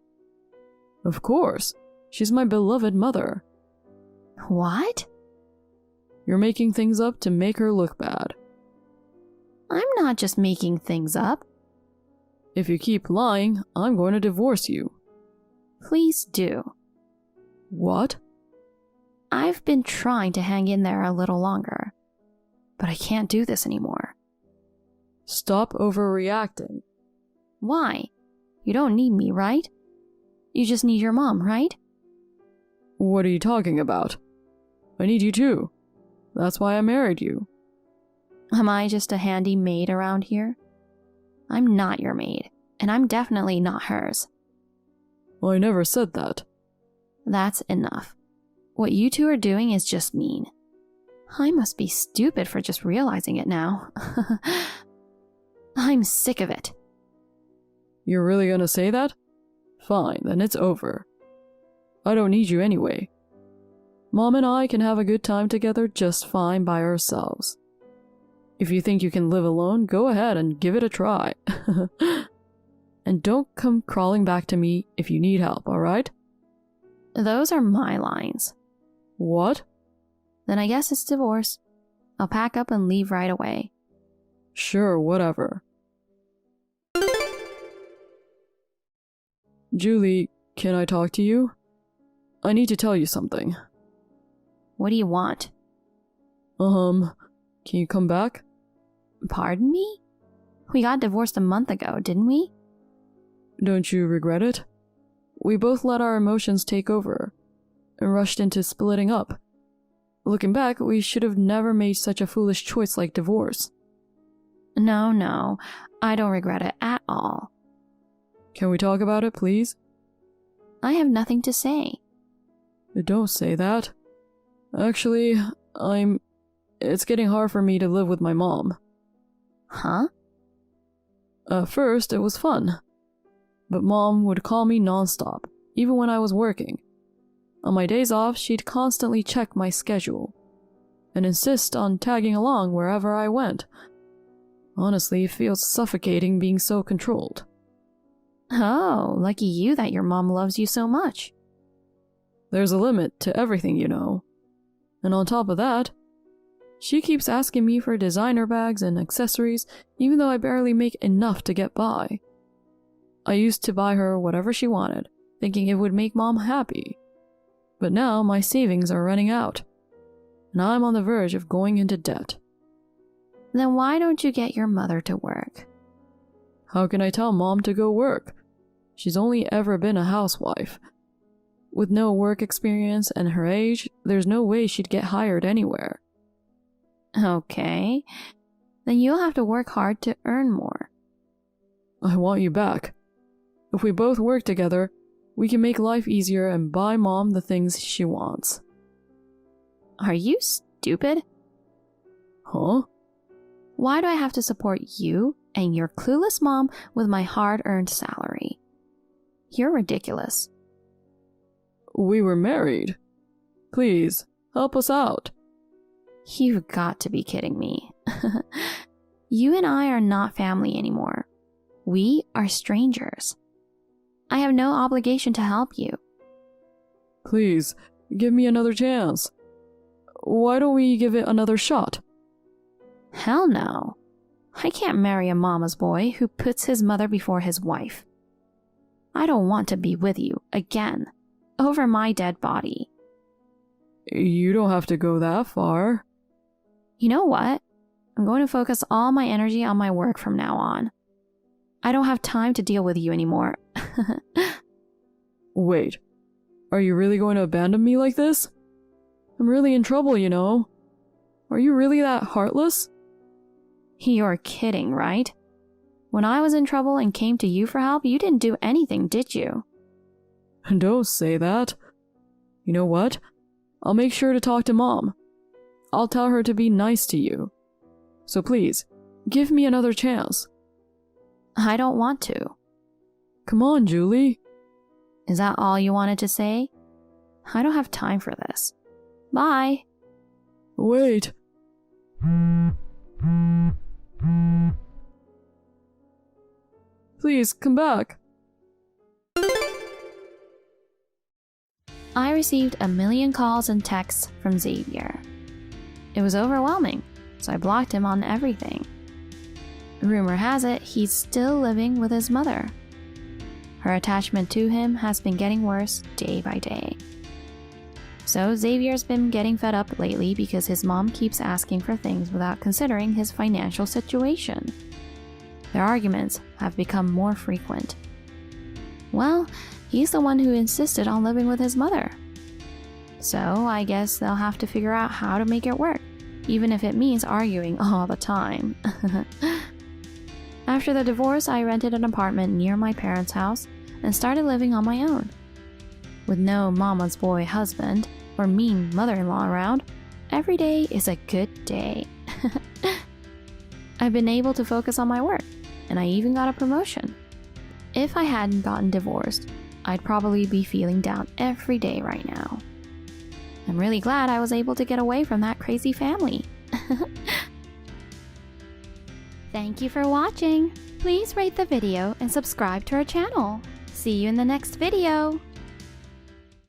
Speaker 5: Of course. She's my beloved mother.
Speaker 6: What?
Speaker 5: You're making things up to make her look bad.
Speaker 6: I'm not just making things up.
Speaker 5: If you keep lying, I'm going to divorce you.
Speaker 6: Please do.
Speaker 5: What?
Speaker 6: I've been trying to hang in there a little longer, but I can't do this anymore.
Speaker 5: Stop overreacting.
Speaker 6: Why? You don't need me, right? You just need your mom, right?
Speaker 5: What are you talking about? I need you too. That's why I married you.
Speaker 6: Am I just a handy maid around here? I'm not your maid, and I'm definitely not hers.
Speaker 5: I never said that.
Speaker 6: That's enough. What you two are doing is just mean. I must be stupid for just realizing it now. I'm sick of it.
Speaker 5: You're really gonna say that? Fine, then it's over. I don't need you anyway. Mom and I can have a good time together just fine by ourselves. If you think you can live alone, go ahead and give it a try. And don't come crawling back to me if you need help, alright?
Speaker 6: Those are my lines.
Speaker 5: What?
Speaker 6: Then I guess it's divorce. I'll pack up and leave right away.
Speaker 5: Sure, whatever. Julie, can I talk to you? I need to tell you something.
Speaker 6: What do you want?
Speaker 5: Can you come back?
Speaker 6: Pardon me? We got divorced a month ago, didn't we?
Speaker 5: Don't you regret it? We both let our emotions take over and rushed into splitting up. Looking back, we should have never made such a foolish choice like divorce.
Speaker 6: No, I don't regret it at all.
Speaker 5: Can we talk about it, please?
Speaker 6: I have nothing to say.
Speaker 5: Don't say that. Actually, it's getting hard for me to live with my mom.
Speaker 6: Huh?
Speaker 5: At first, it was fun. But Mom would call me nonstop, even when I was working. On my days off, she'd constantly check my schedule and insist on tagging along wherever I went. Honestly, it feels suffocating being so controlled.
Speaker 6: Oh, lucky you that your mom loves you so much.
Speaker 5: There's a limit to everything, you know. And on top of that, she keeps asking me for designer bags and accessories, even though I barely make enough to get by. I used to buy her whatever she wanted, thinking it would make Mom happy. But now my savings are running out. and I'm on the verge of going into debt.
Speaker 6: Then why don't you get your mother to work?
Speaker 5: How can I tell Mom to go work? She's only ever been a housewife. With no work experience and her age, there's no way she'd get hired anywhere.
Speaker 6: Okay, then you'll have to work hard to earn more.
Speaker 5: I want you back. If we both work together, we can make life easier and buy Mom the things she wants.
Speaker 6: Are you stupid?
Speaker 5: Huh?
Speaker 6: Why do I have to support you and your clueless mom with my hard-earned salary? You're ridiculous.
Speaker 5: We were married. Please, help us out.
Speaker 6: You've got to be kidding me. You and I are not family anymore. We are strangers. I have no obligation to help you.
Speaker 5: Please, give me another chance. Why don't we give it another shot?
Speaker 6: Hell no. I can't marry a mama's boy who puts his mother before his wife. I don't want to be with you again, over my dead body.
Speaker 5: You don't have to go that far.
Speaker 6: You know what? I'm going to focus all my energy on my work from now on. I don't have time to deal with you anymore.
Speaker 5: Wait, are you really going to abandon me like this? I'm really in trouble, you know. Are you really that heartless?
Speaker 6: You're kidding, right? When I was in trouble and came to you for help, you didn't do anything, did you?
Speaker 5: Don't say that. You know what? I'll make sure to talk to Mom. I'll tell her to be nice to you. So please, give me another chance.
Speaker 6: I don't want to.
Speaker 5: Come on, Julie.
Speaker 6: Is that all you wanted to say? I don't have time for this. Bye.
Speaker 5: Wait. Please, come back.
Speaker 6: I received 1 million calls and texts from Xavier. It was overwhelming, so I blocked him on everything. Rumor has it he's still living with his mother. Her attachment to him has been getting worse day by day. So Xavier's been getting fed up lately because his mom keeps asking for things without considering his financial situation. Their arguments have become more frequent. Well, he's the one who insisted on living with his mother. So I guess they'll have to figure out how to make it work, even if it means arguing all the time. After the divorce, I rented an apartment near my parents' house and started living on my own. With no mama's boy husband or mean mother-in-law around, every day is a good day. I've been able to focus on my work, and I even got a promotion. If I hadn't gotten divorced, I'd probably be feeling down every day right now. I'm really glad I was able to get away from that crazy family. Thank you for watching. Please rate the video and subscribe to our channel. See you in the next video.